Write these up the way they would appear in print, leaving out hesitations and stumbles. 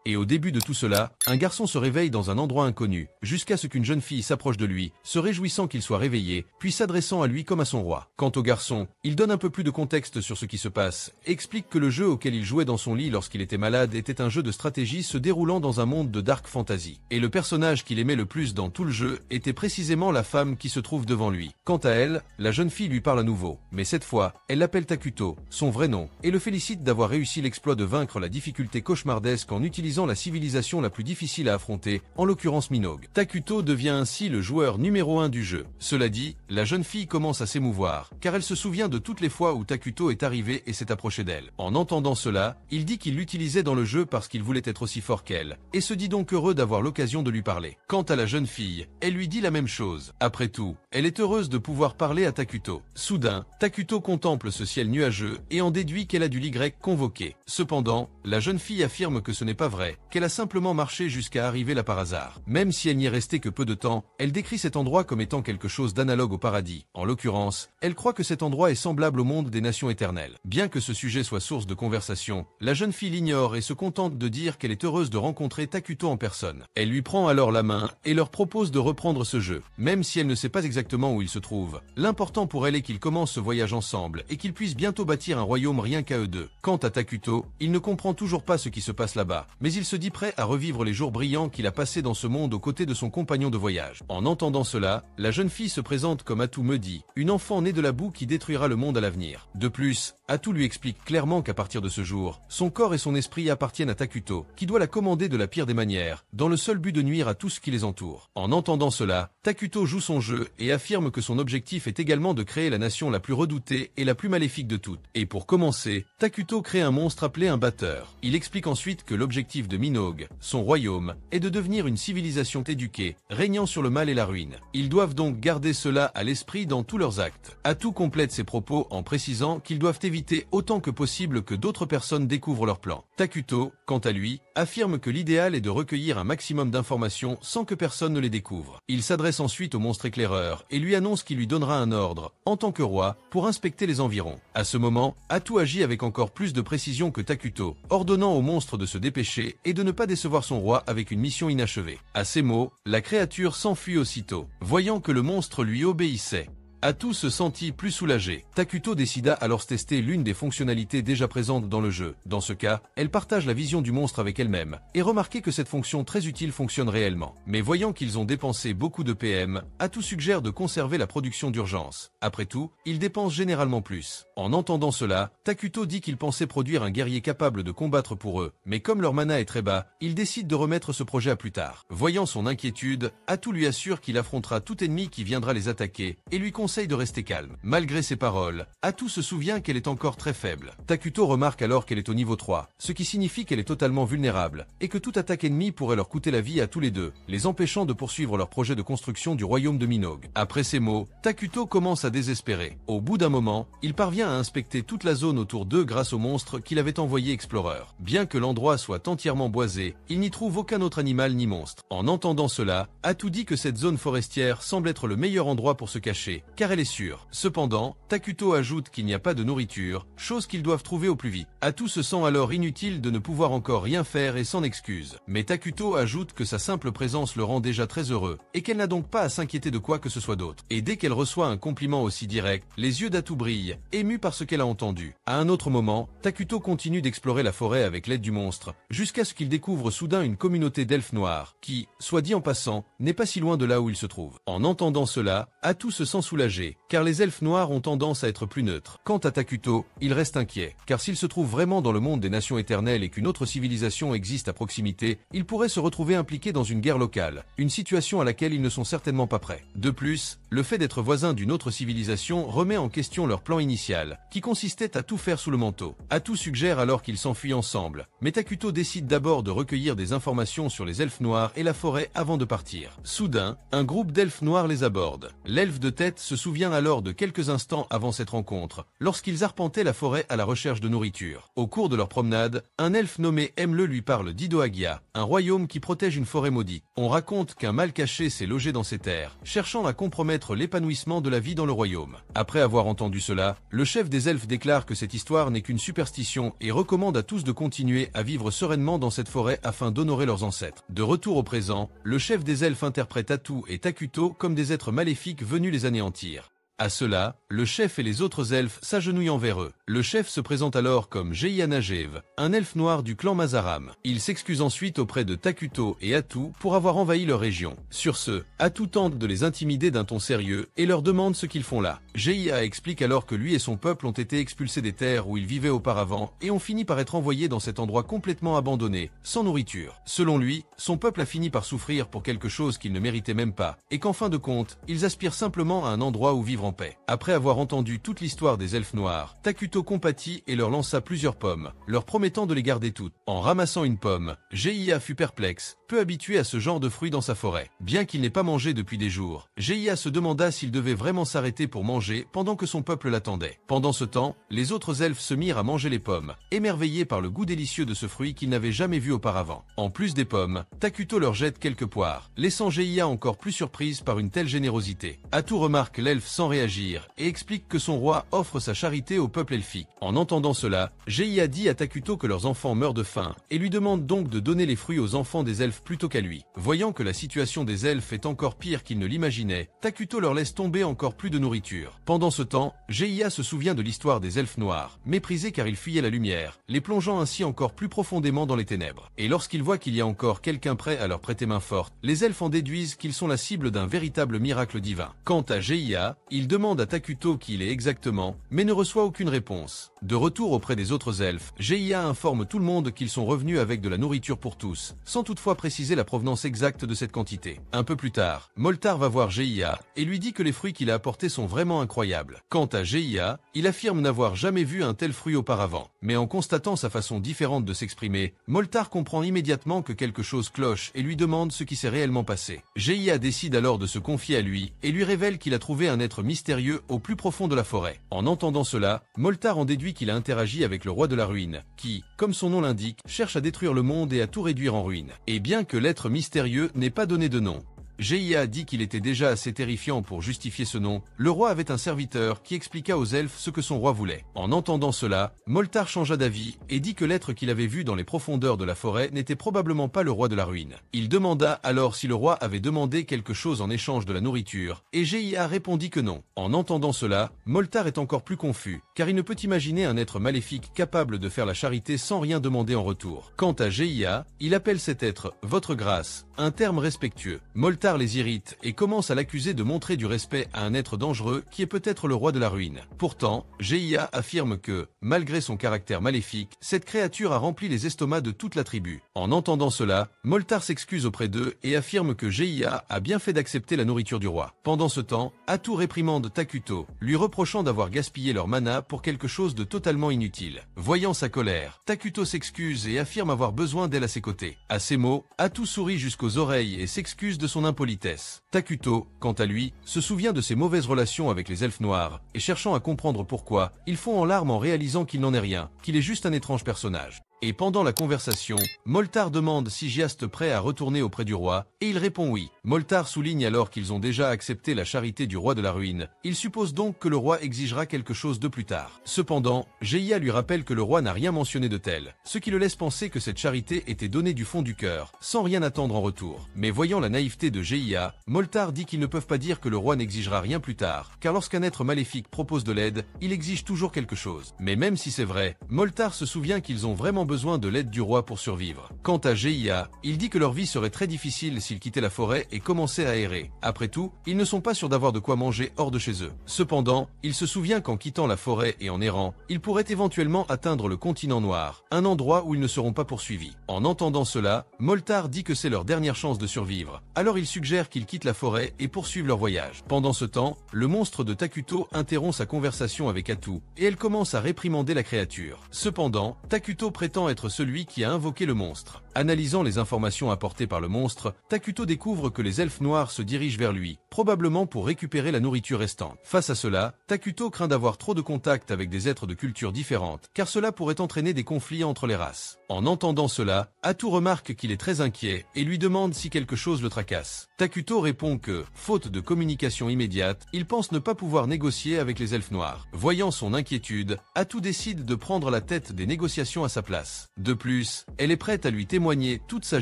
Et au début de tout cela, un garçon se réveille dans un endroit inconnu, jusqu'à ce qu'une jeune fille s'approche de lui, se réjouissant qu'il soit réveillé, puis s'adressant à lui comme à son roi. Quant au garçon, il donne un peu plus de contexte sur ce qui se passe, explique que le jeu auquel il jouait dans son lit lorsqu'il était malade était un jeu de stratégie se déroulant dans un monde de dark fantasy. Et le personnage qu'il aimait le plus dans tout le jeu était précisément la femme qui se trouve devant lui. Quant à elle, la jeune fille lui parle à nouveau, mais cette fois, elle l'appelle Takuto, son vrai nom, et le félicite d'avoir réussi l'exploit de vaincre la difficulté cauchemardesque en utilisant la civilisation la plus difficile à affronter, en l'occurrence Minogue. Takuto devient ainsi le joueur numéro 1 du jeu. Cela dit, la jeune fille commence à s'émouvoir, car elle se souvient de toutes les fois où Takuto est arrivé et s'est approché d'elle. En entendant cela, il dit qu'il l'utilisait dans le jeu parce qu'il voulait être aussi fort qu'elle, et se dit donc heureux d'avoir l'occasion de lui parler. Quant à la jeune fille, elle lui dit la même chose. Après tout, elle est heureuse de pouvoir parler à Takuto. Soudain, Takuto contemple ce ciel nuageux et en déduit qu'elle a dû l'Y convoqué. Cependant, la jeune fille affirme que ce n'est pas vrai, qu'elle a simplement marché jusqu'à arriver là par hasard. Même si elle n'y est restée que peu de temps, elle décrit cet endroit comme étant quelque chose d'analogue au paradis. En l'occurrence, elle croit que cet endroit est semblable au monde des nations éternelles. Bien que ce sujet soit source de conversation, la jeune fille l'ignore et se contente de dire qu'elle est heureuse de rencontrer Takuto en personne. Elle lui prend alors la main et leur propose de reprendre ce jeu. Même si elle ne sait pas exactement où il se trouve, l'important pour elle est qu'ils commencent ce voyage ensemble et qu'ils puissent bientôt bâtir un royaume rien qu'à eux deux. Quant à Takuto, il ne comprend toujours pas ce qui se passe là-bas, mais il se dit prêt à revivre les jours brillants qu'il a passés dans ce monde aux côtés de son compagnon de voyage. En entendant cela, la jeune fille se présente comme Atu Medi, une enfant née de la boue qui détruira le monde à l'avenir. De plus, Atu lui explique clairement qu'à partir de ce jour, son corps et son esprit appartiennent à Takuto, qui doit la commander de la pire des manières, dans le seul but de nuire à tout ce qui les entoure. En entendant cela, Takuto joue son jeu et affirme que son objectif est également de créer la nation la plus redoutée et la plus maléfique de toutes. Et pour commencer, Takuto crée un monstre appelé un batteur. Il explique ensuite que l'objectif de Minogue, son royaume, est de devenir une civilisation éduquée, régnant sur le mal et la ruine. Ils doivent donc garder cela à l'esprit dans tous leurs actes. Atu complète ses propos en précisant qu'ils doivent éviter autant que possible que d'autres personnes découvrent leur plan. Takuto, quant à lui, affirme que l'idéal est de recueillir un maximum d'informations sans que personne ne les découvre. Il s'adresse ensuite au monstre éclaireur et lui annonce qu'il lui donnera un ordre, en tant que roi, pour inspecter les environs. À ce moment, Atu agit avec encore plus de précision que Takuto, ordonnant au monstre de se dépêcher et de ne pas décevoir son roi avec une mission inachevée. À ces mots, la créature s'enfuit aussitôt, voyant que le monstre lui obéissait. Atu se sentit plus soulagé. Takuto décida alors tester l'une des fonctionnalités déjà présentes dans le jeu. Dans ce cas, elle partage la vision du monstre avec elle-même, et remarquez que cette fonction très utile fonctionne réellement. Mais voyant qu'ils ont dépensé beaucoup de PM, Atu suggère de conserver la production d'urgence. Après tout, ils dépensent généralement plus. En entendant cela, Takuto dit qu'il pensait produire un guerrier capable de combattre pour eux, mais comme leur mana est très bas, il décide de remettre ce projet à plus tard. Voyant son inquiétude, Atu lui assure qu'il affrontera tout ennemi qui viendra les attaquer, et lui conseille de rester calme. Malgré ces paroles, Atu se souvient qu'elle est encore très faible. Takuto remarque alors qu'elle est au niveau 3, ce qui signifie qu'elle est totalement vulnérable, et que toute attaque ennemie pourrait leur coûter la vie à tous les deux, les empêchant de poursuivre leur projet de construction du royaume de Minogue. Après ces mots, Takuto commence à désespérer. Au bout d'un moment, il parvient à inspecter toute la zone autour d'eux grâce au monstre qu'il avait envoyé Explorer. Bien que l'endroit soit entièrement boisé, il n'y trouve aucun autre animal ni monstre. En entendant cela, Atu dit que cette zone forestière semble être le meilleur endroit pour se cacher, car elle est sûre. Cependant, Takuto ajoute qu'il n'y a pas de nourriture, chose qu'ils doivent trouver au plus vite. Atu se sent alors inutile de ne pouvoir encore rien faire et s'en excuse. Mais Takuto ajoute que sa simple présence le rend déjà très heureux, et qu'elle n'a donc pas à s'inquiéter de quoi que ce soit d'autre. Et dès qu'elle reçoit un compliment aussi direct, les yeux d'Atu brillent, émue par ce qu'elle a entendu. À un autre moment, Takuto continue d'explorer la forêt avec l'aide du monstre, jusqu'à ce qu'il découvre soudain une communauté d'elfes noirs, qui, soit dit en passant, n'est pas si loin de là où il se trouve. En entendant cela, Atu se sent soulagé, car les elfes noirs ont tendance à être plus neutres. Quant à Takuto, il reste inquiet, car s'il se trouve vraiment dans le monde des nations éternelles et qu'une autre civilisation existe à proximité, il pourrait se retrouver impliqué dans une guerre locale, une situation à laquelle ils ne sont certainement pas prêts. De plus, le fait d'être voisin d'une autre civilisation remet en question leur plan initial, qui consistait à tout faire sous le manteau. Atu suggère alors qu'ils s'enfuient ensemble, mais Takuto décide d'abord de recueillir des informations sur les elfes noirs et la forêt avant de partir. Soudain, un groupe d'elfes noirs les aborde. L'elfe de tête se souvient alors de quelques instants avant cette rencontre, lorsqu'ils arpentaient la forêt à la recherche de nourriture. Au cours de leur promenade, un elfe nommé Emle lui parle d'Idoagia, un royaume qui protège une forêt maudite. On raconte qu'un mal caché s'est logé dans ces terres, cherchant à compromettre permettre l'épanouissement de la vie dans le royaume. Après avoir entendu cela, le chef des elfes déclare que cette histoire n'est qu'une superstition et recommande à tous de continuer à vivre sereinement dans cette forêt afin d'honorer leurs ancêtres. De retour au présent, le chef des elfes interprète Atu et Takuto comme des êtres maléfiques venus les anéantir. À cela, le chef et les autres elfes s'agenouillent envers eux. Le chef se présente alors comme Jeianagev, un elfe noir du clan Mazaram. Il s'excuse ensuite auprès de Takuto et Atu pour avoir envahi leur région. Sur ce, Atu tente de les intimider d'un ton sérieux et leur demande ce qu'ils font là. Jeia explique alors que lui et son peuple ont été expulsés des terres où ils vivaient auparavant et ont fini par être envoyés dans cet endroit complètement abandonné, sans nourriture. Selon lui, son peuple a fini par souffrir pour quelque chose qu'ils ne méritaient même pas, et qu'en fin de compte, ils aspirent simplement à un endroit où vivre en paix. Après avoir entendu toute l'histoire des elfes noirs, Takuto compatit et leur lança plusieurs pommes, leur promettant de les garder toutes. En ramassant une pomme, Jeia fut perplexe, peu habitué à ce genre de fruits dans sa forêt. Bien qu'il n'ait pas mangé depuis des jours, Jeia se demanda s'il devait vraiment s'arrêter pour manger pendant que son peuple l'attendait. Pendant ce temps, les autres elfes se mirent à manger les pommes, émerveillés par le goût délicieux de ce fruit qu'ils n'avaient jamais vu auparavant. En plus des pommes, Takuto leur jette quelques poires, laissant Jeia encore plus surprise par une telle générosité. Atu remarque l'elfe sans réagir et explique que son roi offre sa charité au peuple elfique. En entendant cela, Jeia dit à Takuto que leurs enfants meurent de faim et lui demande donc de donner les fruits aux enfants des elfes plutôt qu'à lui. Voyant que la situation des elfes est encore pire qu'il ne l'imaginait, Takuto leur laisse tomber encore plus de nourriture. Pendant ce temps, Jeia se souvient de l'histoire des elfes noirs, méprisés car ils fuyaient la lumière, les plongeant ainsi encore plus profondément dans les ténèbres. Et lorsqu'ils voient qu'il y a encore quelqu'un prêt à leur prêter main forte, les elfes en déduisent qu'ils sont la cible d'un véritable miracle divin. Quant à Jeia, il demande à Takuto qui il est exactement, mais ne reçoit aucune réponse. De retour auprès des autres elfes, Jeia informe tout le monde qu'ils sont revenus avec de la nourriture pour tous, sans toutefois préciser la provenance exacte de cette quantité. Un peu plus tard, Moltar va voir Jeia et lui dit que les fruits qu'il a apportés sont vraiment incroyables. Quant à Jeia, il affirme n'avoir jamais vu un tel fruit auparavant. Mais en constatant sa façon différente de s'exprimer, Moltar comprend immédiatement que quelque chose cloche et lui demande ce qui s'est réellement passé. Jeia décide alors de se confier à lui et lui révèle qu'il a trouvé un être mystérieux au plus profond de la forêt. En entendant cela, Moltar en déduit qu'il a interagi avec le roi de la ruine, qui, comme son nom l'indique, cherche à détruire le monde et à tout réduire en ruine. Et bien que l'être mystérieux n'ait pas donné de nom, Jeia dit qu'il était déjà assez terrifiant pour justifier ce nom. Le roi avait un serviteur qui expliqua aux elfes ce que son roi voulait. En entendant cela, Moltar changea d'avis et dit que l'être qu'il avait vu dans les profondeurs de la forêt n'était probablement pas le roi de la ruine. Il demanda alors si le roi avait demandé quelque chose en échange de la nourriture, et Jeia répondit que non. En entendant cela, Moltar est encore plus confus, car il ne peut imaginer un être maléfique capable de faire la charité sans rien demander en retour. Quant à Jeia, il appelle cet être « votre grâce », un terme respectueux. Moltar les irrite et commence à l'accuser de montrer du respect à un être dangereux qui est peut-être le roi de la ruine. Pourtant, Jeia affirme que, malgré son caractère maléfique, cette créature a rempli les estomacs de toute la tribu. En entendant cela, Moltar s'excuse auprès d'eux et affirme que Jeia a bien fait d'accepter la nourriture du roi. Pendant ce temps, Atu réprimande Takuto, lui reprochant d'avoir gaspillé leur mana pour quelque chose de totalement inutile. Voyant sa colère, Takuto s'excuse et affirme avoir besoin d'elle à ses côtés. À ces mots, Atu sourit jusqu'aux oreilles et s'excuse de son impolitesse. Takuto, quant à lui, se souvient de ses mauvaises relations avec les elfes noirs, et cherchant à comprendre pourquoi, il fond en larmes en réalisant qu'il n'en est rien, qu'il est juste un étrange personnage. Et pendant la conversation, Moltar demande si Giaste prêt à retourner auprès du roi, et il répond oui. Moltar souligne alors qu'ils ont déjà accepté la charité du roi de la ruine. Il suppose donc que le roi exigera quelque chose de plus tard. Cependant, Jeia lui rappelle que le roi n'a rien mentionné de tel, ce qui le laisse penser que cette charité était donnée du fond du cœur, sans rien attendre en retour. Mais voyant la naïveté de Jeia, Moltar dit qu'ils ne peuvent pas dire que le roi n'exigera rien plus tard, car lorsqu'un être maléfique propose de l'aide, il exige toujours quelque chose. Mais même si c'est vrai, Moltar se souvient qu'ils ont vraiment besoin de l'aide du roi pour survivre. Quant à Jeia, il dit que leur vie serait très difficile s'ils quittaient la forêt et commençaient à errer. Après tout, ils ne sont pas sûrs d'avoir de quoi manger hors de chez eux. Cependant, il se souvient qu'en quittant la forêt et en errant, ils pourraient éventuellement atteindre le continent noir, un endroit où ils ne seront pas poursuivis. En entendant cela, Moltar dit que c'est leur dernière chance de survivre. Alors il suggère qu'ils quittent la forêt et poursuivent leur voyage. Pendant ce temps, le monstre de Takuto interrompt sa conversation avec Atu, et elle commence à réprimander la créature. Cependant, Takuto prétend prétend être celui qui a invoqué le monstre. Analysant les informations apportées par le monstre, Takuto découvre que les elfes noirs se dirigent vers lui, probablement pour récupérer la nourriture restante. Face à cela, Takuto craint d'avoir trop de contact avec des êtres de cultures différentes, car cela pourrait entraîner des conflits entre les races. En entendant cela, Atu remarque qu'il est très inquiet et lui demande si quelque chose le tracasse. Takuto répond que, faute de communication immédiate, il pense ne pas pouvoir négocier avec les elfes noirs. Voyant son inquiétude, Atu décide de prendre la tête des négociations à sa place. De plus, elle est prête à lui témoigner toute sa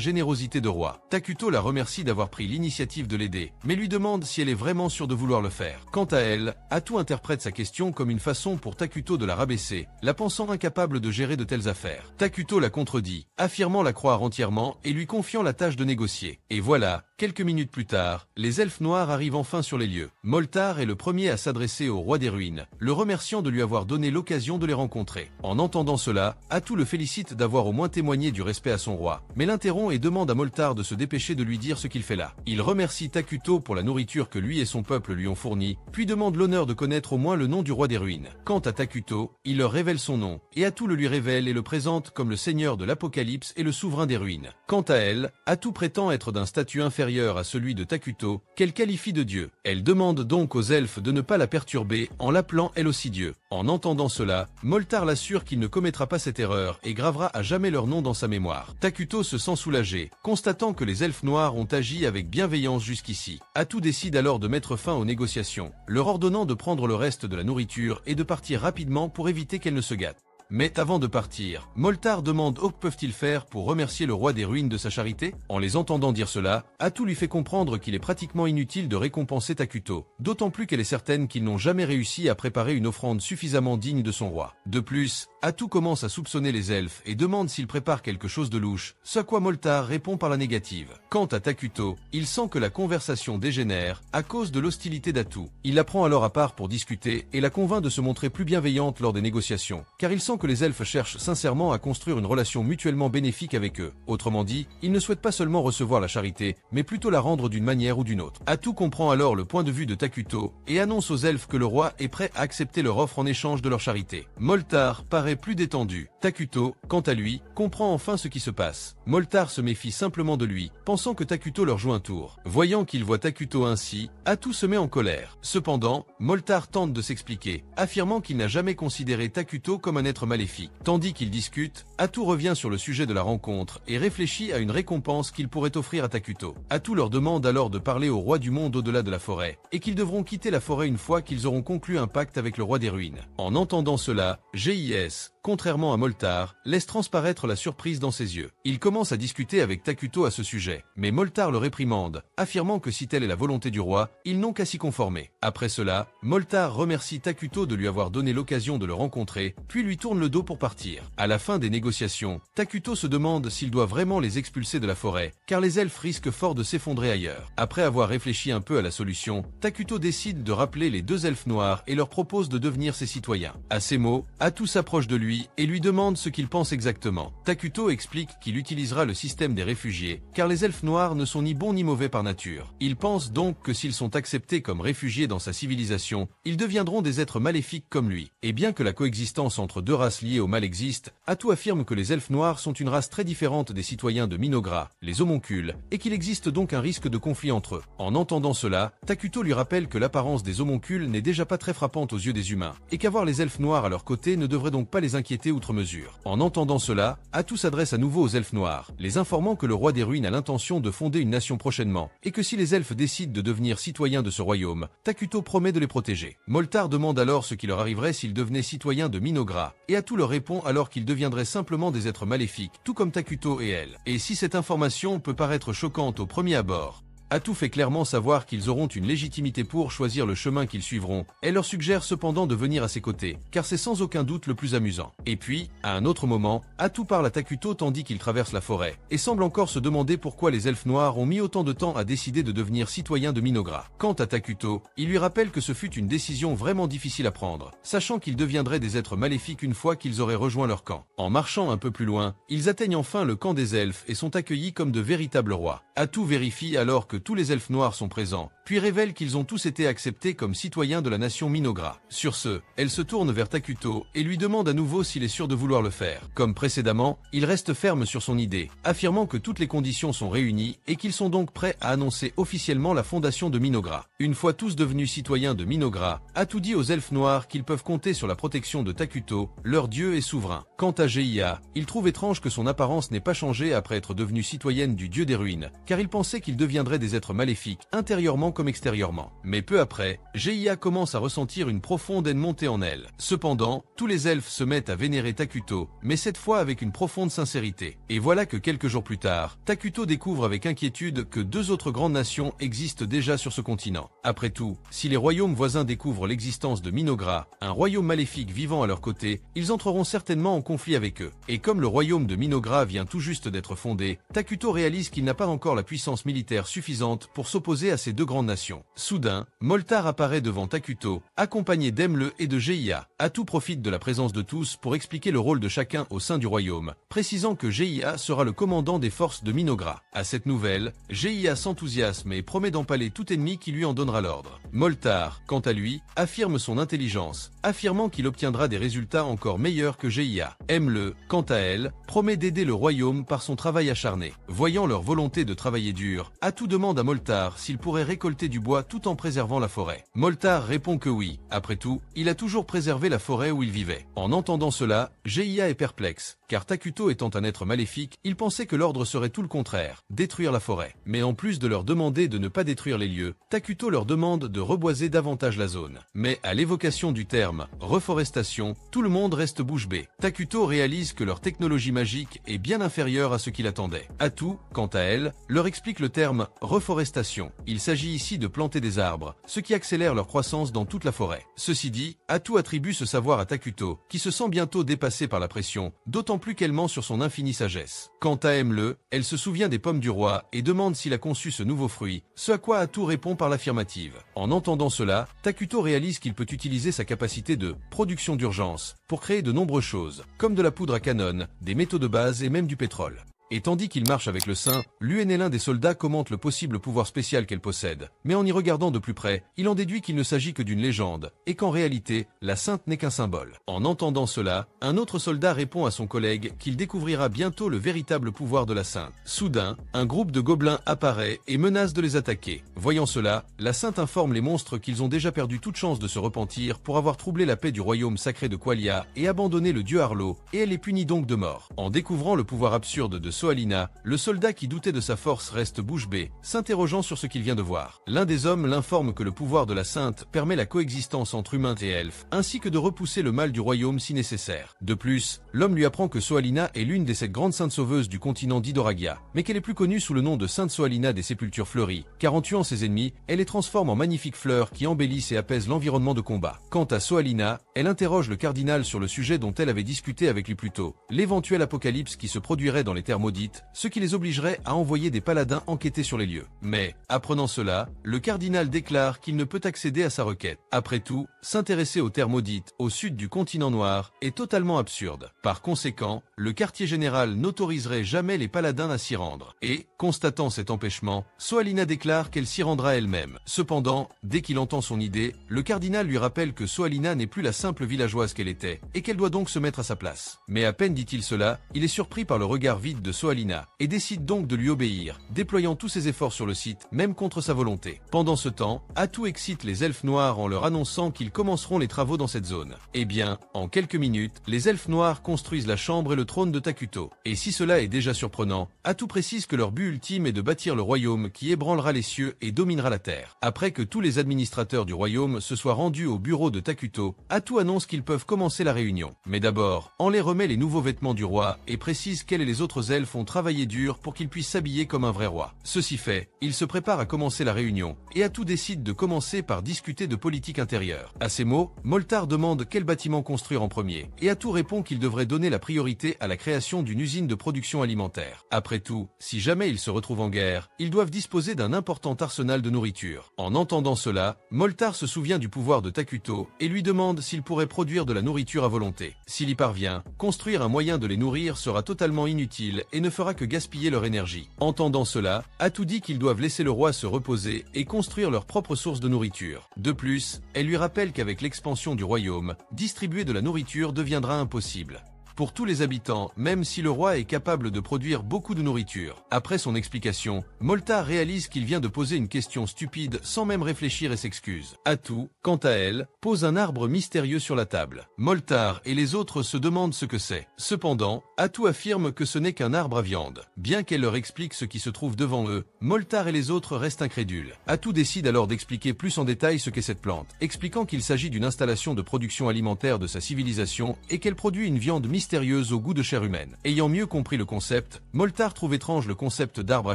générosité de roi. Takuto la remercie d'avoir pris l'initiative de l'aider, mais lui demande si elle est vraiment sûre de vouloir le faire. Quant à elle, Atu interprète sa question comme une façon pour Takuto de la rabaisser, la pensant incapable de gérer de telles affaires. Takuto la contredit, affirmant la croire entièrement et lui confiant la tâche de négocier. Et voilà, quelques minutes plus tard, les elfes noirs arrivent enfin sur les lieux. Moltar est le premier à s'adresser au roi des ruines, le remerciant de lui avoir donné l'occasion de les rencontrer. En entendant cela, Atu le félicite d'avoir au moins témoigné du respect à son roi, mais l'interrompt et demande à Moltar de se dépêcher de lui dire ce qu'il fait là. Il remercie Takuto pour la nourriture que lui et son peuple lui ont fournie, puis demande l'honneur de connaître au moins le nom du roi des ruines. Quant à Takuto, il leur révèle son nom, et Atu le lui révèle et le présente comme le seigneur de l'Apocalypse et le souverain des ruines. Quant à elle, Atu prétend être d'un statut inférieur à celui de Takuto, qu'elle qualifie de dieu. Elle demande donc aux elfes de ne pas la perturber en l'appelant elle aussi dieu. En entendant cela, Moltar l'assure qu'il ne commettra pas cette erreur et gravera à jamais leur nom dans sa mémoire. Takuto se sent soulagé, constatant que les elfes noirs ont agi avec bienveillance jusqu'ici. Atu décide alors de mettre fin aux négociations, leur ordonnant de prendre le reste de la nourriture et de partir rapidement pour éviter qu'elle ne se gâte. Mais avant de partir, Moltar demande que peuvent-ils faire pour remercier le roi des ruines de sa charité. En les entendant dire cela, Atu lui fait comprendre qu'il est pratiquement inutile de récompenser Takuto, d'autant plus qu'elle est certaine qu'ils n'ont jamais réussi à préparer une offrande suffisamment digne de son roi. De plus, Atu commence à soupçonner les elfes et demande s'ils préparent quelque chose de louche, ce à quoi Moltar répond par la négative. Quant à Takuto, il sent que la conversation dégénère à cause de l'hostilité d'Atu. Il la prend alors à part pour discuter et la convainc de se montrer plus bienveillante lors des négociations, car il sent que les elfes cherchent sincèrement à construire une relation mutuellement bénéfique avec eux. Autrement dit, ils ne souhaitent pas seulement recevoir la charité, mais plutôt la rendre d'une manière ou d'une autre. Atu comprend alors le point de vue de Takuto et annonce aux elfes que le roi est prêt à accepter leur offre en échange de leur charité. Moltar paraît plus détendu. Takuto, quant à lui, comprend enfin ce qui se passe. Moltar se méfie simplement de lui, pensant que Takuto leur joue un tour. Voyant qu'il voit Takuto ainsi, Atu se met en colère. Cependant, Moltar tente de s'expliquer, affirmant qu'il n'a jamais considéré Takuto comme un être maléfique. Tandis qu'ils discutent, Atu revient sur le sujet de la rencontre et réfléchit à une récompense qu'il pourrait offrir à Takuto. Atu leur demande alors de parler au roi du monde au-delà de la forêt, et qu'ils devront quitter la forêt une fois qu'ils auront conclu un pacte avec le roi des ruines. En entendant cela, Gis, contrairement à Moltar, laisse transparaître la surprise dans ses yeux. Il commence à discuter avec Takuto à ce sujet, mais Moltar le réprimande, affirmant que si telle est la volonté du roi, ils n'ont qu'à s'y conformer. Après cela, Moltar remercie Takuto de lui avoir donné l'occasion de le rencontrer, puis lui tourne le dos pour partir. À la fin des négociations, Takuto se demande s'il doit vraiment les expulser de la forêt, car les elfes risquent fort de s'effondrer ailleurs. Après avoir réfléchi un peu à la solution, Takuto décide de rappeler les deux elfes noirs et leur propose de devenir ses citoyens. À ces mots, Atu s'approche de lui et lui demande ce qu'il pense exactement. Takuto explique qu'il utilisera le système des réfugiés, car les elfes noirs ne sont ni bons ni mauvais par nature. Il pense donc que s'ils sont acceptés comme réfugiés dans sa civilisation, ils deviendront des êtres maléfiques comme lui. Et bien que la coexistence entre deux races liées au mal existe, Atu affirme que les elfes noirs sont une race très différente des citoyens de Minogra, les homoncules, et qu'il existe donc un risque de conflit entre eux. En entendant cela, Takuto lui rappelle que l'apparence des homoncules n'est déjà pas très frappante aux yeux des humains, et qu'avoir les elfes noirs à leur côté ne devrait donc pas les inquiéter outre mesure. En entendant cela, Atu s'adresse à nouveau aux elfes noirs, les informant que le roi des ruines a l'intention de fonder une nation prochainement, et que si les elfes décident de devenir citoyens de ce royaume, Takuto promet de les protéger. Moltar demande alors ce qui leur arriverait s'ils devenaient citoyens de Minogra, et Atu leur répond alors qu'ils deviendraient simplement des êtres maléfiques, tout comme Takuto et elle. Et si cette information peut paraître choquante au premier abord, Atu fait clairement savoir qu'ils auront une légitimité pour choisir le chemin qu'ils suivront. Elle leur suggère cependant de venir à ses côtés, car c'est sans aucun doute le plus amusant. Et puis, à un autre moment, Atu parle à Takuto tandis qu'il traverse la forêt, et semble encore se demander pourquoi les elfes noirs ont mis autant de temps à décider de devenir citoyens de Minogra. Quant à Takuto, il lui rappelle que ce fut une décision vraiment difficile à prendre, sachant qu'ils deviendraient des êtres maléfiques une fois qu'ils auraient rejoint leur camp. En marchant un peu plus loin, ils atteignent enfin le camp des elfes et sont accueillis comme de véritables rois. Atu vérifie alors que tous les elfes noirs sont présents, puis révèle qu'ils ont tous été acceptés comme citoyens de la nation Minogra. Sur ce, elle se tourne vers Takuto et lui demande à nouveau s'il est sûr de vouloir le faire. Comme précédemment, il reste ferme sur son idée, affirmant que toutes les conditions sont réunies et qu'ils sont donc prêts à annoncer officiellement la fondation de Minogra. Une fois tous devenus citoyens de Minogra, Atu dit aux elfes noirs qu'ils peuvent compter sur la protection de Takuto, leur dieu et souverain. Quant à Geiya, il trouve étrange que son apparence n'ait pas changé après être devenue citoyenne du dieu des ruines, car il pensait qu'ils deviendraient des êtres maléfiques, intérieurement comme extérieurement. Mais peu après, Geiya commence à ressentir une profonde haine monter en elle. Cependant, tous les elfes se mettent à vénérer Takuto, mais cette fois avec une profonde sincérité. Et voilà que quelques jours plus tard, Takuto découvre avec inquiétude que deux autres grandes nations existent déjà sur ce continent. Après tout, si les royaumes voisins découvrent l'existence de Minogra, un royaume maléfique vivant à leur côté, ils entreront certainement en conflit avec eux. Et comme le royaume de Minogra vient tout juste d'être fondé, Takuto réalise qu'il n'a pas encore la puissance militaire suffisante pour s'opposer à ces deux grandes nations. Soudain, Moltar apparaît devant Takuto, accompagné d'Emle et de Geiya. Atu profite de la présence de tous pour expliquer le rôle de chacun au sein du royaume, précisant que Geiya sera le commandant des forces de Minogra. À cette nouvelle, Geiya s'enthousiasme et promet d'empaler tout ennemi qui lui en donnera l'ordre. Moltar, quant à lui, affirme son intelligence, affirmant qu'il obtiendra des résultats encore meilleurs que Geiya. Emle, quant à elle, promet d'aider le royaume par son travail acharné. Voyant leur volonté de travailler dur, Atu demande à Moltar s'il pourrait récolter du bois tout en préservant la forêt. Moltar répond que oui. Après tout, il a toujours préservé la forêt où il vivait. En entendant cela, Geiya est perplexe, car Takuto étant un être maléfique, il pensait que l'ordre serait tout le contraire, détruire la forêt. Mais en plus de leur demander de ne pas détruire les lieux, Takuto leur demande de reboiser davantage la zone. Mais à l'évocation du terme « reforestation », tout le monde reste bouche bée. Takuto réalise que leur technologie magique est bien inférieure à ce qu'il attendait. Atu, quant à elle, leur explique le terme « reforestation ». Il s'agit ici de planter des arbres, ce qui accélère leur croissance dans toute la forêt. Ceci dit, Atu attribue ce savoir à Takuto, qui se sent bientôt dépassé par la pression, d'autant plus qu'elle ment sur son infinie sagesse. Quant à Emle, elle se souvient des pommes du roi et demande s'il a conçu ce nouveau fruit, ce à quoi Atu répond par l'affirmative. En entendant cela, Takuto réalise qu'il peut utiliser sa capacité de production d'urgence pour créer de nombreuses choses, comme de la poudre à canon, des métaux de base et même du pétrole. Et tandis qu'il marche avec le saint, l'un des soldats commente le possible pouvoir spécial qu'elle possède. Mais en y regardant de plus près, il en déduit qu'il ne s'agit que d'une légende, et qu'en réalité, la sainte n'est qu'un symbole. En entendant cela, un autre soldat répond à son collègue qu'il découvrira bientôt le véritable pouvoir de la sainte. Soudain, un groupe de gobelins apparaît et menace de les attaquer. Voyant cela, la sainte informe les monstres qu'ils ont déjà perdu toute chance de se repentir pour avoir troublé la paix du royaume sacré de Qualia et abandonné le dieu Arlo, et elle les punit donc de mort. En découvrant le pouvoir absurde de Soalina, le soldat qui doutait de sa force reste bouche bée, s'interrogeant sur ce qu'il vient de voir. L'un des hommes l'informe que le pouvoir de la sainte permet la coexistence entre humains et elfes, ainsi que de repousser le mal du royaume si nécessaire. De plus, l'homme lui apprend que Soalina est l'une des 7 grandes saintes sauveuses du continent d'Idoragia, mais qu'elle est plus connue sous le nom de Sainte Soalina des Sépultures Fleuries, car en tuant ses ennemis, elle les transforme en magnifiques fleurs qui embellissent et apaisent l'environnement de combat. Quant à Soalina, elle interroge le cardinal sur le sujet dont elle avait discuté avec lui plus tôt, l'éventuel apocalypse qui se produirait dans les terres maudites, ce qui les obligerait à envoyer des paladins enquêter sur les lieux. Mais, apprenant cela, le cardinal déclare qu'il ne peut accéder à sa requête. Après tout, s'intéresser aux terres maudites, au sud du continent noir, est totalement absurde. Par conséquent, le quartier général n'autoriserait jamais les paladins à s'y rendre. Et, constatant cet empêchement, Soalina déclare qu'elle s'y rendra elle-même. Cependant, dès qu'il entend son idée, le cardinal lui rappelle que Soalina n'est plus la simple villageoise qu'elle était, et qu'elle doit donc se mettre à sa place. Mais à peine dit-il cela, il est surpris par le regard vide de Soalina, et décide donc de lui obéir, déployant tous ses efforts sur le site, même contre sa volonté. Pendant ce temps, Atu excite les elfes noirs en leur annonçant qu'ils commenceront les travaux dans cette zone. Eh bien, en quelques minutes, les elfes noirs construisent la chambre et le trône de Takuto. Et si cela est déjà surprenant, Atu précise que leur but ultime est de bâtir le royaume qui ébranlera les cieux et dominera la terre. Après que tous les administrateurs du royaume se soient rendus au bureau de Takuto, Atu annonce qu'ils peuvent commencer la réunion. Mais d'abord, on les remet les nouveaux vêtements du roi et précise qu'elle et les autres elfes ont travaillé dur pour qu'il puisse s'habiller comme un vrai roi. Ceci fait, il se prépare à commencer la réunion, et Atu décide de commencer par discuter de politique intérieure. À ces mots, Moltar demande quel bâtiment construire en premier, et Atu répond qu'il devrait donner la priorité à la création d'une usine de production alimentaire. Après tout, si jamais ils se retrouvent en guerre, ils doivent disposer d'un important arsenal de nourriture. En entendant cela, Moltar se souvient du pouvoir de Takuto et lui demande s'il pourrait produire de la nourriture à volonté. S'il y parvient, construire un moyen de les nourrir sera totalement inutile et ne fera que gaspiller leur énergie. Entendant cela, Atout dit qu'ils doivent laisser le roi se reposer et construire leur propre source de nourriture. De plus, elle lui rappelle qu'avec l'expansion du royaume, distribuer de la nourriture deviendra impossible pour tous les habitants, même si le roi est capable de produire beaucoup de nourriture. Après son explication, Moltar réalise qu'il vient de poser une question stupide sans même réfléchir et s'excuse. Atout, quant à elle, pose un arbre mystérieux sur la table. Moltar et les autres se demandent ce que c'est. Cependant, Atout affirme que ce n'est qu'un arbre à viande. Bien qu'elle leur explique ce qui se trouve devant eux, Moltar et les autres restent incrédules. Atout décide alors d'expliquer plus en détail ce qu'est cette plante, expliquant qu'il s'agit d'une installation de production alimentaire de sa civilisation et qu'elle produit une viande mystérieuse au goût de chair humaine. Ayant mieux compris le concept, Moltar trouve étrange le concept d'arbre à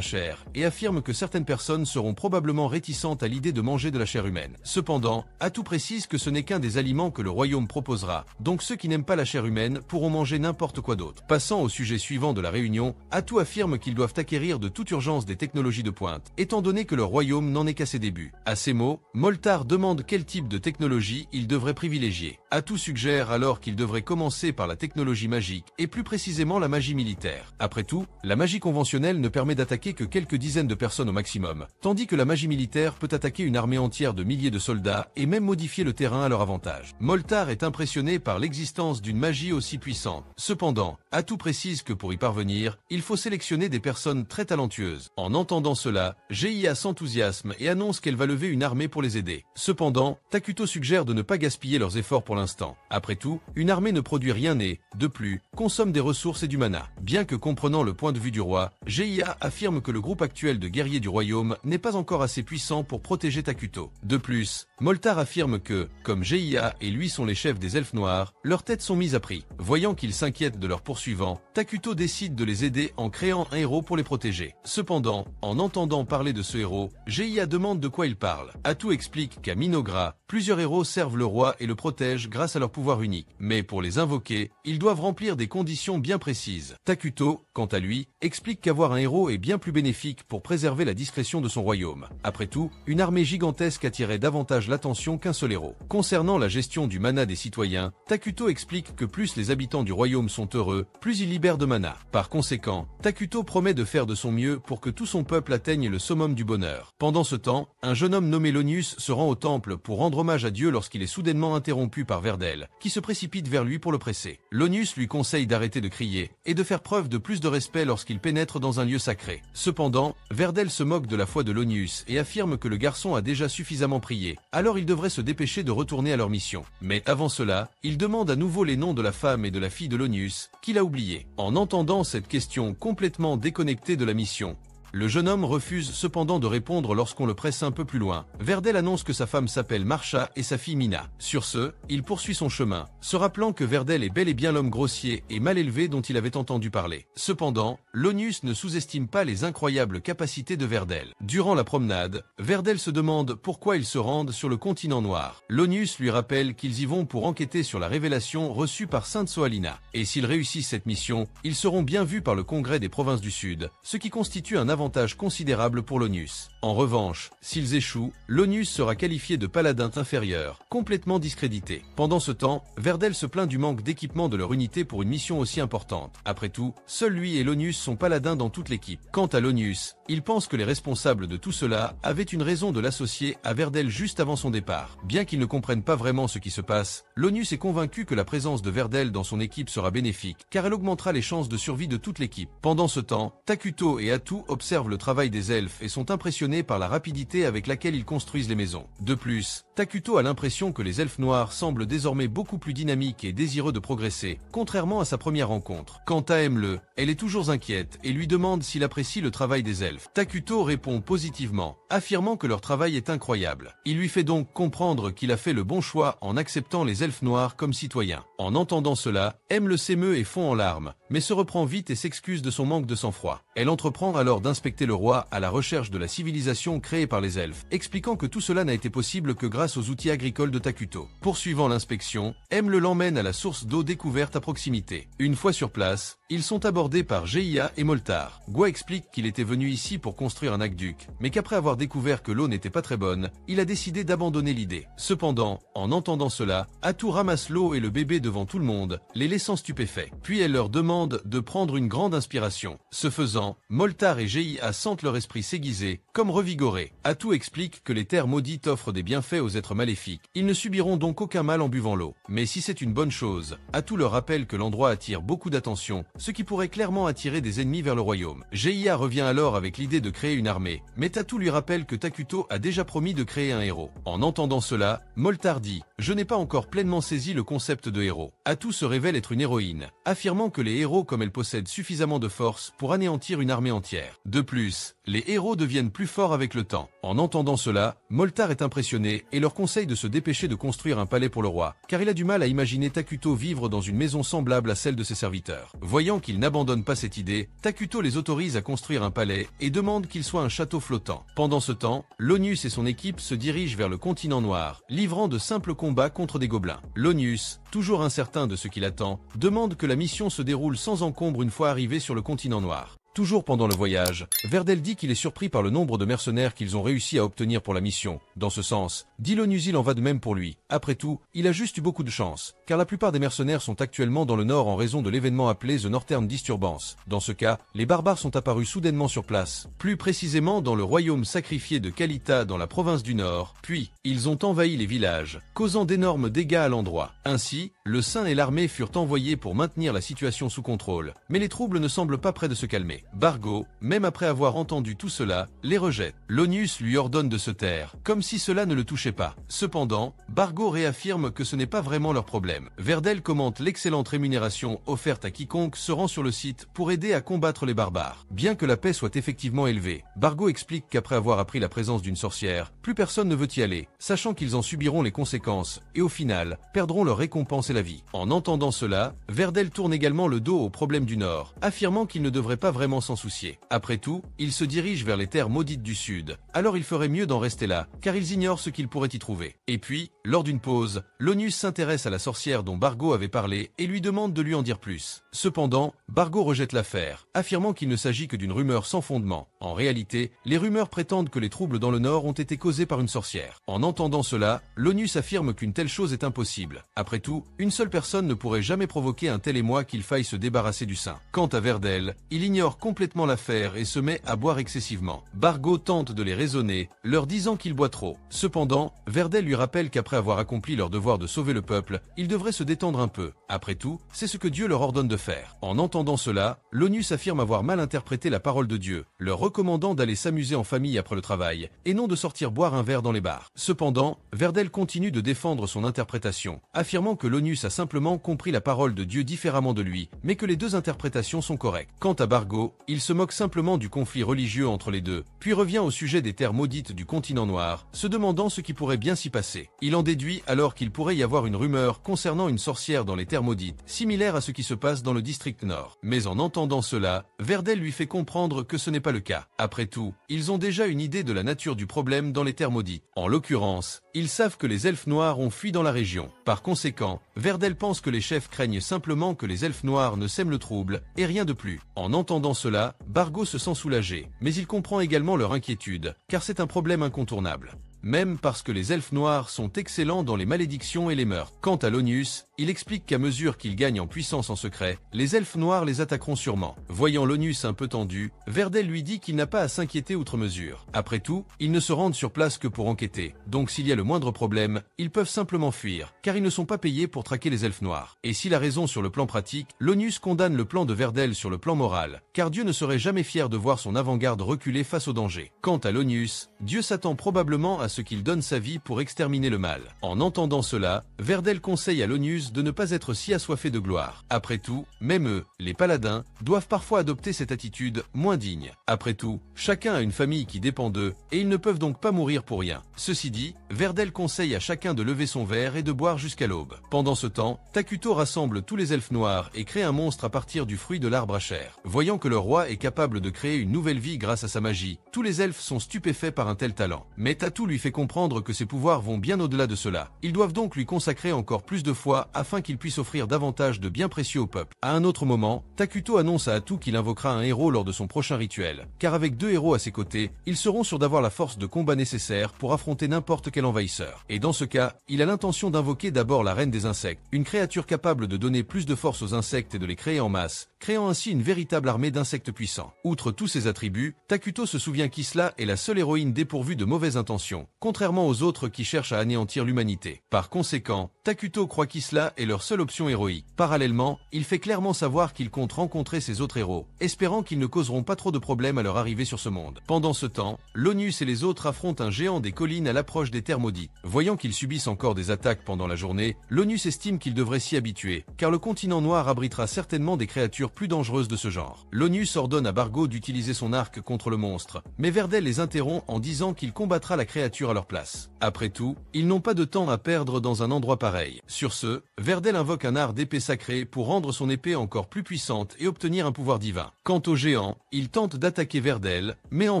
chair et affirme que certaines personnes seront probablement réticentes à l'idée de manger de la chair humaine. Cependant, Atout précise que ce n'est qu'un des aliments que le royaume proposera, donc ceux qui n'aiment pas la chair humaine pourront manger n'importe quoi d'autre. Passant au sujet suivant de la réunion, Atout affirme qu'ils doivent acquérir de toute urgence des technologies de pointe, étant donné que leur royaume n'en est qu'à ses débuts. À ces mots, Moltar demande quel type de technologie ils devraient privilégier. Atout suggère alors qu'ils devraient commencer par la technologie magique, et plus précisément la magie militaire. Après tout, la magie conventionnelle ne permet d'attaquer que quelques dizaines de personnes au maximum, tandis que la magie militaire peut attaquer une armée entière de milliers de soldats et même modifier le terrain à leur avantage. Moltar est impressionné par l'existence d'une magie aussi puissante. Cependant, Atout précise que pour y parvenir, il faut sélectionner des personnes très talentueuses. En entendant cela, GIA s'enthousiasme et annonce qu'elle va lever une armée pour les aider. Cependant, Takuto suggère de ne pas gaspiller leurs efforts pour l'instant. Après tout, une armée ne produit rien et, de plus, consomme des ressources et du mana. Bien que comprenant le point de vue du roi, GIA affirme que le groupe actuel de guerriers du royaume n'est pas encore assez puissant pour protéger Takuto. De plus, Moltar affirme que, comme GIA et lui sont les chefs des elfes noirs, leurs têtes sont mises à prix. Voyant qu'ils s'inquiètent de leurs poursuivants, Takuto décide de les aider en créant un héros pour les protéger. Cependant, en entendant parler de ce héros, GIA demande de quoi il parle. Atout explique qu'à Minogra, plusieurs héros servent le roi et le protègent grâce à leur pouvoir unique. Mais pour les invoquer, ils doivent remplir des conditions bien précises. Takuto, quant à lui, explique qu'avoir un héros est bien plus bénéfique pour préserver la discrétion de son royaume. Après tout, une armée gigantesque attirait davantage l'attention qu'un seul héros. Concernant la gestion du mana des citoyens, Takuto explique que plus les habitants du royaume sont heureux, plus ils libèrent de mana. Par conséquent, Takuto promet de faire de son mieux pour que tout son peuple atteigne le summum du bonheur. Pendant ce temps, un jeune homme nommé Lonius se rend au temple pour rendre hommage à Dieu lorsqu'il est soudainement interrompu par Verdel, qui se précipite vers lui pour le presser. Lonius lui conseille d'arrêter de crier et de faire preuve de plus de respect lorsqu'il pénètre dans un lieu sacré. Cependant, Verdel se moque de la foi de Lonius et affirme que le garçon a déjà suffisamment prié, alors il devrait se dépêcher de retourner à leur mission. Mais avant cela, il demande à nouveau les noms de la femme et de la fille de Lonius, qu'il a oubliés. En entendant cette question complètement déconnectée de la mission, le jeune homme refuse cependant de répondre lorsqu'on le presse un peu plus loin. Verdel annonce que sa femme s'appelle Marcha et sa fille Mina. Sur ce, il poursuit son chemin, se rappelant que Verdel est bel et bien l'homme grossier et mal élevé dont il avait entendu parler. Cependant, Lonius ne sous-estime pas les incroyables capacités de Verdel. Durant la promenade, Verdel se demande pourquoi ils se rendent sur le continent noir. Lonius lui rappelle qu'ils y vont pour enquêter sur la révélation reçue par Sainte Soalina. Et s'ils réussissent cette mission, ils seront bien vus par le Congrès des provinces du Sud, ce qui constitue un avantage considérable pour Lonius. En revanche, s'ils échouent, Lonius sera qualifié de paladin inférieur, complètement discrédité. Pendant ce temps, Verdel se plaint du manque d'équipement de leur unité pour une mission aussi importante. Après tout, seuls lui et Lonius sont paladins dans toute l'équipe. Quant à Lonius, il pense que les responsables de tout cela avaient une raison de l'associer à Verdel juste avant son départ. Bien qu'ils ne comprennent pas vraiment ce qui se passe, Lonius est convaincu que la présence de Verdel dans son équipe sera bénéfique, car elle augmentera les chances de survie de toute l'équipe. Pendant ce temps, Takuto et Atout observent le travail des elfes et sont impressionnés par la rapidité avec laquelle ils construisent les maisons. De plus, Takuto a l'impression que les elfes noirs semblent désormais beaucoup plus dynamiques et désireux de progresser, contrairement à sa première rencontre. Quant à Emle, elle est toujours inquiète et lui demande s'il apprécie le travail des elfes. Takuto répond positivement, affirmant que leur travail est incroyable. Il lui fait donc comprendre qu'il a fait le bon choix en acceptant les elfes noirs comme citoyens. En entendant cela, Emle s'émeut et fond en larmes, mais se reprend vite et s'excuse de son manque de sang-froid. Elle entreprend alors d'inspecter le roi à la recherche de la civilisation créée par les elfes, expliquant que tout cela n'a été possible que grâce grâce aux outils agricoles de Takuto. Poursuivant l'inspection, M l'emmène à la source d'eau découverte à proximité. Une fois sur place, ils sont abordés par Gia et Moltar. Gua explique qu'il était venu ici pour construire un aqueduc, mais qu'après avoir découvert que l'eau n'était pas très bonne, il a décidé d'abandonner l'idée. Cependant, en entendant cela, Atu ramasse l'eau et le bébé devant tout le monde, les laissant stupéfaits. Puis elle leur demande de prendre une grande inspiration. Ce faisant, Moltar et Gia sentent leur esprit s'aiguiser, comme revigorés. Atu explique que les terres maudites offrent des bienfaits aux êtres maléfiques. Ils ne subiront donc aucun mal en buvant l'eau. Mais si c'est une bonne chose, Atu leur rappelle que l'endroit attire beaucoup d'attention, ce qui pourrait clairement attirer des ennemis vers le royaume. Gia revient alors avec l'idée de créer une armée, mais Atu lui rappelle que Takuto a déjà promis de créer un héros. En entendant cela, Moltar dit « Je n'ai pas encore pleinement saisi le concept de héros ». Atu se révèle être une héroïne, affirmant que les héros comme elle possèdent suffisamment de force pour anéantir une armée entière. De plus, les héros deviennent plus forts avec le temps. En entendant cela, Moltar est impressionné et leur conseille de se dépêcher de construire un palais pour le roi, car il a du mal à imaginer Takuto vivre dans une maison semblable à celle de ses serviteurs. Voyant qu'ils n'abandonnent pas cette idée, Takuto les autorise à construire un palais et demande qu'il soit un château flottant. Pendant ce temps, Lonius et son équipe se dirigent vers le continent noir, livrant de simples combats contre des gobelins. Lonius, toujours incertain de ce qu'il attend, demande que la mission se déroule sans encombre une fois arrivé sur le continent noir. Toujours pendant le voyage, Verdel dit qu'il est surpris par le nombre de mercenaires qu'ils ont réussi à obtenir pour la mission. Dans ce sens, Dilonius il en va de même pour lui. Après tout, il a juste eu beaucoup de chance, car la plupart des mercenaires sont actuellement dans le nord en raison de l'événement appelé The Northern Disturbance. Dans ce cas, les barbares sont apparus soudainement sur place, plus précisément dans le royaume sacrifié de Kalita dans la province du Nord, puis ils ont envahi les villages, causant d'énormes dégâts à l'endroit. Ainsi, le Saint et l'armée furent envoyés pour maintenir la situation sous contrôle, mais les troubles ne semblent pas près de se calmer. Bargo, même après avoir entendu tout cela, les rejette. Lonius lui ordonne de se taire, comme si cela ne le touchait pas. Cependant, Bargo réaffirme que ce n'est pas vraiment leur problème. Verdel commente l'excellente rémunération offerte à quiconque se rend sur le site pour aider à combattre les barbares. Bien que la paix soit effectivement élevée, Bargo explique qu'après avoir appris la présence d'une sorcière, plus personne ne veut y aller, sachant qu'ils en subiront les conséquences, et au final, perdront leur récompense et la vie. En entendant cela, Verdel tourne également le dos aux problèmes du Nord, affirmant qu'il ne devrait pas vraiment s'en soucier. Après tout, ils se dirigent vers les terres maudites du Sud, alors il ferait mieux d'en rester là, car ils ignorent ce qu'ils pourraient y trouver. Et puis, lors d'une pause, Lonius s'intéresse à la sorcière dont Bargo avait parlé et lui demande de lui en dire plus. Cependant, Bargo rejette l'affaire, affirmant qu'il ne s'agit que d'une rumeur sans fondement. En réalité, les rumeurs prétendent que les troubles dans le Nord ont été causés par une sorcière. En entendant cela, Lonius affirme qu'une telle chose est impossible. Après tout, une seule personne ne pourrait jamais provoquer un tel émoi qu'il faille se débarrasser du Saint. Quant à Verdel, il ignore complètement l'affaire et se met à boire excessivement. Bargo tente de les raisonner, leur disant qu'il boit trop. Cependant, Verdel lui rappelle qu'après avoir accompli leur devoir de sauver le peuple, ils devraient se détendre un peu. Après tout, c'est ce que Dieu leur ordonne de faire. En entendant cela, Lonius affirme avoir mal interprété la parole de Dieu, leur recommandant d'aller s'amuser en famille après le travail, et non de sortir boire un verre dans les bars. Cependant, Verdel continue de défendre son interprétation, affirmant que Lonius a simplement compris la parole de Dieu différemment de lui, mais que les deux interprétations sont correctes. Quant à Bargo, il se moque simplement du conflit religieux entre les deux, puis revient au sujet des terres maudites du continent noir, se demandant ce qui pourrait bien s'y passer. Il en déduit alors qu'il pourrait y avoir une rumeur concernant une sorcière dans les terres maudites, similaire à ce qui se passe dans le district nord. Mais en entendant cela, Verdel lui fait comprendre que ce n'est pas le cas. Après tout, ils ont déjà une idée de la nature du problème dans les terres maudites. En l'occurrence, ils savent que les elfes noirs ont fui dans la région. Par conséquent, Verdel pense que les chefs craignent simplement que les elfes noirs ne sèment le trouble, et rien de plus. En entendant cela, Bargo se sent soulagé, mais il comprend également leur inquiétude, car c'est un problème incontournable. Même parce que les elfes noirs sont excellents dans les malédictions et les meurtres. Quant à Lonius, il explique qu'à mesure qu'ils gagnent en puissance en secret, les elfes noirs les attaqueront sûrement. Voyant Lonius un peu tendu, Verdel lui dit qu'il n'a pas à s'inquiéter outre mesure. Après tout, ils ne se rendent sur place que pour enquêter, donc s'il y a le moindre problème, ils peuvent simplement fuir, car ils ne sont pas payés pour traquer les elfes noirs. Et s'il a raison sur le plan pratique, Lonius condamne le plan de Verdel sur le plan moral, car Dieu ne serait jamais fier de voir son avant-garde reculer face au danger. Quant à Lonius, Dieu s'attend probablement à ce qu'il donne sa vie pour exterminer le mal. En entendant cela, Verdel conseille à Lonius de ne pas être si assoiffé de gloire. Après tout, même eux, les paladins, doivent parfois adopter cette attitude moins digne. Après tout, chacun a une famille qui dépend d'eux, et ils ne peuvent donc pas mourir pour rien. Ceci dit, Verdel conseille à chacun de lever son verre et de boire jusqu'à l'aube. Pendant ce temps, Takuto rassemble tous les elfes noirs et crée un monstre à partir du fruit de l'arbre à chair. Voyant que le roi est capable de créer une nouvelle vie grâce à sa magie, tous les elfes sont stupéfaits par un tel talent. Mais Tatu lui lui fait comprendre que ses pouvoirs vont bien au-delà de cela. Ils doivent donc lui consacrer encore plus de foi afin qu'il puisse offrir davantage de biens précieux au peuple. À un autre moment, Takuto annonce à Atu qu'il invoquera un héros lors de son prochain rituel, car avec 2 héros à ses côtés, ils seront sûrs d'avoir la force de combat nécessaire pour affronter n'importe quel envahisseur. Et dans ce cas, il a l'intention d'invoquer d'abord la reine des insectes, une créature capable de donner plus de force aux insectes et de les créer en masse, créant ainsi une véritable armée d'insectes puissants. Outre tous ces attributs, Takuto se souvient qu'Isla est la seule héroïne dépourvue de mauvaises intentions, contrairement aux autres qui cherchent à anéantir l'humanité. Par conséquent, Takuto croit qu'Isla est leur seule option héroïque. Parallèlement, il fait clairement savoir qu'il compte rencontrer ses autres héros, espérant qu'ils ne causeront pas trop de problèmes à leur arrivée sur ce monde. Pendant ce temps, l'Onus et les autres affrontent un géant des collines à l'approche des terres maudites. Voyant qu'ils subissent encore des attaques pendant la journée, l'Onus estime qu'ils devraient s'y habituer, car le continent noir abritera certainement des créatures plus dangereuses de ce genre. L'Onus ordonne à Bargo d'utiliser son arc contre le monstre, mais Verdel les interrompt en disant qu'il combattra la créature à leur place. Après tout, ils n'ont pas de temps à perdre dans un endroit pareil. Sur ce, Verdel invoque un art d'épée sacrée pour rendre son épée encore plus puissante et obtenir un pouvoir divin. Quant au géant, il tente d'attaquer Verdel, mais en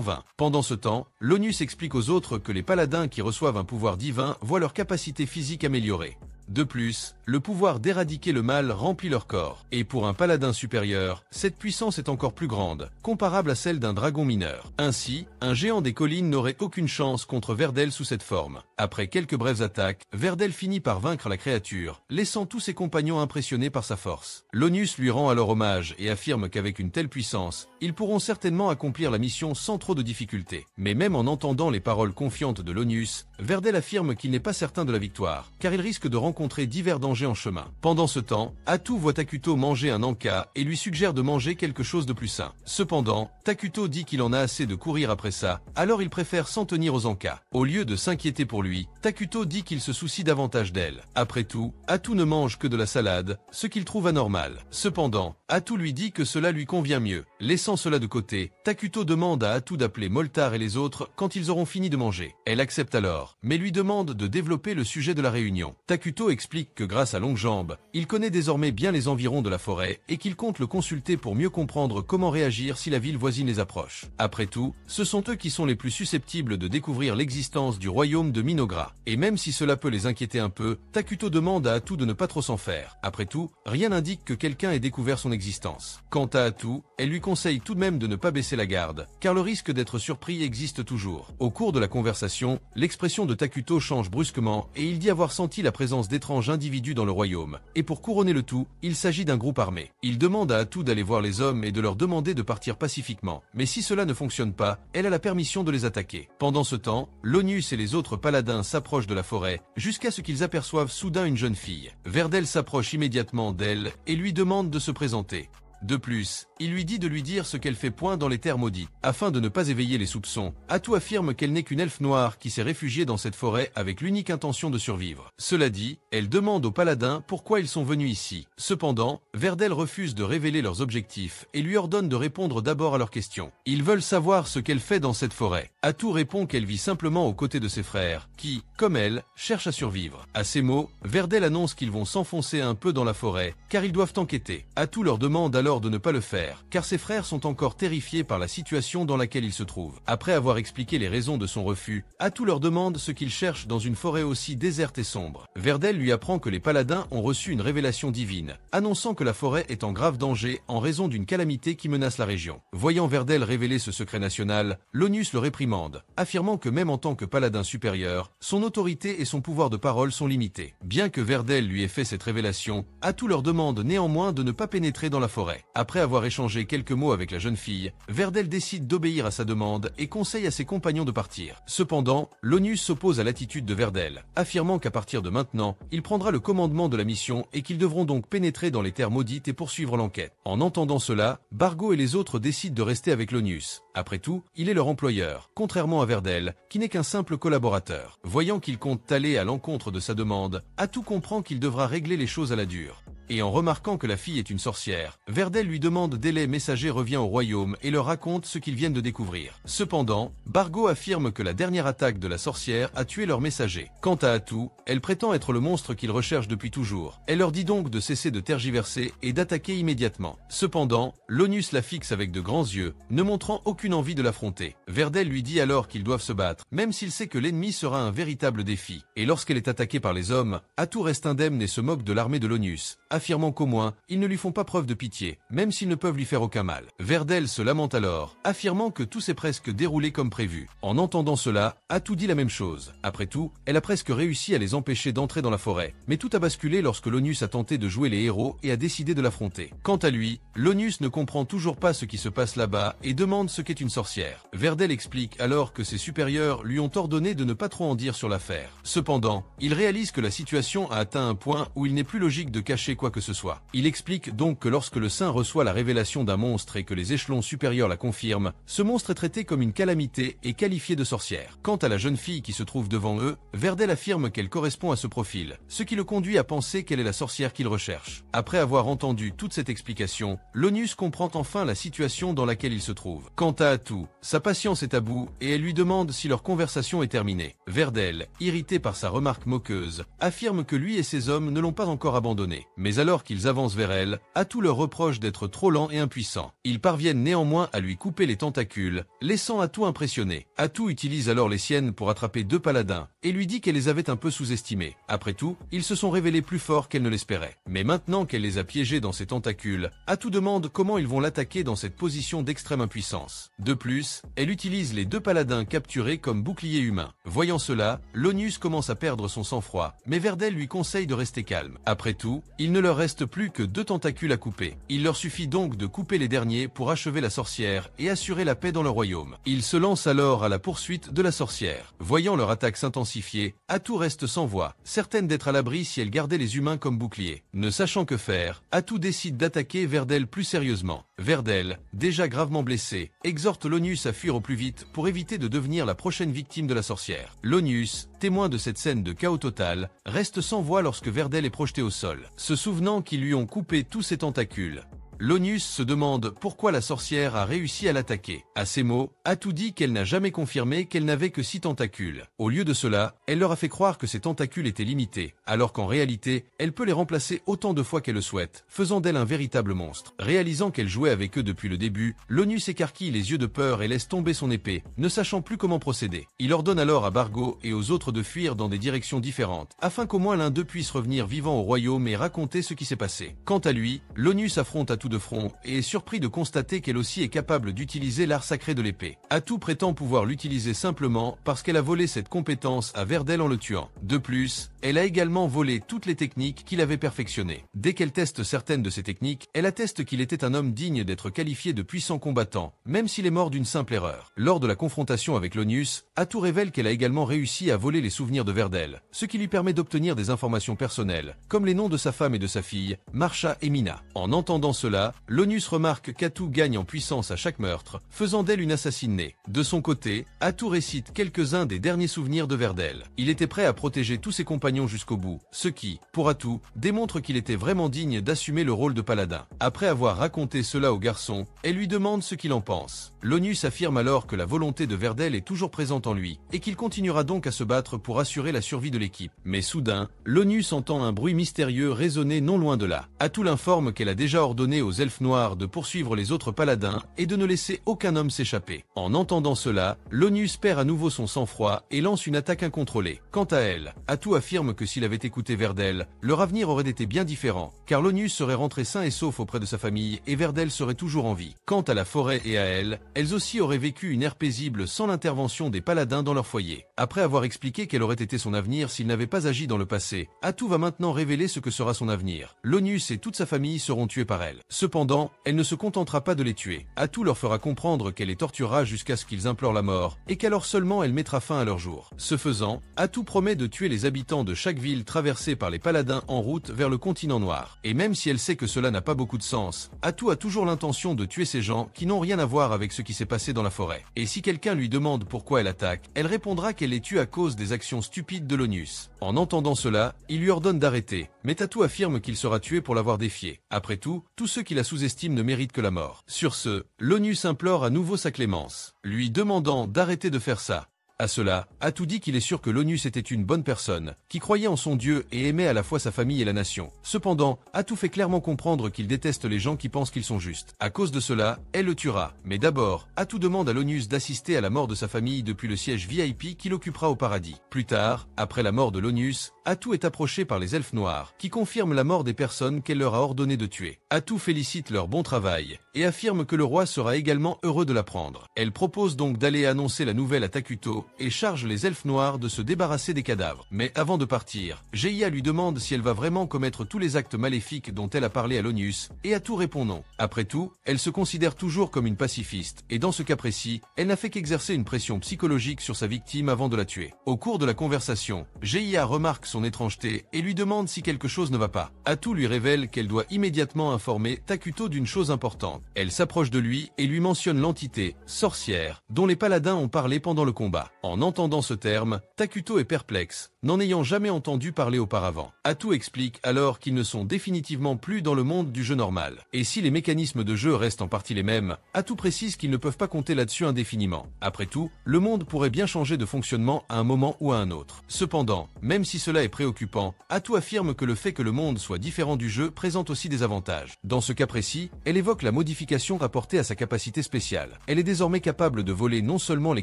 vain. Pendant ce temps, l'Onus explique aux autres que les paladins qui reçoivent un pouvoir divin voient leur capacité physique améliorée. De plus, le pouvoir d'éradiquer le mal remplit leur corps. Et pour un paladin supérieur, cette puissance est encore plus grande, comparable à celle d'un dragon mineur. Ainsi, un géant des collines n'aurait aucune chance contre Verdel sous cette forme. Après quelques brèves attaques, Verdel finit par vaincre la créature, laissant tous ses compagnons impressionnés par sa force. L'Onus lui rend alors hommage et affirme qu'avec une telle puissance, ils pourront certainement accomplir la mission sans trop de difficultés. Mais même en entendant les paroles confiantes de l'Onus, Verdel affirme qu'il n'est pas certain de la victoire, car il risque de rencontrer divers dangers en chemin. Pendant ce temps, Atu voit Takuto manger un anka et lui suggère de manger quelque chose de plus sain. Cependant, Takuto dit qu'il en a assez de courir après ça, alors il préfère s'en tenir aux ankas. Au lieu de s'inquiéter pour lui, Takuto dit qu'il se soucie davantage d'elle. Après tout, Atu ne mange que de la salade, ce qu'il trouve anormal. Cependant, Atu lui dit que cela lui convient mieux. Laissant cela de côté, Takuto demande à Atu d'appeler Moltar et les autres quand ils auront fini de manger. Elle accepte alors, mais lui demande de développer le sujet de la réunion. Takuto explique que grâce à Longjambe, il connaît désormais bien les environs de la forêt et qu'il compte le consulter pour mieux comprendre comment réagir si la ville voisine les approche. Après tout, ce sont eux qui sont les plus susceptibles de découvrir l'existence du royaume de Minogra. Et même si cela peut les inquiéter un peu, Takuto demande à Atu de ne pas trop s'en faire. Après tout, rien n'indique que quelqu'un ait découvert son existence. Quant à Atu, elle lui conseille tout de même de ne pas baisser la garde, car le risque d'être surpris existe toujours. Au cours de la conversation, l'expression de Takuto change brusquement et il dit avoir senti la présence d'étranges individus dans le royaume. Et pour couronner le tout, il s'agit d'un groupe armé. Il demande à Atu d'aller voir les hommes et de leur demander de partir pacifiquement. Mais si cela ne fonctionne pas, elle a la permission de les attaquer. Pendant ce temps, l'Onus et les autres paladins s'approchent de la forêt, jusqu'à ce qu'ils aperçoivent soudain une jeune fille. Verdel s'approche immédiatement d'elle et lui demande de se présenter. De plus, il lui dit de lui dire ce qu'elle fait point dans les terres maudites. Afin de ne pas éveiller les soupçons, Atu affirme qu'elle n'est qu'une elfe noire qui s'est réfugiée dans cette forêt avec l'unique intention de survivre. Cela dit, elle demande aux paladins pourquoi ils sont venus ici. Cependant, Verdel refuse de révéler leurs objectifs et lui ordonne de répondre d'abord à leurs questions. Ils veulent savoir ce qu'elle fait dans cette forêt. Atu répond qu'elle vit simplement aux côtés de ses frères, qui, comme elle, cherchent à survivre. À ces mots, Verdel annonce qu'ils vont s'enfoncer un peu dans la forêt, car ils doivent enquêter. Atu leur demande alors de ne pas le faire, car ses frères sont encore terrifiés par la situation dans laquelle ils se trouvent. Après avoir expliqué les raisons de son refus, Atu leur demande ce qu'ils cherchent dans une forêt aussi déserte et sombre. Verdel lui apprend que les paladins ont reçu une révélation divine, annonçant que la forêt est en grave danger en raison d'une calamité qui menace la région. Voyant Verdel révéler ce secret national, l'Onus le réprimande, affirmant que même en tant que paladin supérieur, son autorité et son pouvoir de parole sont limités. Bien que Verdel lui ait fait cette révélation, Atu leur demande néanmoins de ne pas pénétrer dans la forêt. Après avoir échangé quelques mots avec la jeune fille, Verdel décide d'obéir à sa demande et conseille à ses compagnons de partir. Cependant, l'Onus s'oppose à l'attitude de Verdel, affirmant qu'à partir de maintenant, il prendra le commandement de la mission et qu'ils devront donc pénétrer dans les terres maudites et poursuivre l'enquête. En entendant cela, Bargo et les autres décident de rester avec l'Onus. Après tout, il est leur employeur, contrairement à Verdel, qui n'est qu'un simple collaborateur. Voyant qu'il compte aller à l'encontre de sa demande, Atu comprend qu'il devra régler les choses à la dure. et en remarquant que la fille est une sorcière, Verdel lui demande dès messager revient au royaume et leur raconte ce qu'ils viennent de découvrir. Cependant, Bargo affirme que la dernière attaque de la sorcière a tué leur messager. Quant à Atou, elle prétend être le monstre qu'ils recherchent depuis toujours. Elle leur dit donc de cesser de tergiverser et d'attaquer immédiatement. Cependant, Lonus la fixe avec de grands yeux, ne montrant aucune envie de l'affronter. Verdel lui dit alors qu'ils doivent se battre, même s'il sait que l'ennemi sera un véritable défi. Et lorsqu'elle est attaquée par les hommes, Atou reste indemne et se moque de l'armée de Lonus, affirmant qu'au moins, ils ne lui font pas preuve de pitié, même s'ils ne peuvent lui faire aucun mal. Verdel se lamente alors, affirmant que tout s'est presque déroulé comme prévu. En entendant cela, Atou dit la même chose. Après tout, elle a presque réussi à les empêcher d'entrer dans la forêt. Mais tout a basculé lorsque Lonus a tenté de jouer les héros et a décidé de l'affronter. Quant à lui, Lonus ne comprend toujours pas ce qui se passe là-bas et demande ce qu'est une sorcière. Verdel explique alors que ses supérieurs lui ont ordonné de ne pas trop en dire sur l'affaire. Cependant, il réalise que la situation a atteint un point où il n'est plus logique de cacher quoi que ce soit. Il explique donc que lorsque le saint reçoit la révélation d'un monstre et que les échelons supérieurs la confirment, ce monstre est traité comme une calamité et qualifié de sorcière. Quant à la jeune fille qui se trouve devant eux, Verdel affirme qu'elle correspond à ce profil, ce qui le conduit à penser qu'elle est la sorcière qu'il recherche. Après avoir entendu toute cette explication, Lonus comprend enfin la situation dans laquelle il se trouve. Quant à Atou, sa patience est à bout et elle lui demande si leur conversation est terminée. Verdel, irrité par sa remarque moqueuse, affirme que lui et ses hommes ne l'ont pas encore abandonné. Mais alors qu'ils avancent vers elle, Atou leur reproche d'être trop lent et impuissant. Ils parviennent néanmoins à lui couper les tentacules, laissant Atou impressionné. Atou utilise alors les siennes pour attraper deux paladins et lui dit qu'elle les avait un peu sous-estimés. Après tout, ils se sont révélés plus forts qu'elle ne l'espérait. Mais maintenant qu'elle les a piégés dans ses tentacules, Atou demande comment ils vont l'attaquer dans cette position d'extrême impuissance. De plus, elle utilise les deux paladins capturés comme boucliers humains. Voyant cela, Lonus commence à perdre son sang-froid, mais Verdel lui conseille de rester calme. Après tout, il ne leur reste plus que deux tentacules à couper. Il leur suffit donc de couper les derniers pour achever la sorcière et assurer la paix dans le royaume. Ils se lancent alors à la poursuite de la sorcière. Voyant leur attaque s'intensifier, Atou reste sans voix, certaine d'être à l'abri si elle gardait les humains comme boucliers. Ne sachant que faire, Atou décide d'attaquer Verdel plus sérieusement. Verdel, déjà gravement blessé, exhorte Lonus à fuir au plus vite pour éviter de devenir la prochaine victime de la sorcière. Lonus, témoin de cette scène de chaos total, reste sans voix lorsque Verdel est projeté au sol, se souvenant qu'ils lui ont coupé tous ses tentacules. Lonus se demande pourquoi la sorcière a réussi à l'attaquer. À ces mots, Atou dit qu'elle n'a jamais confirmé qu'elle n'avait que 6 tentacules. Au lieu de cela, elle leur a fait croire que ses tentacules étaient limités, alors qu'en réalité, elle peut les remplacer autant de fois qu'elle le souhaite, faisant d'elle un véritable monstre. Réalisant qu'elle jouait avec eux depuis le début, Lonus écarquille les yeux de peur et laisse tomber son épée, ne sachant plus comment procéder. Il ordonne alors à Bargo et aux autres de fuir dans des directions différentes, afin qu'au moins l'un d'eux puisse revenir vivant au royaume et raconter ce qui s'est passé. Quant à lui, Lonus affronte Atou de front et est surpris de constater qu'elle aussi est capable d'utiliser l'art sacré de l'épée. Atou prétend pouvoir l'utiliser simplement parce qu'elle a volé cette compétence à Verdel en le tuant. De plus, elle a également volé toutes les techniques qu'il avait perfectionnées. Dès qu'elle teste certaines de ces techniques, elle atteste qu'il était un homme digne d'être qualifié de puissant combattant, même s'il est mort d'une simple erreur. Lors de la confrontation avec Lonus, Atou révèle qu'elle a également réussi à voler les souvenirs de Verdel, ce qui lui permet d'obtenir des informations personnelles, comme les noms de sa femme et de sa fille, Marcha et Mina. En entendant cela, Lonus remarque qu'Atou gagne en puissance à chaque meurtre, faisant d'elle une assassine née. De son côté, Atou récite quelques-uns des derniers souvenirs de Verdel. Il était prêt à protéger tous ses compagnons jusqu'au bout, ce qui, pour Atou, démontre qu'il était vraiment digne d'assumer le rôle de paladin. Après avoir raconté cela au garçon, elle lui demande ce qu'il en pense. Lonus affirme alors que la volonté de Verdel est toujours présente en lui, et qu'il continuera donc à se battre pour assurer la survie de l'équipe. Mais soudain, Lonus entend un bruit mystérieux résonner non loin de là. Atou l'informe qu'elle a déjà ordonné aux elfes noirs de poursuivre les autres paladins et de ne laisser aucun homme s'échapper. En entendant cela, Lonus perd à nouveau son sang-froid et lance une attaque incontrôlée. Quant à elle, Atou affirme que s'il avait écouté Verdel, leur avenir aurait été bien différent, car Lonus serait rentré sain et sauf auprès de sa famille et Verdel serait toujours en vie. Quant à la forêt et à elle, elles aussi auraient vécu une ère paisible sans l'intervention des paladins dans leur foyer. Après avoir expliqué quel aurait été son avenir s'il n'avait pas agi dans le passé, Atou va maintenant révéler ce que sera son avenir. Lonus et toute sa famille seront tués par elle. Cependant, elle ne se contentera pas de les tuer. Atout leur fera comprendre qu'elle les torturera jusqu'à ce qu'ils implorent la mort, et qu'alors seulement elle mettra fin à leur jour. Ce faisant, Atout promet de tuer les habitants de chaque ville traversée par les paladins en route vers le continent noir. Et même si elle sait que cela n'a pas beaucoup de sens, Atout a toujours l'intention de tuer ces gens qui n'ont rien à voir avec ce qui s'est passé dans la forêt. Et si quelqu'un lui demande pourquoi elle attaque, elle répondra qu'elle les tue à cause des actions stupides de l'ONUS. En entendant cela, il lui ordonne d'arrêter, mais Atout affirme qu'il sera tué pour l'avoir défié. Après tout, tous ceux qui la sous-estiment ne méritent que la mort. Sur ce, l'ONUS implore à nouveau sa clémence, lui demandant d'arrêter de faire ça. À cela, Atout dit qu'il est sûr que l'ONUS était une bonne personne, qui croyait en son Dieu et aimait à la fois sa famille et la nation. Cependant, Atout fait clairement comprendre qu'il déteste les gens qui pensent qu'ils sont justes. À cause de cela, elle le tuera. Mais d'abord, Atout demande à l'ONUS d'assister à la mort de sa famille depuis le siège VIP qu'il occupera au paradis. Plus tard, après la mort de l'ONUS, Atout est approché par les elfes noirs, qui confirment la mort des personnes qu'elle leur a ordonné de tuer. Atout félicite leur bon travail, et affirme que le roi sera également heureux de l'apprendre. Elle propose donc d'aller annoncer la nouvelle à Takuto, et charge les elfes noirs de se débarrasser des cadavres. Mais avant de partir, Geia lui demande si elle va vraiment commettre tous les actes maléfiques dont elle a parlé à l'ONUS, et Atout répond non. Après tout, elle se considère toujours comme une pacifiste, et dans ce cas précis, elle n'a fait qu'exercer une pression psychologique sur sa victime avant de la tuer. Au cours de la conversation, Geia remarque son étrangeté et lui demande si quelque chose ne va pas. Atout lui révèle qu'elle doit immédiatement informer Takuto d'une chose importante. Elle s'approche de lui et lui mentionne l'entité, sorcière, dont les paladins ont parlé pendant le combat. En entendant ce terme, Takuto est perplexe, n'en ayant jamais entendu parler auparavant. Atout explique alors qu'ils ne sont définitivement plus dans le monde du jeu normal. Et si les mécanismes de jeu restent en partie les mêmes, Atout précise qu'ils ne peuvent pas compter là-dessus indéfiniment. Après tout, le monde pourrait bien changer de fonctionnement à un moment ou à un autre. Cependant, même si cela est préoccupant, Atout affirme que le fait que le monde soit différent du jeu présente aussi des avantages. Dans ce cas précis, elle évoque la modification rapportée à sa capacité spéciale. Elle est désormais capable de voler non seulement les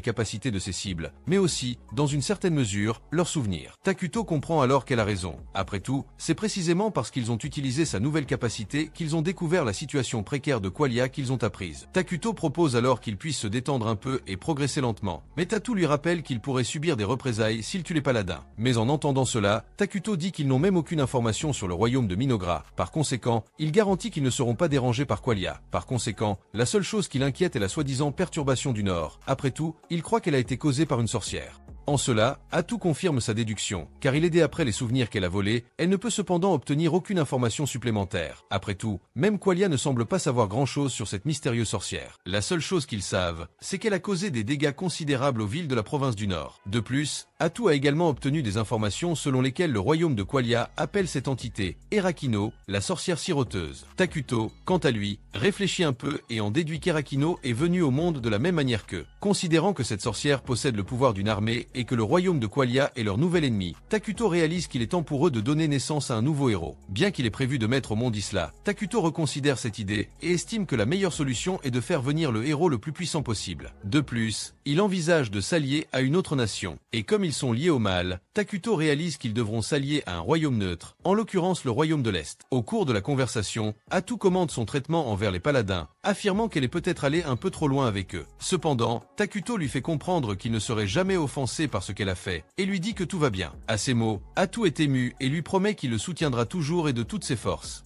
capacités de ses cibles, mais aussi, dans une certaine mesure, leurs souvenirs. Takuto comprend alors qu'elle a raison. Après tout, c'est précisément parce qu'ils ont utilisé sa nouvelle capacité qu'ils ont découvert la situation précaire de Qualia qu'ils ont apprise. Takuto propose alors qu'il puisse se détendre un peu et progresser lentement, mais Tatou lui rappelle qu'il pourrait subir des représailles s'il tue les paladins. Mais en entendant cela, Takuto dit qu'ils n'ont même aucune information sur le royaume de Minogra. Par conséquent, il garantit qu'ils ne seront pas dérangés par Qualia. Par conséquent, la seule chose qui l'inquiète est la soi-disant perturbation du Nord. Après tout, il croit qu'elle a été causée par une sorcière. En cela, Atout confirme sa déduction, car il aidait après les souvenirs qu'elle a volés, elle ne peut cependant obtenir aucune information supplémentaire. Après tout, même Qualia ne semble pas savoir grand-chose sur cette mystérieuse sorcière. La seule chose qu'ils savent, c'est qu'elle a causé des dégâts considérables aux villes de la province du Nord. De plus, Atout a également obtenu des informations selon lesquelles le royaume de Qualia appelle cette entité Erakino, la sorcière siroteuse. Takuto, quant à lui, réfléchit un peu et en déduit qu'Erakino est venue au monde de la même manière qu'eux. Considérant que cette sorcière possède le pouvoir d'une armée et que le royaume de Qualia est leur nouvel ennemi, Takuto réalise qu'il est temps pour eux de donner naissance à un nouveau héros. Bien qu'il ait prévu de mettre au monde Isla, Takuto reconsidère cette idée et estime que la meilleure solution est de faire venir le héros le plus puissant possible. De plus, il envisage de s'allier à une autre nation, et comme ils sont liés au mal, Takuto réalise qu'ils devront s'allier à un royaume neutre, en l'occurrence le royaume de l'Est. Au cours de la conversation, Atout commande son traitement envers les paladins, affirmant qu'elle est peut-être allée un peu trop loin avec eux. Cependant, Takuto lui fait comprendre qu'il ne serait jamais offensé par ce qu'elle a fait, et lui dit que tout va bien. À ces mots, Atout est ému et lui promet qu'il le soutiendra toujours et de toutes ses forces.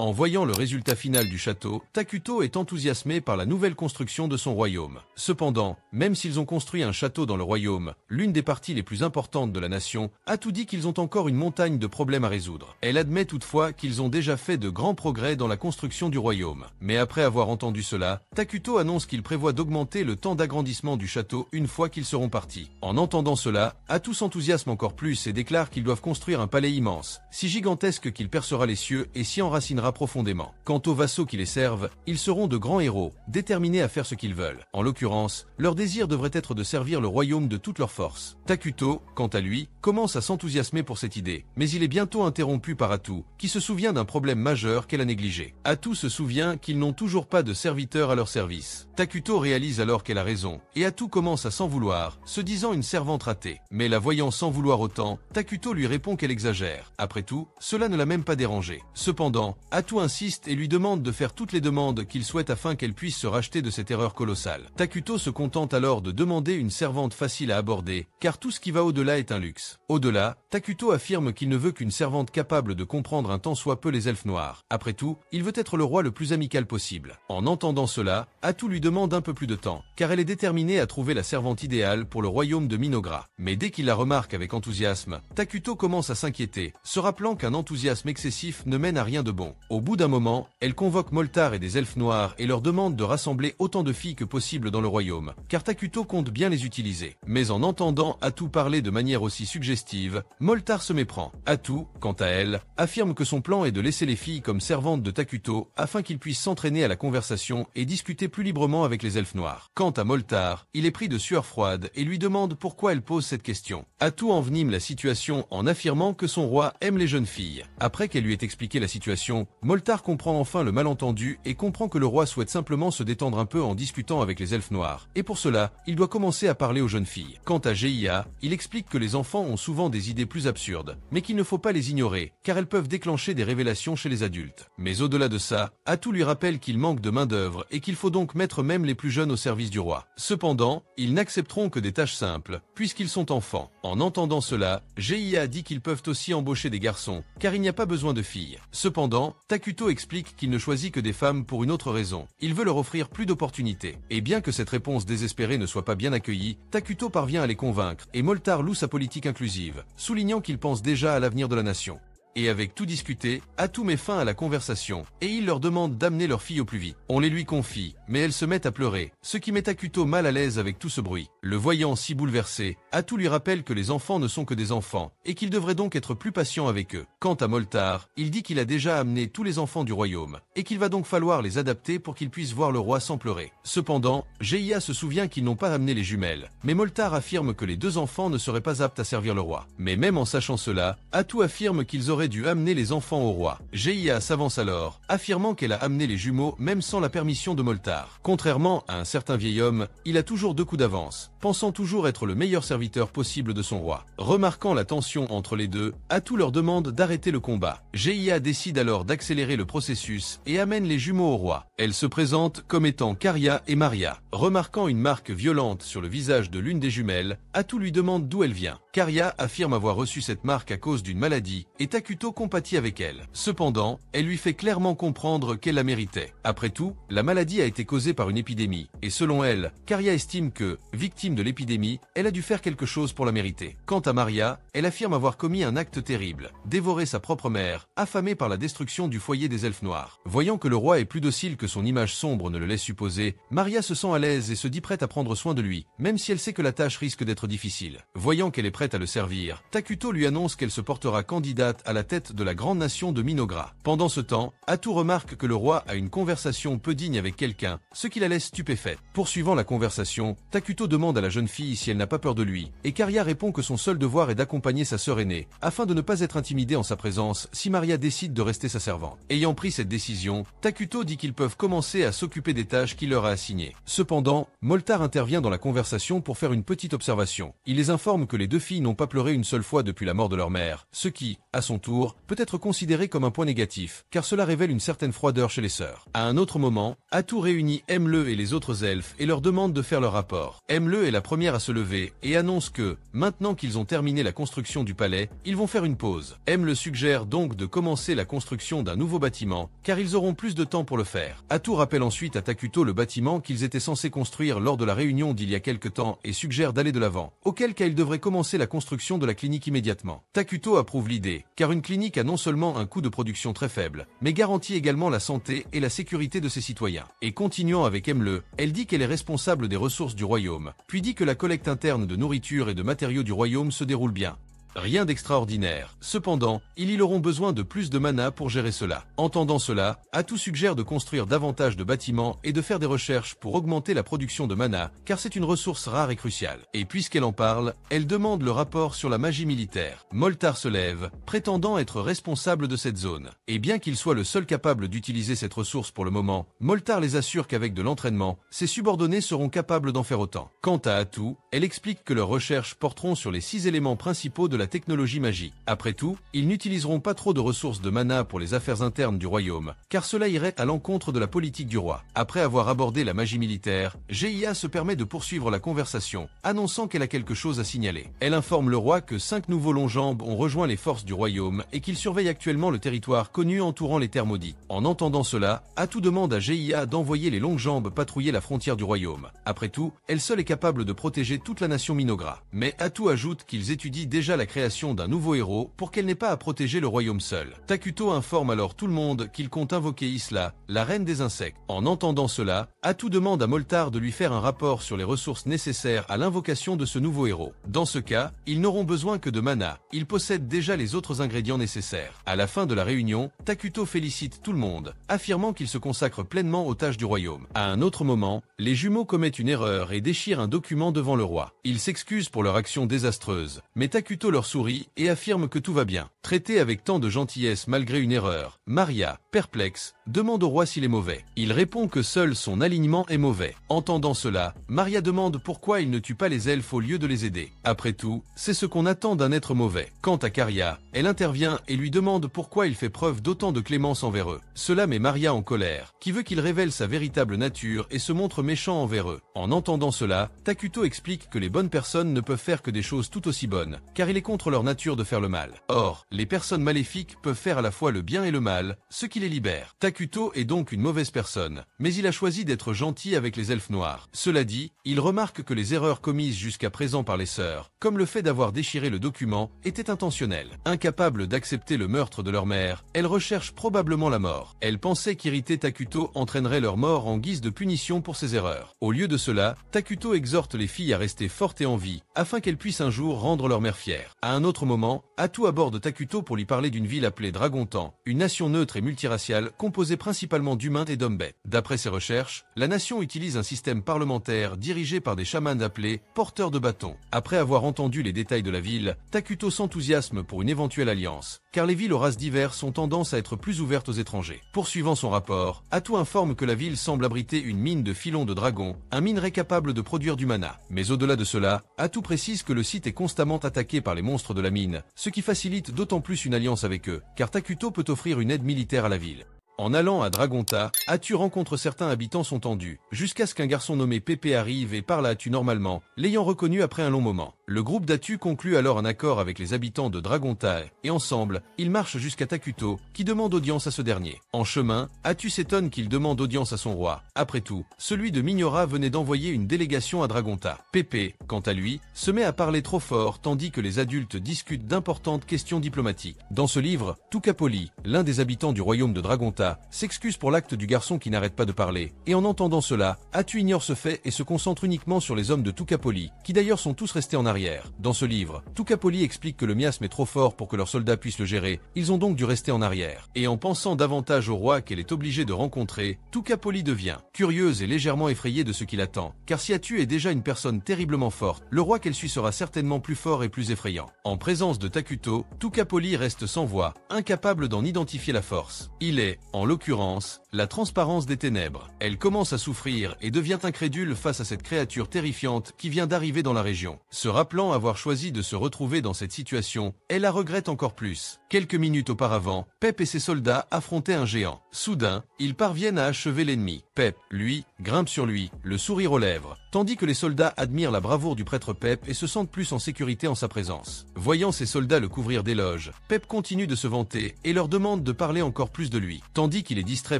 En voyant le résultat final du château, Takuto est enthousiasmé par la nouvelle construction de son royaume. Cependant, même s'ils ont construit un château dans le royaume, l'une des parties les plus importantes de la nation, Atout dit qu'ils ont encore une montagne de problèmes à résoudre. Elle admet toutefois qu'ils ont déjà fait de grands progrès dans la construction du royaume. Mais après avoir entendu cela, Takuto annonce qu'il prévoit d'augmenter le temps d'agrandissement du château une fois qu'ils seront partis. En entendant cela, Atout s'enthousiasme encore plus et déclare qu'ils doivent construire un palais immense, si gigantesque qu'il percera les cieux et s'y enracinera profondément. Quant aux vassaux qui les servent, ils seront de grands héros, déterminés à faire ce qu'ils veulent. En l'occurrence, leur désir devrait être de servir le royaume de toute leur force. Takuto, quant à lui, commence à s'enthousiasmer pour cette idée, mais il est bientôt interrompu par Atout, qui se souvient d'un problème majeur qu'elle a négligé. Atout se souvient qu'ils n'ont toujours pas de serviteurs à leur service. Takuto réalise alors qu'elle a raison, et Atout commence à s'en vouloir, se disant une servante ratée. Mais la voyant sans vouloir autant, Takuto lui répond qu'elle exagère. Après tout, cela ne l'a même pas dérangé. Cependant, Atou insiste et lui demande de faire toutes les demandes qu'il souhaite afin qu'elle puisse se racheter de cette erreur colossale. Takuto se contente alors de demander une servante facile à aborder, car tout ce qui va au-delà est un luxe. Au-delà, Takuto affirme qu'il ne veut qu'une servante capable de comprendre un tant soit peu les elfes noirs. Après tout, il veut être le roi le plus amical possible. En entendant cela, Atou lui demande un peu plus de temps, car elle est déterminée à trouver la servante idéale pour le royaume de Minogra. Mais dès qu'il la remarque avec enthousiasme, Takuto commence à s'inquiéter, se rappelant qu'un enthousiasme excessif ne mène à rien de bon. Au bout d'un moment, elle convoque Moltar et des elfes noirs et leur demande de rassembler autant de filles que possible dans le royaume, car Takuto compte bien les utiliser. Mais en entendant Atou parler de manière aussi suggestive, Moltar se méprend. Atou, quant à elle, affirme que son plan est de laisser les filles comme servantes de Takuto afin qu'il puisse s'entraîner à la conversation et discuter plus librement avec les elfes noirs. Quant à Moltar, il est pris de sueur froide et lui demande pourquoi elle pose cette question. Atou envenime la situation en affirmant que son roi aime les jeunes filles. Après qu'elle lui ait expliqué la situation, Moltar comprend enfin le malentendu et comprend que le roi souhaite simplement se détendre un peu en discutant avec les elfes noirs. Et pour cela, il doit commencer à parler aux jeunes filles. Quant à Geia, il explique que les enfants ont souvent des idées plus absurdes, mais qu'il ne faut pas les ignorer, car elles peuvent déclencher des révélations chez les adultes. Mais au-delà de ça, Atou lui rappelle qu'il manque de main-d'œuvre et qu'il faut donc mettre même les plus jeunes au service du roi. Cependant, ils n'accepteront que des tâches simples, puisqu'ils sont enfants. En entendant cela, Geia dit qu'ils peuvent aussi embaucher des garçons, car il n'y a pas besoin de filles. Cependant, Takuto explique qu'il ne choisit que des femmes pour une autre raison. Il veut leur offrir plus d'opportunités. Et bien que cette réponse désespérée ne soit pas bien accueillie, Takuto parvient à les convaincre, et Moltar loue sa politique inclusive, soulignant qu'il pense déjà à l'avenir de la nation. Et avec tout discuté, Atou met fin à la conversation, et il leur demande d'amener leur fille au plus vite. On les lui confie, mais elles se mettent à pleurer, ce qui met Takuto mal à l'aise avec tout ce bruit. Le voyant si bouleversé, Atou lui rappelle que les enfants ne sont que des enfants, et qu'il devrait donc être plus patient avec eux. Quant à Moltar, il dit qu'il a déjà amené tous les enfants du royaume, et qu'il va donc falloir les adapter pour qu'ils puissent voir le roi sans pleurer. Cependant, Geia se souvient qu'ils n'ont pas amené les jumelles, mais Moltar affirme que les deux enfants ne seraient pas aptes à servir le roi. Mais même en sachant cela, Atou affirme qu'ils auraient dû amener les enfants au roi. Geia s'avance alors, affirmant qu'elle a amené les jumeaux même sans la permission de Moltar. Contrairement à un certain vieil homme, il a toujours 2 coups d'avance, pensant toujours être le meilleur serviteur possible de son roi. Remarquant la tension entre les deux, Atou leur demande d'arrêter le combat. Geia décide alors d'accélérer le processus et amène les jumeaux au roi. Elle se présente comme étant Karia et Maria. Remarquant une marque violente sur le visage de l'une des jumelles, Atou lui demande d'où elle vient. Karia affirme avoir reçu cette marque à cause d'une maladie et Takuto compatit avec elle. Cependant, elle lui fait clairement comprendre qu'elle la méritait. Après tout, la maladie a été causée par une épidémie, et selon elle, Karia estime que, victime de l'épidémie, elle a dû faire quelque chose pour la mériter. Quant à Maria, elle affirme avoir commis un acte terrible, dévorer sa propre mère, affamée par la destruction du foyer des elfes noirs. Voyant que le roi est plus docile que son image sombre ne le laisse supposer, Maria se sent à l'aise et se dit prête à prendre soin de lui, même si elle sait que la tâche risque d'être difficile. Voyant qu'elle est prête à le servir, Takuto lui annonce qu'elle se portera candidate à la tête de la grande nation de Minogra. Pendant ce temps, Atou remarque que le roi a une conversation peu digne avec quelqu'un, ce qui la laisse stupéfaite. Poursuivant la conversation, Takuto demande à la jeune fille si elle n'a pas peur de lui, et Karia répond que son seul devoir est d'accompagner sa sœur aînée, afin de ne pas être intimidée en sa présence si Maria décide de rester sa servante. Ayant pris cette décision, Takuto dit qu'ils peuvent commencer à s'occuper des tâches qu'il leur a assignées. Cependant, Moltar intervient dans la conversation pour faire une petite observation. Il les informe que les 2 filles n'ont pas pleuré une seule fois depuis la mort de leur mère, ce qui, à son tour, peut être considéré comme un point négatif, car cela révèle une certaine froideur chez les sœurs. À un autre moment, Atou réunit Emle et les autres elfes et leur demande de faire leur rapport. Emle est la première à se lever et annonce que, maintenant qu'ils ont terminé la construction du palais, ils vont faire une pause. Emle suggère donc de commencer la construction d'un nouveau bâtiment, car ils auront plus de temps pour le faire. Atou rappelle ensuite à Takuto le bâtiment qu'ils étaient censés construire lors de la réunion d'il y a quelque temps et suggère d'aller de l'avant, auquel cas ils devraient commencer la construction de la clinique immédiatement. Takuto approuve l'idée, car une clinique a non seulement un coût de production très faible, mais garantit également la santé et la sécurité de ses citoyens. Et continuant avec Emle, elle dit qu'elle est responsable des ressources du royaume, puis dit que la collecte interne de nourriture et de matériaux du royaume se déroule bien. Rien d'extraordinaire. Cependant, ils auront besoin de plus de mana pour gérer cela. Entendant cela, Atou suggère de construire davantage de bâtiments et de faire des recherches pour augmenter la production de mana, car c'est une ressource rare et cruciale. Et puisqu'elle en parle, elle demande le rapport sur la magie militaire. Moltar se lève, prétendant être responsable de cette zone. Et bien qu'il soit le seul capable d'utiliser cette ressource pour le moment, Moltar les assure qu'avec de l'entraînement, ses subordonnés seront capables d'en faire autant. Quant à Atou, elle explique que leurs recherches porteront sur les 6 éléments principaux de la technologie magie. Après tout, ils n'utiliseront pas trop de ressources de mana pour les affaires internes du royaume, car cela irait à l'encontre de la politique du roi. Après avoir abordé la magie militaire, Gia se permet de poursuivre la conversation, annonçant qu'elle a quelque chose à signaler. Elle informe le roi que 5 nouveaux longjambes ont rejoint les forces du royaume et qu'ils surveillent actuellement le territoire connu entourant les terres maudites. En entendant cela, Atu demande à Gia d'envoyer les longjambes patrouiller la frontière du royaume. Après tout, elle seule est capable de protéger toute la nation Minogra. Mais Atu ajoute qu'ils étudient déjà la création d'un nouveau héros pour qu'elle n'ait pas à protéger le royaume seul. Takuto informe alors tout le monde qu'il compte invoquer Isla, la reine des insectes. En entendant cela, Atu demande à Moltar de lui faire un rapport sur les ressources nécessaires à l'invocation de ce nouveau héros. Dans ce cas, ils n'auront besoin que de mana. Ils possèdent déjà les autres ingrédients nécessaires. À la fin de la réunion, Takuto félicite tout le monde, affirmant qu'il se consacre pleinement aux tâches du royaume. À un autre moment, les jumeaux commettent une erreur et déchirent un document devant le roi. Ils s'excusent pour leur action désastreuse, mais Takuto leur sourit et affirme que tout va bien. Traité avec tant de gentillesse malgré une erreur, Maria, perplexe, demande au roi s'il est mauvais. Il répond que seul son alignement est mauvais. Entendant cela, Maria demande pourquoi il ne tue pas les elfes au lieu de les aider. Après tout, c'est ce qu'on attend d'un être mauvais. Quant à Karia, elle intervient et lui demande pourquoi il fait preuve d'autant de clémence envers eux. Cela met Maria en colère, qui veut qu'il révèle sa véritable nature et se montre méchant envers eux. En entendant cela, Takuto explique que les bonnes personnes ne peuvent faire que des choses tout aussi bonnes, car il est contre leur nature de faire le mal. Or, les personnes maléfiques peuvent faire à la fois le bien et le mal, ce qui les libère. Takuto est donc une mauvaise personne, mais il a choisi d'être gentil avec les elfes noirs. Cela dit, il remarque que les erreurs commises jusqu'à présent par les sœurs, comme le fait d'avoir déchiré le document, étaient intentionnelles. Incapables d'accepter le meurtre de leur mère, elles recherchent probablement la mort. Elles pensaient qu'irriter Takuto entraînerait leur mort en guise de punition pour ses erreurs. Au lieu de cela, Takuto exhorte les filles à rester fortes et en vie, afin qu'elles puissent un jour rendre leur mère fière. À un autre moment, Atu aborde Takuto pour lui parler d'une ville appelée Dragontan, une nation neutre et multiraciale composée principalement d'humains et d'hommes-bêtes. D'après ses recherches, la nation utilise un système parlementaire dirigé par des chamans appelés porteurs de bâtons. Après avoir entendu les détails de la ville, Takuto s'enthousiasme pour une éventuelle alliance, car les villes aux races diverses ont tendance à être plus ouvertes aux étrangers. Poursuivant son rapport, Atu informe que la ville semble abriter une mine de filons de dragon, un minerai capable de produire du mana. Mais au-delà de cela, Atu précise que le site est constamment attaqué par les monstres de la mine, ce qui facilite d'autant plus une alliance avec eux, car Takuto peut offrir une aide militaire à la ville. En allant à Dragonta, Atu rencontre certains habitants sont tendus, jusqu'à ce qu'un garçon nommé Pépé arrive et parle à Atu normalement, l'ayant reconnu après un long moment. Le groupe d'Atu conclut alors un accord avec les habitants de Dragonta et ensemble, ils marchent jusqu'à Takuto, qui demande audience à ce dernier. En chemin, Atu s'étonne qu'il demande audience à son roi. Après tout, celui de Mignola venait d'envoyer une délégation à Dragonta. Pépé, quant à lui, se met à parler trop fort tandis que les adultes discutent d'importantes questions diplomatiques. Dans ce livre, Tukapoli, l'un des habitants du royaume de Dragonta, s'excuse pour l'acte du garçon qui n'arrête pas de parler, et en entendant cela, Atu ignore ce fait et se concentre uniquement sur les hommes de Tukapoli, qui d'ailleurs sont tous restés en arrière. Dans ce livre, Tukapoli explique que le miasme est trop fort pour que leurs soldats puissent le gérer, ils ont donc dû rester en arrière. Et en pensant davantage au roi qu'elle est obligée de rencontrer, Tukapoli devient curieuse et légèrement effrayée de ce qui l'attend, car si Atu est déjà une personne terriblement forte, le roi qu'elle suit sera certainement plus fort et plus effrayant. En présence de Takuto, Tukapoli reste sans voix, incapable d'en identifier la force. Il est, en l'occurrence, la transparence des ténèbres. Elle commence à souffrir et devient incrédule face à cette créature terrifiante qui vient d'arriver dans la région. Se rappelant avoir choisi de se retrouver dans cette situation, elle la regrette encore plus. Quelques minutes auparavant, Pep et ses soldats affrontaient un géant. Soudain, ils parviennent à achever l'ennemi. Pep, lui, grimpe sur lui, le sourire aux lèvres, tandis que les soldats admirent la bravoure du prêtre Pep et se sentent plus en sécurité en sa présence. Voyant ses soldats le couvrir d'éloges, Pep continue de se vanter et leur demande de parler encore plus de lui. Tandis qu'il est distrait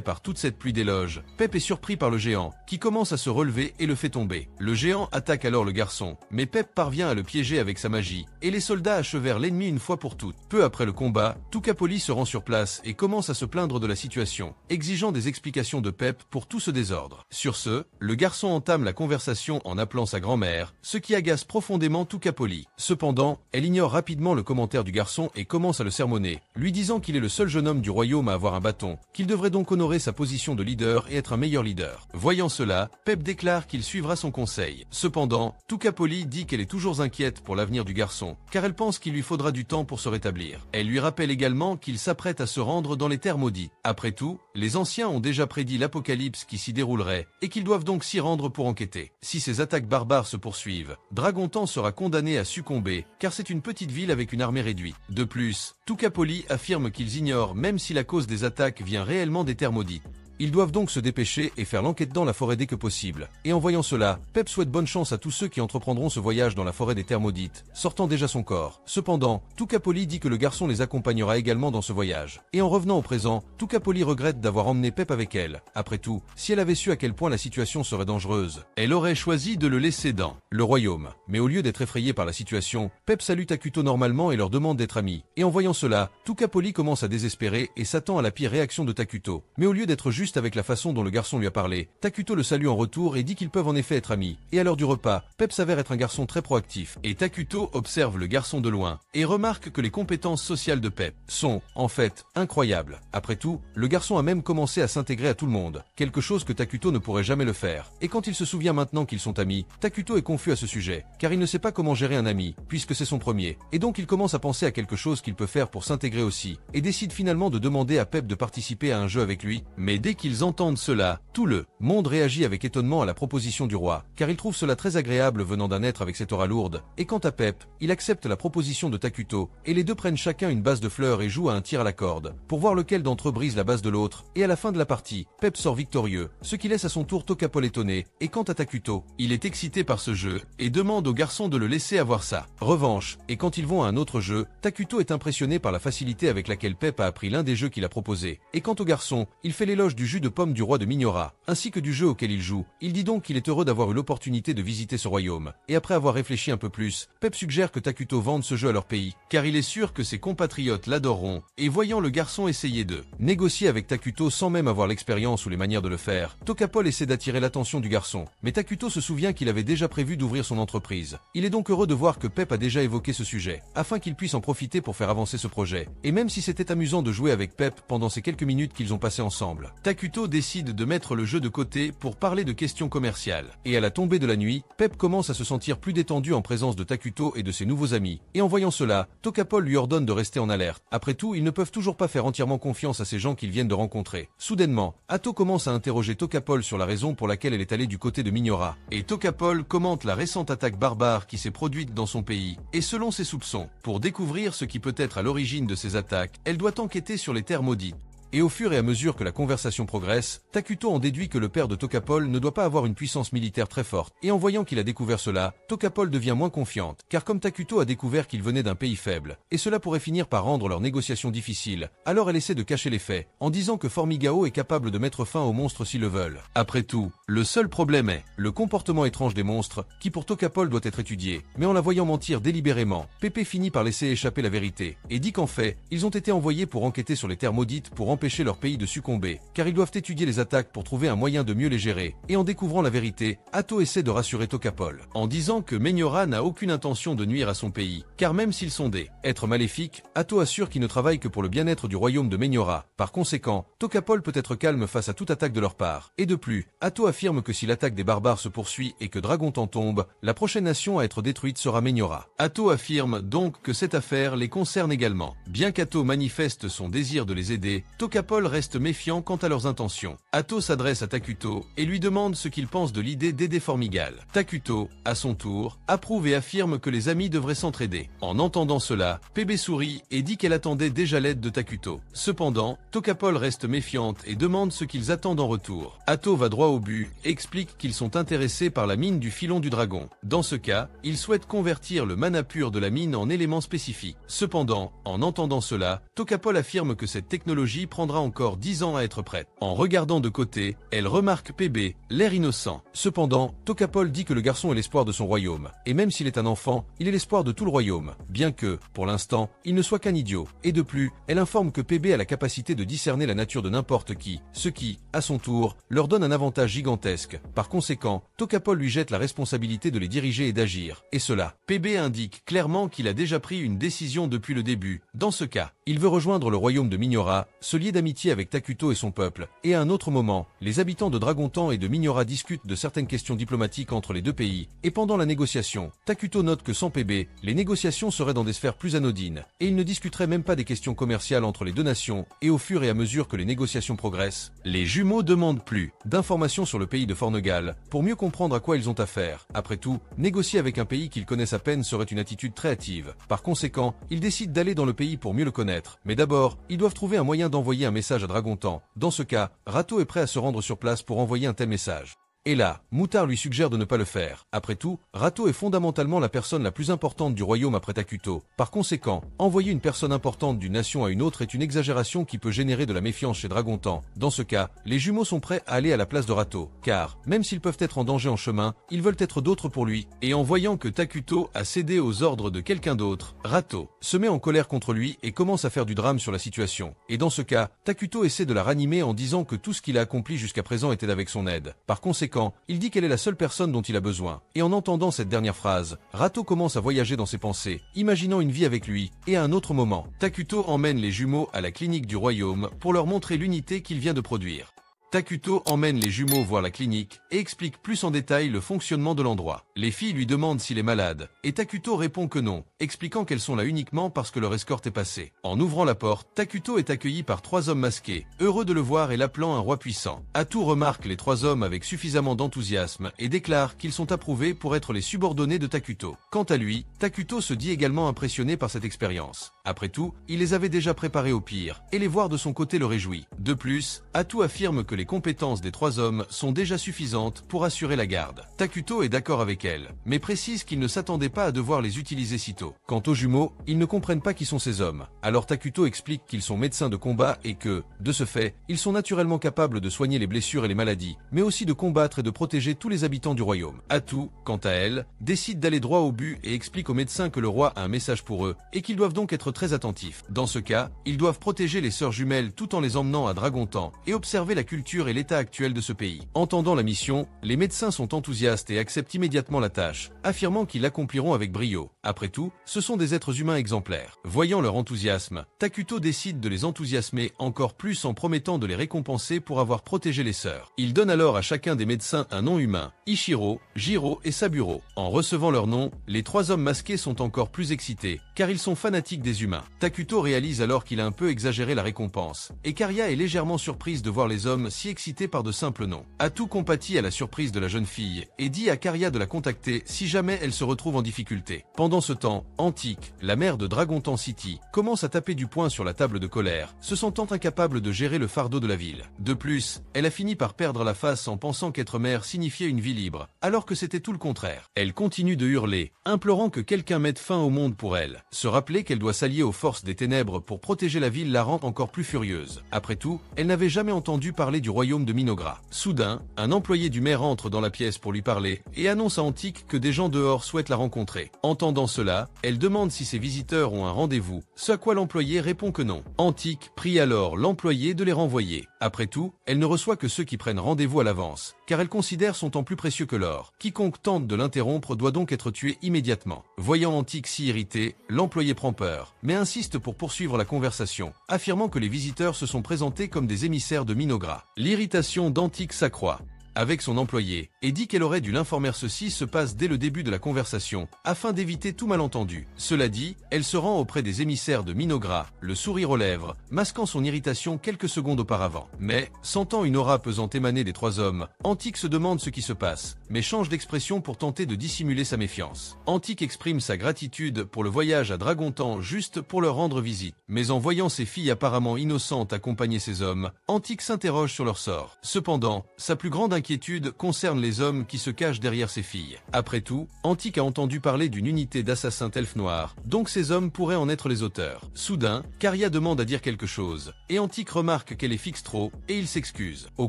par toute cette pluie d'éloges, Pep est surpris par le géant, qui commence à se relever et le fait tomber. Le géant attaque alors le garçon, mais Pep parvient à le piéger avec sa magie, et les soldats achevèrent l'ennemi une fois pour toutes. Peu après le combat, Tukapoli se rend sur place et commence à se plaindre de la situation, exigeant des explications de Pep pour tout ce désordre. Sur ce, le garçon entame la conversation en appelant sa grand-mère, ce qui agace profondément Tukapoli. Cependant, elle ignore rapidement le commentaire du garçon et commence à le sermonner, lui disant qu'il est le seul jeune homme du royaume à avoir un bâton, qu'il devrait donc honorer sa position de leader et être un meilleur leader. Voyant cela, Pep déclare qu'il suivra son conseil. Cependant, Tucapoli dit qu'elle est toujours inquiète pour l'avenir du garçon, car elle pense qu'il lui faudra du temps pour se rétablir. Elle lui rappelle également qu'il s'apprête à se rendre dans les terres maudites. Après tout, les anciens ont déjà prédit l'apocalypse qui s'y déroulerait, et qu'ils doivent donc s'y rendre pour enquêter. Si ces attaques barbares se poursuivent, Dragontan sera condamné à succomber, car c'est une petite ville avec une armée réduite. De plus, Tucapoli affirme qu'ils ignorent même si la cause des attaques vient réellement des terres maudites. Ils doivent donc se dépêcher et faire l'enquête dans la forêt dès que possible. Et en voyant cela, Pep souhaite bonne chance à tous ceux qui entreprendront ce voyage dans la forêt des terres maudites, sortant déjà son corps. Cependant, Tucapoli dit que le garçon les accompagnera également dans ce voyage. Et en revenant au présent, Tucapoli regrette d'avoir emmené Pep avec elle. Après tout, si elle avait su à quel point la situation serait dangereuse, elle aurait choisi de le laisser dans le royaume. Mais au lieu d'être effrayé par la situation, Pep salue Takuto normalement et leur demande d'être amis. Et en voyant cela, Tucapoli commence à désespérer et s'attend à la pire réaction de Takuto. Mais au lieu d'être juste avec la façon dont le garçon lui a parlé, Takuto le salue en retour et dit qu'ils peuvent en effet être amis. Et à l'heure du repas, Pep s'avère être un garçon très proactif. Et Takuto observe le garçon de loin et remarque que les compétences sociales de Pep sont, en fait, incroyables. Après tout, le garçon a même commencé à s'intégrer à tout le monde, quelque chose que Takuto ne pourrait jamais le faire. Et quand il se souvient maintenant qu'ils sont amis, Takuto est confus à ce sujet, car il ne sait pas comment gérer un ami, puisque c'est son premier. Et donc il commence à penser à quelque chose qu'il peut faire pour s'intégrer aussi, et décide finalement de demander à Pep de participer à un jeu avec lui. Mais dès qu'ils entendent cela, tout le monde réagit avec étonnement à la proposition du roi, car il trouve cela très agréable venant d'un être avec cette aura lourde. Et quant à Pep, il accepte la proposition de Takuto, et les deux prennent chacun une base de fleurs et jouent à un tir à la corde, pour voir lequel d'entre eux brise la base de l'autre, et à la fin de la partie, Pep sort victorieux, ce qui laisse à son tour Tokapol étonné, et quant à Takuto, il est excité par ce jeu, et demande au garçon de le laisser avoir sa revanche, et quand ils vont à un autre jeu, Takuto est impressionné par la facilité avec laquelle Pep a appris l'un des jeux qu'il a proposé, et quant au garçon, il fait l'éloge du jus de pomme du roi de Mignorat, ainsi que du jeu auquel il joue. Il dit donc qu'il est heureux d'avoir eu l'opportunité de visiter ce royaume, et après avoir réfléchi un peu plus, Pep suggère que Takuto vende ce jeu à leur pays, car il est sûr que ses compatriotes l'adoreront, et voyant le garçon essayer de négocier avec Takuto sans même avoir l'expérience ou les manières de le faire, Tokapol essaie d'attirer l'attention du garçon, mais Takuto se souvient qu'il avait déjà prévu d'ouvrir son entreprise. Il est donc heureux de voir que Pep a déjà évoqué ce sujet, afin qu'il puisse en profiter pour faire avancer ce projet, et même si c'était amusant de jouer avec Pep pendant ces quelques minutes qu'ils ont passées ensemble, Takuto décide de mettre le jeu de côté pour parler de questions commerciales. Et à la tombée de la nuit, Pep commence à se sentir plus détendu en présence de Takuto et de ses nouveaux amis. Et en voyant cela, Tokapol lui ordonne de rester en alerte. Après tout, ils ne peuvent toujours pas faire entièrement confiance à ces gens qu'ils viennent de rencontrer. Soudainement, Atto commence à interroger Tokapol sur la raison pour laquelle elle est allée du côté de Mignorat. Et Tokapol commente la récente attaque barbare qui s'est produite dans son pays. Et selon ses soupçons, pour découvrir ce qui peut être à l'origine de ces attaques, elle doit enquêter sur les terres maudites. Et au fur et à mesure que la conversation progresse, Takuto en déduit que le père de Tokapol ne doit pas avoir une puissance militaire très forte. Et en voyant qu'il a découvert cela, Tokapol devient moins confiante, car comme Takuto a découvert qu'il venait d'un pays faible, et cela pourrait finir par rendre leurs négociations difficiles, alors elle essaie de cacher les faits, en disant que Formigao est capable de mettre fin aux monstres s'ils le veulent. Après tout, le seul problème est le comportement étrange des monstres, qui pour Tokapol doit être étudié. Mais en la voyant mentir délibérément, Pépé finit par laisser échapper la vérité, et dit qu'en fait, ils ont été envoyés pour enquêter sur les terres maudites pour empêcher leur pays de succomber, car ils doivent étudier les attaques pour trouver un moyen de mieux les gérer. Et en découvrant la vérité, Atto essaie de rassurer Tokapol, en disant que Mignorat n'a aucune intention de nuire à son pays, car même s'ils sont des êtres maléfiques, Atto assure qu'ils ne travaillent que pour le bien-être du royaume de Mignorat. Par conséquent, Tokapol peut être calme face à toute attaque de leur part. Et de plus, Atto affirme que si l'attaque des barbares se poursuit et que Dragontan tombe, la prochaine nation à être détruite sera Mignorat. Atto affirme donc que cette affaire les concerne également. Bien qu'Atto manifeste son désir de les aider, Tokapol reste méfiant quant à leurs intentions. Atto s'adresse à Takuto et lui demande ce qu'il pense de l'idée d'aider Formigal. Takuto, à son tour, approuve et affirme que les amis devraient s'entraider. En entendant cela, Pébé sourit et dit qu'elle attendait déjà l'aide de Takuto. Cependant, Tokapol reste méfiante et demande ce qu'ils attendent en retour. Atto va droit au but et explique qu'ils sont intéressés par la mine du filon du dragon. Dans ce cas, ils souhaitent convertir le mana pur de la mine en éléments spécifiques. Cependant, en entendant cela, Tokapol affirme que cette technologie prendra encore 10 ans à être prête. En regardant de côté, elle remarque Pébé, l'air innocent. Cependant, Tokapol dit que le garçon est l'espoir de son royaume, et même s'il est un enfant, il est l'espoir de tout le royaume, bien que, pour l'instant, il ne soit qu'un idiot. Et de plus, elle informe que Pébé a la capacité de discerner la nature de n'importe qui, ce qui, à son tour, leur donne un avantage gigantesque. Par conséquent, Tokapol lui jette la responsabilité de les diriger et d'agir. Et cela, Pébé indique clairement qu'il a déjà pris une décision depuis le début. Dans ce cas, il veut rejoindre le royaume de Mignora, se lier d'amitié avec Takuto et son peuple, et à un autre moment, les habitants de Dragontan et de Mignora discutent de certaines questions diplomatiques entre les deux pays, et pendant la négociation, Takuto note que sans PB, les négociations seraient dans des sphères plus anodines, et il ne discuterait même pas des questions commerciales entre les deux nations, et au fur et à mesure que les négociations progressent, les jumeaux demandent plus d'informations sur le pays de Fornegal, pour mieux comprendre à quoi ils ont affaire. Après tout, négocier avec un pays qu'ils connaissent à peine serait une attitude très hâtive. Par conséquent, ils décident d'aller dans le pays pour mieux le connaître. Mais d'abord, ils doivent trouver un moyen d'envoyer un message à Dragontan. Dans ce cas, Rato est prêt à se rendre sur place pour envoyer un tel message. Et là, Moutard lui suggère de ne pas le faire. Après tout, Rato est fondamentalement la personne la plus importante du royaume après Takuto. Par conséquent, envoyer une personne importante d'une nation à une autre est une exagération qui peut générer de la méfiance chez Dragontan. Dans ce cas, les jumeaux sont prêts à aller à la place de Rato, car, même s'ils peuvent être en danger en chemin, ils veulent être d'autres pour lui. Et en voyant que Takuto a cédé aux ordres de quelqu'un d'autre, Rato se met en colère contre lui et commence à faire du drame sur la situation. Et dans ce cas, Takuto essaie de la ranimer en disant que tout ce qu'il a accompli jusqu'à présent était avec son aide. Par conséquent, il dit qu'elle est la seule personne dont il a besoin. Et en entendant cette dernière phrase, Rato commence à voyager dans ses pensées, imaginant une vie avec lui, et à un autre moment, Takuto emmène les jumeaux à la clinique du royaume pour leur montrer l'unité qu'il vient de produire. Takuto emmène les jumeaux voir la clinique et explique plus en détail le fonctionnement de l'endroit. Les filles lui demandent s'il est malade, et Takuto répond que non, expliquant qu'elles sont là uniquement parce que leur escorte est passée. En ouvrant la porte, Takuto est accueilli par 3 hommes masqués, heureux de le voir et l'appelant un roi puissant. Atu remarque les 3 hommes avec suffisamment d'enthousiasme et déclare qu'ils sont approuvés pour être les subordonnés de Takuto. Quant à lui, Takuto se dit également impressionné par cette expérience. Après tout, il les avait déjà préparés au pire, et les voir de son côté le réjouit. De plus, Atu affirme que les compétences des 3 hommes sont déjà suffisantes pour assurer la garde. Takuto est d'accord avec elle, mais précise qu'il ne s'attendait pas à devoir les utiliser sitôt. Quant aux jumeaux, ils ne comprennent pas qui sont ces hommes. Alors Takuto explique qu'ils sont médecins de combat et que, de ce fait, ils sont naturellement capables de soigner les blessures et les maladies, mais aussi de combattre et de protéger tous les habitants du royaume. Atu, quant à elle, décide d'aller droit au but et explique aux médecins que le roi a un message pour eux et qu'ils doivent donc être très attentifs. Dans ce cas, ils doivent protéger les sœurs jumelles tout en les emmenant à Dragontan et observer la culture et l'état actuel de ce pays. Entendant la mission, les médecins sont enthousiastes et acceptent immédiatement la tâche, affirmant qu'ils l'accompliront avec brio. Après tout, ce sont des êtres humains exemplaires. Voyant leur enthousiasme, Takuto décide de les enthousiasmer encore plus en promettant de les récompenser pour avoir protégé les sœurs. Il donne alors à chacun des médecins un nom humain, Ichiro, Jiro et Saburo. En recevant leurs noms, les 3 hommes masqués sont encore plus excités, car ils sont fanatiques des humains. Takuto réalise alors qu'il a un peu exagéré la récompense, et Karia est légèrement surprise de voir les hommes si excités par de simples noms. Atu compatit à la surprise de la jeune fille, et dit à Karia de la contacter si jamais elle se retrouve en difficulté. Pendant ce temps, Antique, la mère de Dragontan City, commence à taper du poing sur la table de colère, se sentant incapable de gérer le fardeau de la ville. De plus, elle a fini par perdre la face en pensant qu'être mère signifiait une vie libre, alors que c'était tout le contraire. Elle continue de hurler, implorant que quelqu'un mette fin au monde pour elle. Se rappeler qu'elle doit s'allier aux forces des ténèbres pour protéger la ville la rend encore plus furieuse. Après tout, elle n'avait jamais entendu parler du royaume de Minogra. Soudain, un employé du maire entre dans la pièce pour lui parler et annonce à Antique que des gens dehors souhaitent la rencontrer. Entendant cela, elle demande si ses visiteurs ont un rendez-vous, ce à quoi l'employé répond que non. Antique prie alors l'employé de les renvoyer. Après tout, elle ne reçoit que ceux qui prennent rendez-vous à l'avance, car elle considère son temps plus précieux que l'or. Quiconque tente de l'interrompre doit donc être tué immédiatement. Voyant Antique si irrité, l'employé prend peur, mais insiste pour poursuivre la conversation, affirmant que les visiteurs se sont présentés comme des émissaires de Minogra. L'irritation d'Antique s'accroît avec son employé et dit qu'elle aurait dû l'informer. Ceci se passe dès le début de la conversation, afin d'éviter tout malentendu. Cela dit, elle se rend auprès des émissaires de Minogra, le sourire aux lèvres, masquant son irritation quelques secondes auparavant. Mais, sentant une aura pesante émaner des 3 hommes, Antique se demande ce qui se passe, mais change d'expression pour tenter de dissimuler sa méfiance. Antique exprime sa gratitude pour le voyage à Dragontan juste pour leur rendre visite. Mais en voyant ses filles apparemment innocentes accompagner ces hommes, Antique s'interroge sur leur sort. Cependant, sa plus grande inquiétude concerne les hommes qui se cachent derrière ces filles. Après tout, Antique a entendu parler d'une unité d'assassins elfes noirs, donc ces hommes pourraient en être les auteurs. Soudain, Karia demande à dire quelque chose, et Antique remarque qu'elle est fixe trop, et il s'excuse. Au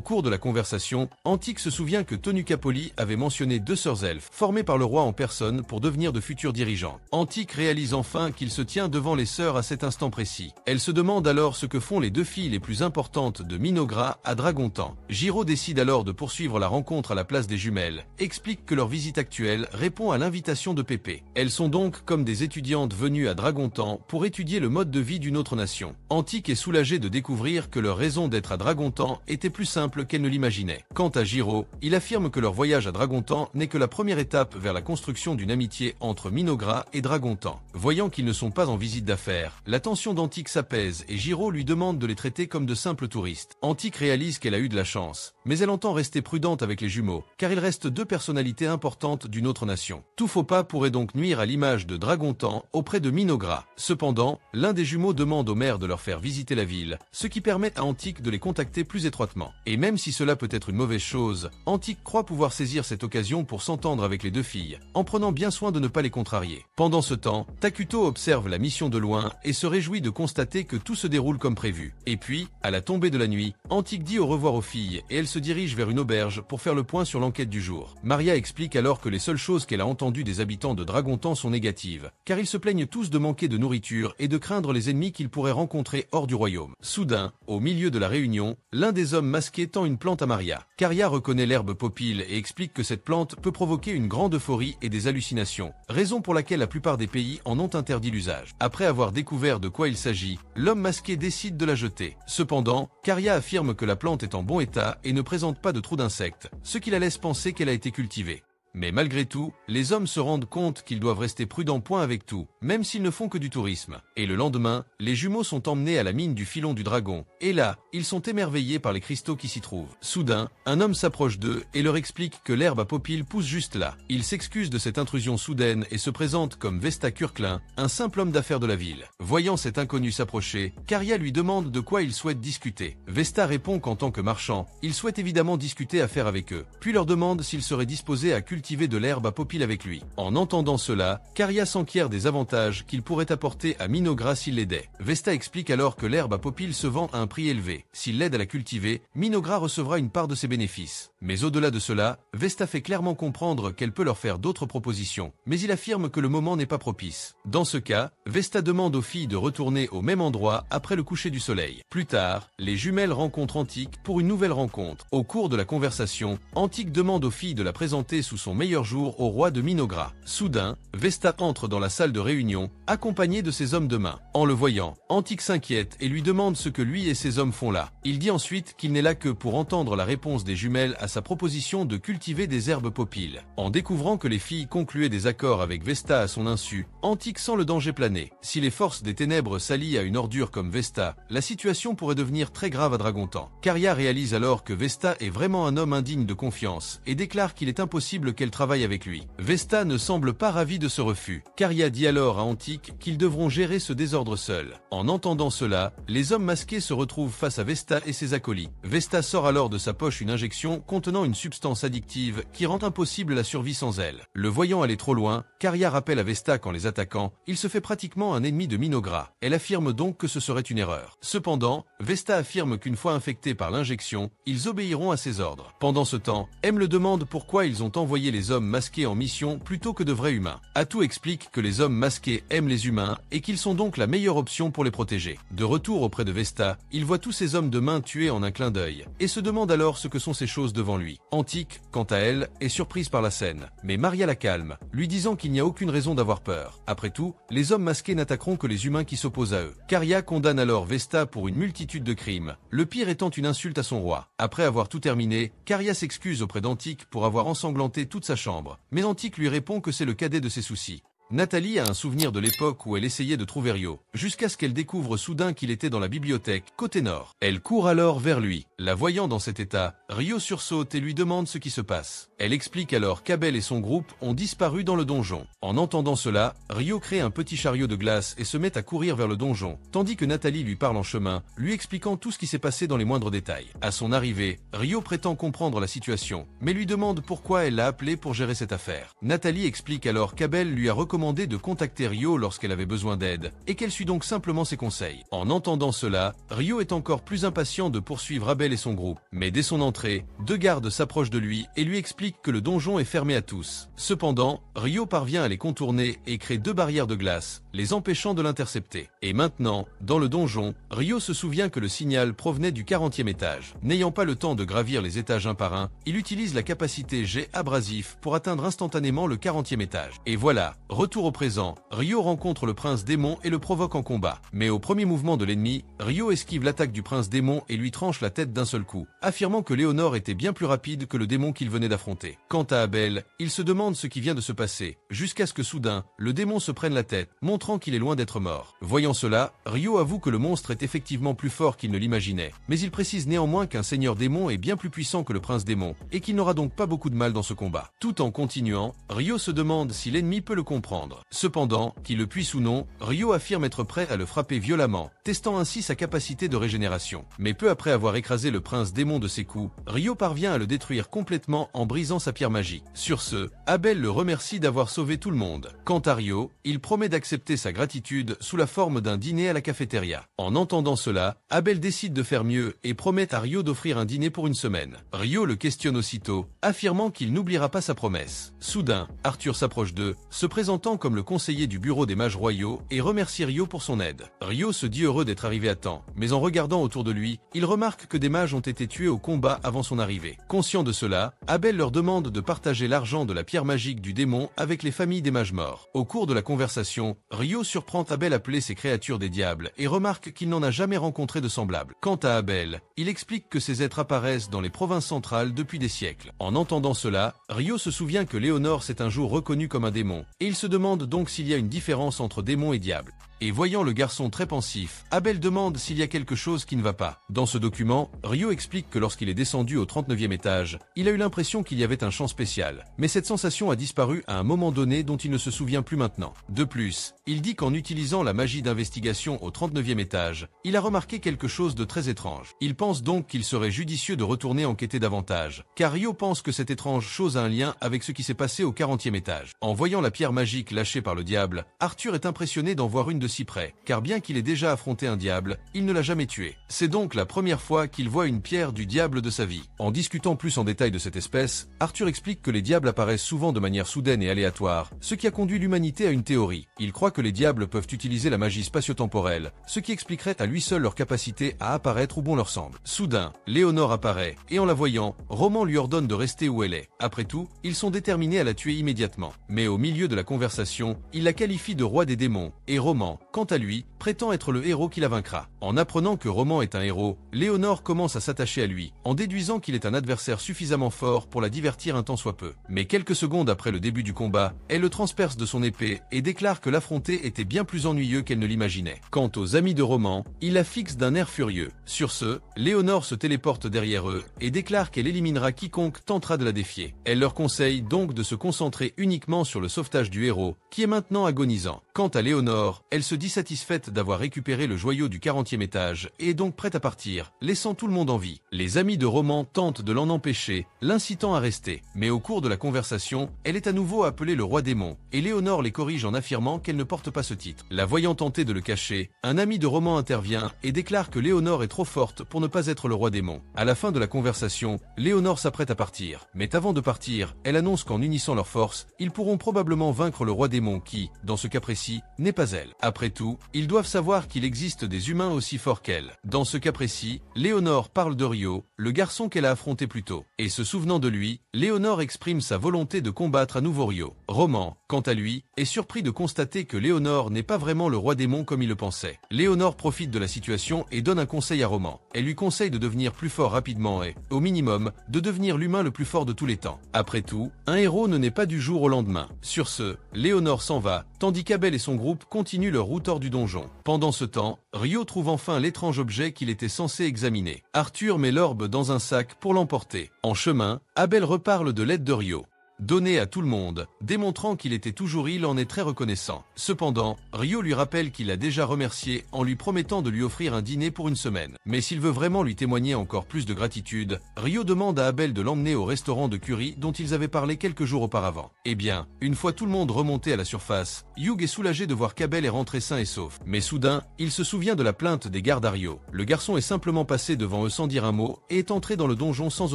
cours de la conversation, Antique se souvient que Tonukapoli avait avait mentionné 2 sœurs elfes, formées par le roi en personne pour devenir de futurs dirigeants. Antique réalise enfin qu'il se tient devant les sœurs à cet instant précis. Elle se demande alors ce que font les 2 filles les plus importantes de Minogra à Dragontan. Jiro décide alors de poursuivre la rencontre à la place des jumelles, explique que leur visite actuelle répond à l'invitation de Pépé. Elles sont donc comme des étudiantes venues à Dragontan pour étudier le mode de vie d'une autre nation. Antique est soulagée de découvrir que leur raison d'être à Dragontan était plus simple qu'elle ne l'imaginait. Quant à Jiro, il affirme que leur voyage à Dragontan n'est que la première étape vers la construction d'une amitié entre Minogra et Dragontan. Voyant qu'ils ne sont pas en visite d'affaires, la tension d'Antique s'apaise et Jiro lui demande de les traiter comme de simples touristes. Antique réalise qu'elle a eu de la chance, mais elle entend rester prudente avec les jumeaux, car il reste 2 personnalités importantes d'une autre nation. Tout faux pas pourrait donc nuire à l'image de Dragontan auprès de Minogra. Cependant, l'un des jumeaux demande au maire de leur faire visiter la ville, ce qui permet à Antique de les contacter plus étroitement. Et même si cela peut être une mauvaise chose, Antique croit pouvoir saisir cette occasion pour s'entendre avec les 2 filles, en prenant bien soin de ne pas les contrarier. Pendant ce temps, Takuto observe la mission de loin et se réjouit de constater que tout se déroule comme prévu. Et puis, à la tombée de la nuit, Antique dit au revoir aux filles et elle se dirige vers une auberge pour faire le point sur l'enquête du jour. Maria explique alors que les seules choses qu'elle a entendues des habitants de Dragontan sont négatives, car ils se plaignent tous de manquer de nourriture et de craindre les ennemis qu'ils pourraient rencontrer hors du royaume. Soudain, au milieu de la réunion, l'un des hommes masqués tend une plante à Maria. Caria reconnaît l'herbe popile et explique que cette plante peut provoquer une grande euphorie et des hallucinations, raison pour laquelle la plupart des pays en ont interdit l'usage. Après avoir découvert de quoi il s'agit, l'homme masqué décide de la jeter. Cependant, Caria affirme que la plante est en bon état et ne présente pas de trou d'insectes, ce qui la laisse penser qu'elle a été cultivée. Mais malgré tout, les hommes se rendent compte qu'ils doivent rester prudents point avec tout, même s'ils ne font que du tourisme. Et le lendemain, les jumeaux sont emmenés à la mine du filon du dragon, et là, ils sont émerveillés par les cristaux qui s'y trouvent. Soudain, un homme s'approche d'eux et leur explique que l'herbe à Popil pousse juste là. Il s'excuse de cette intrusion soudaine et se présente comme Vesta Kurklin, un simple homme d'affaires de la ville. Voyant cet inconnu s'approcher, Caria lui demande de quoi il souhaite discuter. Vesta répond qu'en tant que marchand, il souhaite évidemment discuter affaires avec eux, puis leur demande s'ils seraient disposés à cultiver de l'herbe à Popil avec lui. En entendant cela, Caria s'enquiert des avantages qu'il pourrait apporter à Minogra s'il l'aidait. Vesta explique alors que l'herbe à Popil se vend à un prix élevé. S'il l'aide à la cultiver, Minogra recevra une part de ses bénéfices. Mais au-delà de cela, Vesta fait clairement comprendre qu'elle peut leur faire d'autres propositions, mais il affirme que le moment n'est pas propice. Dans ce cas, Vesta demande aux filles de retourner au même endroit après le coucher du soleil. Plus tard, les jumelles rencontrent Antique pour une nouvelle rencontre. Au cours de la conversation, Antique demande aux filles de la présenter sous son meilleur jour au roi de Minogra. Soudain, Vesta entre dans la salle de réunion, accompagné de ses hommes de main. En le voyant, Antique s'inquiète et lui demande ce que lui et ses hommes font là. Il dit ensuite qu'il n'est là que pour entendre la réponse des jumelles à sa proposition de cultiver des herbes Popil. En découvrant que les filles concluaient des accords avec Vesta à son insu, Antique sent le danger planer. Si les forces des ténèbres s'allient à une ordure comme Vesta, la situation pourrait devenir très grave à Dragontan. Caria réalise alors que Vesta est vraiment un homme indigne de confiance et déclare qu'il est impossible qu'elle travaille avec lui. Vesta ne semble pas ravie de ce refus. Caria dit alors à Antique qu'ils devront gérer ce désordre seuls. En entendant cela, les hommes masqués se retrouvent face à Vesta et ses acolytes. Vesta sort alors de sa poche une injection contenant une substance addictive qui rend impossible la survie sans elle. Le voyant aller trop loin, Caria rappelle à Vesta qu'en les attaquant, il se fait pratiquement un ennemi de Minogra. Elle affirme donc que ce serait une erreur. Cependant, Vesta affirme qu'une fois infectés par l'injection, ils obéiront à ses ordres. Pendant ce temps, M le demande pourquoi ils ont envoyé les hommes masqués en mission plutôt que de vrais humains. Atou explique que les hommes masqués aiment les humains et qu'ils sont donc la meilleure option pour les protéger. De retour auprès de Vesta, il voit tous ces hommes de main tués en un clin d'œil et se demande alors ce que sont ces choses devant lui. Antique, quant à elle, est surprise par la scène, mais Maria la calme, lui disant qu'il n'y a aucune raison d'avoir peur. Après tout, les hommes masqués n'attaqueront que les humains qui s'opposent à eux. Caria condamne alors Vesta pour une multitude de crimes, le pire étant une insulte à son roi. Après avoir tout terminé, Caria s'excuse auprès d'Antique pour avoir ensanglanté toute sa chambre, mais Antique lui répond que c'est le cadet de ses soucis. Nathalie a un souvenir de l'époque où elle essayait de trouver Rio, jusqu'à ce qu'elle découvre soudain qu'il était dans la bibliothèque, côté nord. Elle court alors vers lui. La voyant dans cet état, Rio sursaute et lui demande ce qui se passe. Elle explique alors qu'Abel et son groupe ont disparu dans le donjon. En entendant cela, Rio crée un petit chariot de glace et se met à courir vers le donjon, tandis que Nathalie lui parle en chemin, lui expliquant tout ce qui s'est passé dans les moindres détails. À son arrivée, Rio prétend comprendre la situation, mais lui demande pourquoi elle l'a appelé pour gérer cette affaire. Nathalie explique alors qu'Abel lui a recommandé recommandé de contacter Ryo lorsqu'elle avait besoin d'aide, et qu'elle suit donc simplement ses conseils. En entendant cela, Ryo est encore plus impatient de poursuivre Abel et son groupe. Mais dès son entrée, 2 gardes s'approchent de lui et lui expliquent que le donjon est fermé à tous. Cependant, Ryo parvient à les contourner et crée 2 barrières de glace, les empêchant de l'intercepter. Et maintenant, dans le donjon, Ryo se souvient que le signal provenait du 40e étage. N'ayant pas le temps de gravir les étages un par un, il utilise la capacité jet abrasif pour atteindre instantanément le 40e étage. Et voilà, retour au présent, Ryo rencontre le prince démon et le provoque en combat. Mais au premier mouvement de l'ennemi, Ryo esquive l'attaque du prince démon et lui tranche la tête d'un seul coup, affirmant que Léonore était bien plus rapide que le démon qu'il venait d'affronter. Quant à Abel, il se demande ce qui vient de se passer, jusqu'à ce que soudain, le démon se prenne la tête, montrant qu'il est loin d'être mort. Voyant cela, Ryo avoue que le monstre est effectivement plus fort qu'il ne l'imaginait, mais il précise néanmoins qu'un seigneur démon est bien plus puissant que le prince démon, et qu'il n'aura donc pas beaucoup de mal dans ce combat. Tout en continuant, Ryo se demande si l'ennemi peut le comprendre. Cependant, qu'il le puisse ou non, Ryo affirme être prêt à le frapper violemment, testant ainsi sa capacité de régénération. Mais peu après avoir écrasé le prince démon de ses coups, Ryo parvient à le détruire complètement en brisant sa pierre magique. Sur ce, Abel le remercie d'avoir sauvé tout le monde. Quant à Ryo, il promet d'accepter sa gratitude sous la forme d'un dîner à la cafétéria. En entendant cela, Abel décide de faire mieux et promet à Ryo d'offrir un dîner pour une semaine. Ryo le questionne aussitôt, affirmant qu'il n'oubliera pas sa promesse. Soudain, Arthur s'approche d'eux, se présentant comme le conseiller du bureau des mages royaux et remercie Ryo pour son aide. Ryo se dit heureux d'être arrivé à temps, mais en regardant autour de lui, il remarque que des mages ont été tués au combat avant son arrivée. Conscient de cela, Abel leur demande de partager l'argent de la pierre magique du démon avec les familles des mages morts. Au cours de la conversation, Ryo surprend Abel appeler ces créatures des diables et remarque qu'il n'en a jamais rencontré de semblables. Quant à Abel, il explique que ces êtres apparaissent dans les provinces centrales depuis des siècles. En entendant cela, Ryo se souvient que Léonore s'est un jour reconnue comme un démon, et il se demande donc s'il y a une différence entre démon et diable. Et voyant le garçon très pensif, Abel demande s'il y a quelque chose qui ne va pas. Dans ce document, Ryo explique que lorsqu'il est descendu au 39e étage, il a eu l'impression qu'il y avait un champ spécial. Mais cette sensation a disparu à un moment donné dont il ne se souvient plus maintenant. De plus, il dit qu'en utilisant la magie d'investigation au 39e étage, il a remarqué quelque chose de très étrange. Il pense donc qu'il serait judicieux de retourner enquêter davantage, car Ryo pense que cette étrange chose a un lien avec ce qui s'est passé au 40e étage. En voyant la pierre magique lâchée par le diable, Arthur est impressionné d'en voir une de si près, car bien qu'il ait déjà affronté un diable, il ne l'a jamais tué. C'est donc la première fois qu'il voit une pierre du diable de sa vie. En discutant plus en détail de cette espèce, Arthur explique que les diables apparaissent souvent de manière soudaine et aléatoire, ce qui a conduit l'humanité à une théorie. Il croit que les diables peuvent utiliser la magie spatio-temporelle, ce qui expliquerait à lui seul leur capacité à apparaître où bon leur semble. Soudain, Léonore apparaît, et en la voyant, Roman lui ordonne de rester où elle est. Après tout, ils sont déterminés à la tuer immédiatement. Mais au milieu de la conversation, il la qualifie de roi des démons, et Roman, quant à lui, prétend être le héros qui la vaincra. En apprenant que Roman est un héros, Léonore commence à s'attacher à lui, en déduisant qu'il est un adversaire suffisamment fort pour la divertir un tant soit peu. Mais quelques secondes après le début du combat, elle le transperce de son épée et déclare que l'affronter était bien plus ennuyeux qu'elle ne l'imaginait. Quant aux amis de Roman, il la fixe d'un air furieux. Sur ce, Léonore se téléporte derrière eux et déclare qu'elle éliminera quiconque tentera de la défier. Elle leur conseille donc de se concentrer uniquement sur le sauvetage du héros, qui est maintenant agonisant. Quant à Léonore, elle se dit satisfaite d'avoir récupéré le joyau du 40e étage et est donc prête à partir, laissant tout le monde en vie. Les amis de Roman tentent de l'en empêcher, l'incitant à rester. Mais au cours de la conversation, elle est à nouveau appelée le roi démon, et Léonore les corrige en affirmant qu'elle ne porte pas ce titre. La voyant tenter de le cacher, un ami de Roman intervient et déclare que Léonore est trop forte pour ne pas être le roi démon. À la fin de la conversation, Léonore s'apprête à partir. Mais avant de partir, elle annonce qu'en unissant leurs forces, ils pourront probablement vaincre le roi démon qui, dans ce cas précis, n'est pas elle. Après tout, ils doivent savoir qu'il existe des humains aussi forts qu'elle. Dans ce cas précis, Léonore parle de Ryo, le garçon qu'elle a affronté plus tôt. Et se souvenant de lui, Léonore exprime sa volonté de combattre à nouveau Ryo. Roman, quant à lui, est surpris de constater que Léonore n'est pas vraiment le roi démon comme il le pensait. Léonore profite de la situation et donne un conseil à Roman. Elle lui conseille de devenir plus fort rapidement et, au minimum, de devenir l'humain le plus fort de tous les temps. Après tout, un héros ne naît pas du jour au lendemain. Sur ce, Léonore s'en va, tandis qu'Abel et son groupe continuent leur route hors du donjon. Pendant ce temps, Ryo trouve enfin l'étrange objet qu'il était censé examiner. Arthur met l'orbe dans un sac pour l'emporter. En chemin, Abel reparle de l'aide de Ryo. donné à tout le monde, démontrant qu'il était toujours il en est très reconnaissant. Cependant, Ryo lui rappelle qu'il l'a déjà remercié en lui promettant de lui offrir un dîner pour une semaine. Mais s'il veut vraiment lui témoigner encore plus de gratitude, Ryo demande à Abel de l'emmener au restaurant de curry dont ils avaient parlé quelques jours auparavant. Eh bien, une fois tout le monde remonté à la surface, Hugh est soulagé de voir qu'Abel est rentré sain et sauf. Mais soudain, il se souvient de la plainte des gardes à Ryo. Le garçon est simplement passé devant eux sans dire un mot et est entré dans le donjon sans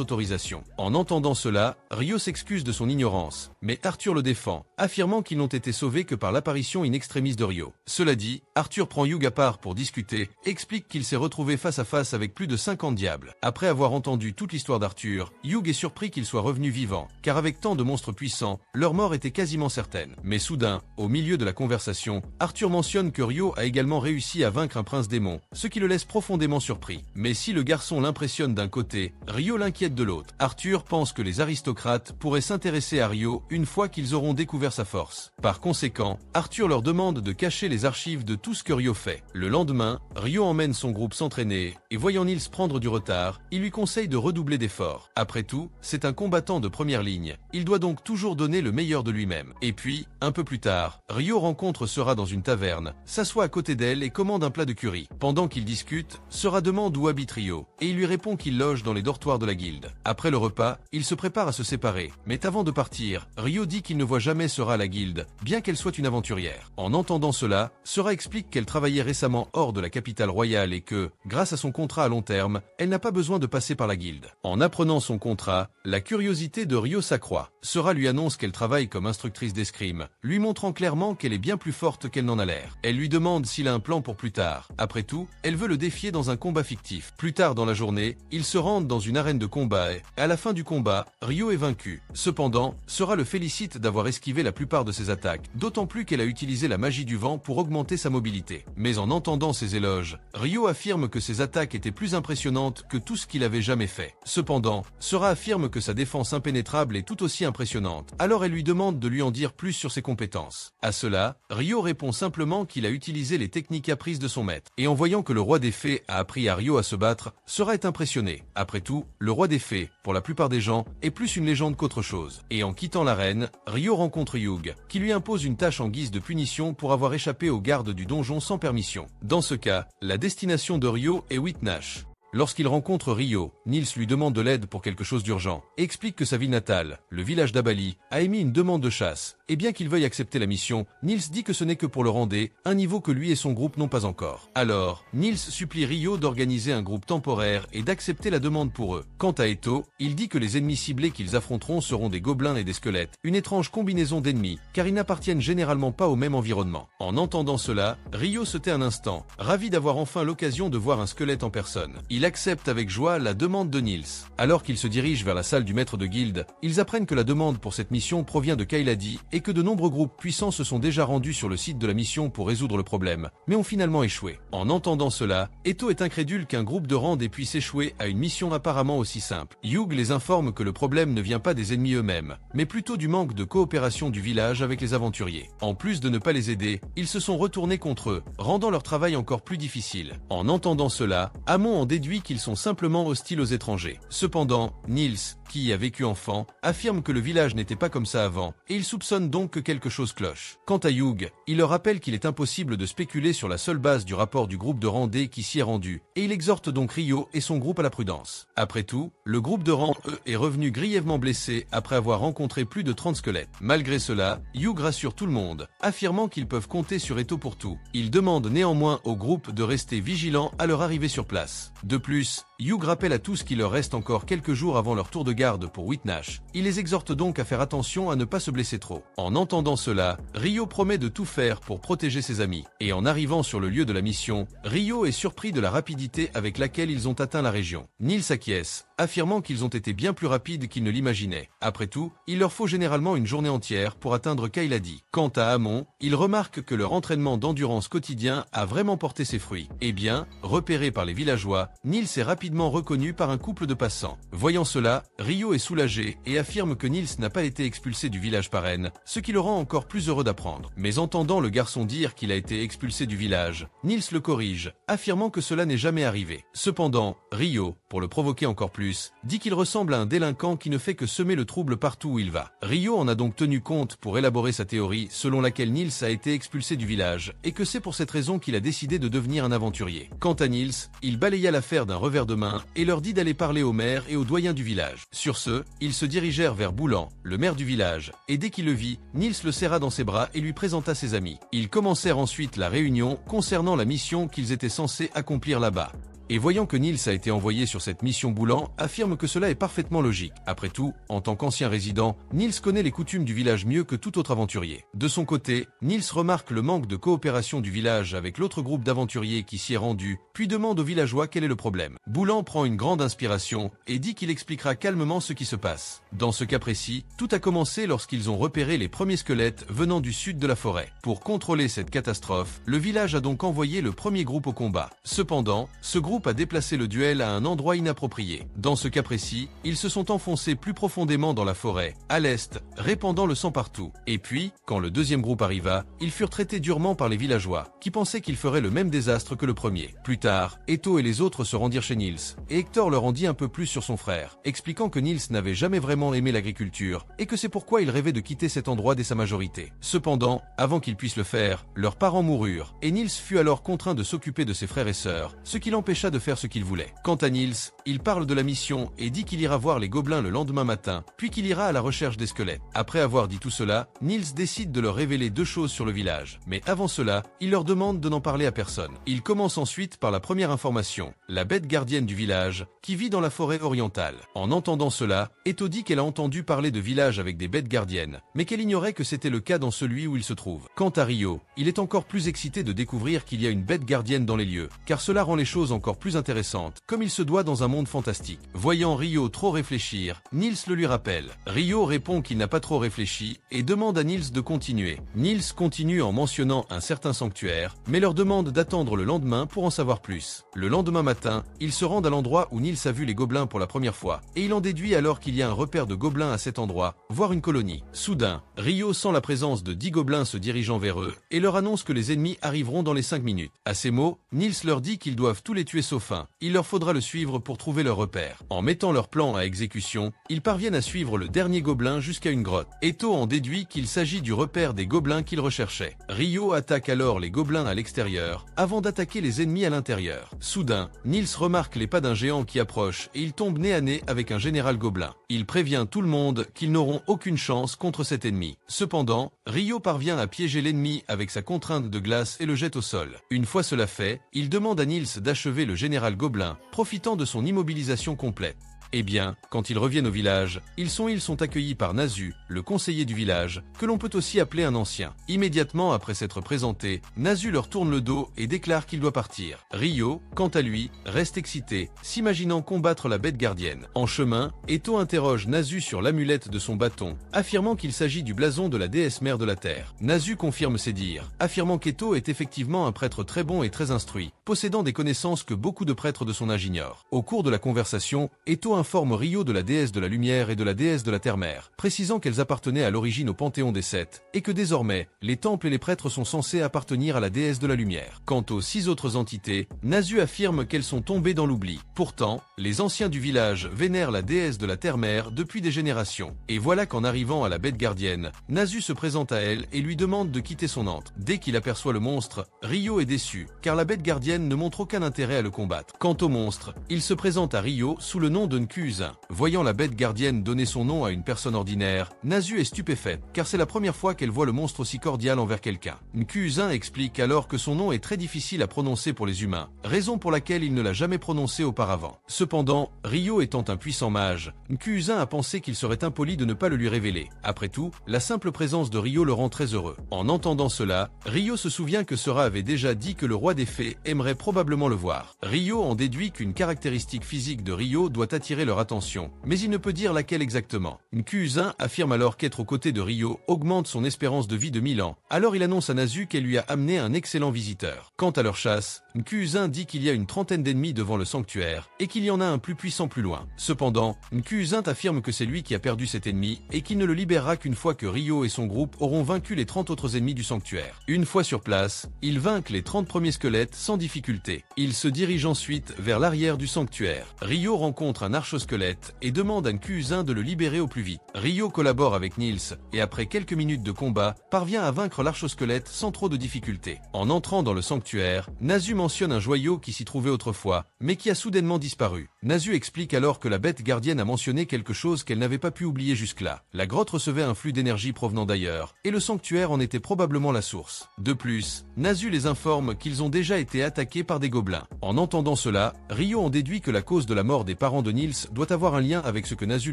autorisation. En entendant cela, Ryo s'excuse de son ignorance, mais Arthur le défend, affirmant qu'ils n'ont été sauvés que par l'apparition in extremis de Ryo. Cela dit, Arthur prend Hugh à part pour discuter, explique qu'il s'est retrouvé face à face avec plus de 50 diables. Après avoir entendu toute l'histoire d'Arthur, Hugh est surpris qu'il soit revenu vivant, car avec tant de monstres puissants, leur mort était quasiment certaine. Mais soudain, au milieu de la conversation, Arthur mentionne que Ryo a également réussi à vaincre un prince démon, ce qui le laisse profondément surpris. Mais si le garçon l'impressionne d'un côté, Ryo l'inquiète de l'autre. Arthur pense que les aristocrates pourraient s'intéresser à Ryo une fois qu'ils auront découvert sa force. Par conséquent, Arthur leur demande de cacher les archives de tout ce que Ryo fait. Le lendemain, Ryo emmène son groupe s'entraîner, et voyant Nils prendre du retard, il lui conseille de redoubler d'efforts. Après tout, c'est un combattant de première ligne, il doit donc toujours donner le meilleur de lui-même. Et puis, un peu plus tard, Ryo rencontre Sera dans une taverne, s'assoit à côté d'elle et commande un plat de curry. Pendant qu'ils discutent, Sera demande où habite Ryo, et il lui répond qu'il loge dans les dortoirs de la guilde. Après le repas, ils se préparent à se séparer, mais avant de partir, Ryo dit qu'il ne voit jamais Sera à la guilde, bien qu'elle soit une aventurière. En entendant cela, Sera explique qu'elle travaillait récemment hors de la capitale royale et que, grâce à son contrat à long terme, elle n'a pas besoin de passer par la guilde. En apprenant son contrat, la curiosité de Ryo s'accroît. Sera lui annonce qu'elle travaille comme instructrice d'escrime, lui montrant clairement qu'elle est bien plus forte qu'elle n'en a l'air. Elle lui demande s'il a un plan pour plus tard. Après tout, elle veut le défier dans un combat fictif. Plus tard dans la journée, ils se rendent dans une arène de combat et, à la fin du combat, Ryo est vaincu. Cependant, Sera le félicite d'avoir esquivé la plupart de ses attaques, d'autant plus qu'elle a utilisé la magie du vent pour augmenter sa mobilité. Mais en entendant ses éloges, Ryo affirme que ses attaques étaient plus impressionnantes que tout ce qu'il avait jamais fait. Cependant, Sera affirme que sa défense impénétrable est tout aussi impressionnante, alors elle lui demande de lui en dire plus sur ses compétences. À cela, Ryo répond simplement qu'il a utilisé les techniques apprises de son maître. Et en voyant que le roi des fées a appris à Ryo à se battre, Sera est impressionné. Après tout, le roi des fées, pour la plupart des gens, est plus une légende qu'autre chose. Et en quittant l'arène, Ryo rencontre Hugh, qui lui impose une tâche en guise de punition pour avoir échappé aux gardes du donjon sans permission. Dans ce cas, la destination de Ryo est Whitnash. Lorsqu'il rencontre Ryo, Nils lui demande de l'aide pour quelque chose d'urgent et explique que sa ville natale, le village d'Abali, a émis une demande de chasse. Et bien qu'il veuille accepter la mission, Nils dit que ce n'est que pour le rendre, un niveau que lui et son groupe n'ont pas encore. Alors, Nils supplie Ryo d'organiser un groupe temporaire et d'accepter la demande pour eux. Quant à Eto, il dit que les ennemis ciblés qu'ils affronteront seront des gobelins et des squelettes, une étrange combinaison d'ennemis, car ils n'appartiennent généralement pas au même environnement. En entendant cela, Ryo se tait un instant, ravi d'avoir enfin l'occasion de voir un squelette en personne. Il accepte avec joie la demande de Nils. Alors qu'ils se dirigent vers la salle du maître de guilde, ils apprennent que la demande pour cette mission provient de Kailadi et que de nombreux groupes puissants se sont déjà rendus sur le site de la mission pour résoudre le problème, mais ont finalement échoué. En entendant cela, Eto est incrédule qu'un groupe de Randais puisse échouer à une mission apparemment aussi simple. Hugh les informe que le problème ne vient pas des ennemis eux-mêmes, mais plutôt du manque de coopération du village avec les aventuriers. En plus de ne pas les aider, ils se sont retournés contre eux, rendant leur travail encore plus difficile. En entendant cela, Amon en déduit qu'ils sont simplement hostiles aux étrangers. Cependant, Nils, qui y a vécu enfant, affirme que le village n'était pas comme ça avant, et il soupçonne donc que quelque chose cloche. Quant à Hugh, il leur rappelle qu'il est impossible de spéculer sur la seule base du rapport du groupe de Randais qui s'y est rendu, et il exhorte donc Ryo et son groupe à la prudence. Après tout, le groupe de Rand, est revenu grièvement blessé après avoir rencontré plus de 30 squelettes. Malgré cela, Hugh rassure tout le monde, affirmant qu'ils peuvent compter sur Eto pour tout. Il demande néanmoins au groupe de rester vigilant à leur arrivée sur place. De plus, Hugh rappelle à tous qu'il leur reste encore quelques jours avant leur tour de garde pour Whitnash. Il les exhorte donc à faire attention à ne pas se blesser trop. En entendant cela, Ryo promet de tout faire pour protéger ses amis. Et en arrivant sur le lieu de la mission, Ryo est surpris de la rapidité avec laquelle ils ont atteint la région. Nils acquiesce, affirmant qu'ils ont été bien plus rapides qu'ils ne l'imaginaient. Après tout, il leur faut généralement une journée entière pour atteindre Kailadi. Quant à Amon, il remarque que leur entraînement d'endurance quotidien a vraiment porté ses fruits. Eh bien, repéré par les villageois, Nils est rapidement reconnu par un couple de passants. Voyant cela, Ryo est soulagé et affirme que Nils n'a pas été expulsé du village par haine, ce qui le rend encore plus heureux d'apprendre. Mais entendant le garçon dire qu'il a été expulsé du village, Nils le corrige, affirmant que cela n'est jamais arrivé. Cependant, Ryo, pour le provoquer encore plus, dit qu'il ressemble à un délinquant qui ne fait que semer le trouble partout où il va. Ryo en a donc tenu compte pour élaborer sa théorie selon laquelle Niels a été expulsé du village et que c'est pour cette raison qu'il a décidé de devenir un aventurier. Quant à Niels, il balaya l'affaire d'un revers de main et leur dit d'aller parler au maire et aux doyens du village. Sur ce, ils se dirigèrent vers Boulan, le maire du village, et dès qu'il le vit, Niels le serra dans ses bras et lui présenta ses amis. Ils commencèrent ensuite la réunion concernant la mission qu'ils étaient censés accomplir là-bas. Et voyant que Niels a été envoyé sur cette mission, Boulan affirme que cela est parfaitement logique. Après tout, en tant qu'ancien résident, Niels connaît les coutumes du village mieux que tout autre aventurier. De son côté, Niels remarque le manque de coopération du village avec l'autre groupe d'aventuriers qui s'y est rendu, puis demande aux villageois quel est le problème. Boulan prend une grande inspiration et dit qu'il expliquera calmement ce qui se passe. Dans ce cas précis, tout a commencé lorsqu'ils ont repéré les premiers squelettes venant du sud de la forêt. Pour contrôler cette catastrophe, le village a donc envoyé le premier groupe au combat. Cependant, ce groupe a déplacé le duel à un endroit inapproprié. Dans ce cas précis, ils se sont enfoncés plus profondément dans la forêt, à l'est, répandant le sang partout. Et puis, quand le deuxième groupe arriva, ils furent traités durement par les villageois, qui pensaient qu'ils feraient le même désastre que le premier. Plus tard, Eto et les autres se rendirent chez Niels, et Hector leur en dit un peu plus sur son frère, expliquant que Niels n'avait jamais vraiment aimé l'agriculture, et que c'est pourquoi il rêvait de quitter cet endroit dès sa majorité. Cependant, avant qu'ils puissent le faire, leurs parents moururent, et Niels fut alors contraint de s'occuper de ses frères et sœurs, ce qui l'empêcha de faire ce qu'il voulait. Quant à Niels, il parle de la mission et dit qu'il ira voir les gobelins le lendemain matin, puis qu'il ira à la recherche des squelettes. Après avoir dit tout cela, Niels décide de leur révéler deux choses sur le village. Mais avant cela, il leur demande de n'en parler à personne. Il commence ensuite par la première information, la bête gardienne du village, qui vit dans la forêt orientale. En entendant cela, Eto dit qu'elle a entendu parler de villages avec des bêtes gardiennes, mais qu'elle ignorait que c'était le cas dans celui où il se trouve. Quant à Ryo, il est encore plus excité de découvrir qu'il y a une bête gardienne dans les lieux, car cela rend les choses encore plus intéressantes, comme il se doit dans un monde fantastique. Voyant Ryo trop réfléchir, Niels le lui rappelle. Ryo répond qu'il n'a pas trop réfléchi et demande à Niels de continuer. Niels continue en mentionnant un certain sanctuaire, mais leur demande d'attendre le lendemain pour en savoir plus. Le lendemain matin, ils se rendent à l'endroit où Niels a vu les gobelins pour la première fois, et il en déduit alors qu'il y a un repère de gobelins à cet endroit, voire une colonie. Soudain, Ryo sent la présence de 10 gobelins se dirigeant vers eux, et leur annonce que les ennemis arriveront dans les 5 minutes. À ces mots, Niels leur dit qu'ils doivent tous les tuer sauf un. Il leur faudra le suivre pour trouver leur repère. En mettant leur plan à exécution, ils parviennent à suivre le dernier gobelin jusqu'à une grotte. Eto en déduit qu'il s'agit du repère des gobelins qu'il recherchait. Ryo attaque alors les gobelins à l'extérieur, avant d'attaquer les ennemis à l'intérieur. Soudain, Niels remarque les pas d'un géant qui approche et il tombe nez à nez avec un général gobelin. Il prévient tout le monde qu'ils n'auront aucune chance contre cet ennemi. Cependant, Ryo parvient à piéger l'ennemi avec sa contrainte de glace et le jette au sol. Une fois cela fait, il demande à Niels d'achever le général gobelin, profitant de son immobilisation complète. Eh bien, quand ils reviennent au village, ils sont accueillis par Nasu, le conseiller du village, que l'on peut aussi appeler un ancien. Immédiatement après s'être présenté, Nasu leur tourne le dos et déclare qu'il doit partir. Ryo, quant à lui, reste excité, s'imaginant combattre la bête gardienne. En chemin, Eto interroge Nasu sur l'amulette de son bâton, affirmant qu'il s'agit du blason de la déesse mère de la terre. Nasu confirme ses dires, affirmant qu'Eto est effectivement un prêtre très bon et très instruit, possédant des connaissances que beaucoup de prêtres de son âge ignorent. Au cours de la conversation, Eto informe Ryo de la déesse de la lumière et de la déesse de la terre-mère, précisant qu'elles appartenaient à l'origine au panthéon des Sept, et que désormais, les temples et les prêtres sont censés appartenir à la déesse de la lumière. Quant aux 6 autres entités, Nasu affirme qu'elles sont tombées dans l'oubli. Pourtant, les anciens du village vénèrent la déesse de la terre-mère depuis des générations. Et voilà qu'en arrivant à la bête gardienne, Nasu se présente à elle et lui demande de quitter son antre. Dès qu'il aperçoit le monstre, Ryo est déçu, car la bête gardienne ne montre aucun intérêt à le combattre. Quant au monstre, il se présente à Ryo sous le nom de Nkuzin. Voyant la bête gardienne donner son nom à une personne ordinaire, Nasu est stupéfaite, car c'est la première fois qu'elle voit le monstre aussi cordial envers quelqu'un. Nkuzin explique alors que son nom est très difficile à prononcer pour les humains, raison pour laquelle il ne l'a jamais prononcé auparavant. Cependant, Ryo étant un puissant mage, Nkuzin a pensé qu'il serait impoli de ne pas le lui révéler. Après tout, la simple présence de Ryo le rend très heureux. En entendant cela, Ryo se souvient que Sora avait déjà dit que le roi des fées aimerait probablement le voir. Ryo en déduit qu'une caractéristique physique de Ryo doit attirer leur attention, mais il ne peut dire laquelle exactement. Nkuzin affirme alors qu'être aux côtés de Ryo augmente son espérance de vie de 1000 ans. Alors il annonce à Nasu qu'elle lui a amené un excellent visiteur. Quant à leur chasse, Nkuzin dit qu'il y a une trentaine d'ennemis devant le sanctuaire et qu'il y en a un plus puissant plus loin. Cependant, Nkuzin affirme que c'est lui qui a perdu cet ennemi et qu'il ne le libérera qu'une fois que Ryo et son groupe auront vaincu les 30 autres ennemis du sanctuaire. Une fois sur place, ils vainquent les 30 premiers squelettes sans difficulté difficulté. Il se dirige ensuite vers l'arrière du sanctuaire. Ryo rencontre un archosquelette et demande à Nkuusin de le libérer au plus vite. Ryo collabore avec Nils et après quelques minutes de combat, parvient à vaincre l'archosquelette sans trop de difficulté. En entrant dans le sanctuaire, Nasu mentionne un joyau qui s'y trouvait autrefois, mais qui a soudainement disparu. Nasu explique alors que la bête gardienne a mentionné quelque chose qu'elle n'avait pas pu oublier jusque-là. La grotte recevait un flux d'énergie provenant d'ailleurs, et le sanctuaire en était probablement la source. De plus, Nasu les informe qu'ils ont déjà été attaqués par des gobelins. En entendant cela, Ryo en déduit que la cause de la mort des parents de Nils doit avoir un lien avec ce que Nasu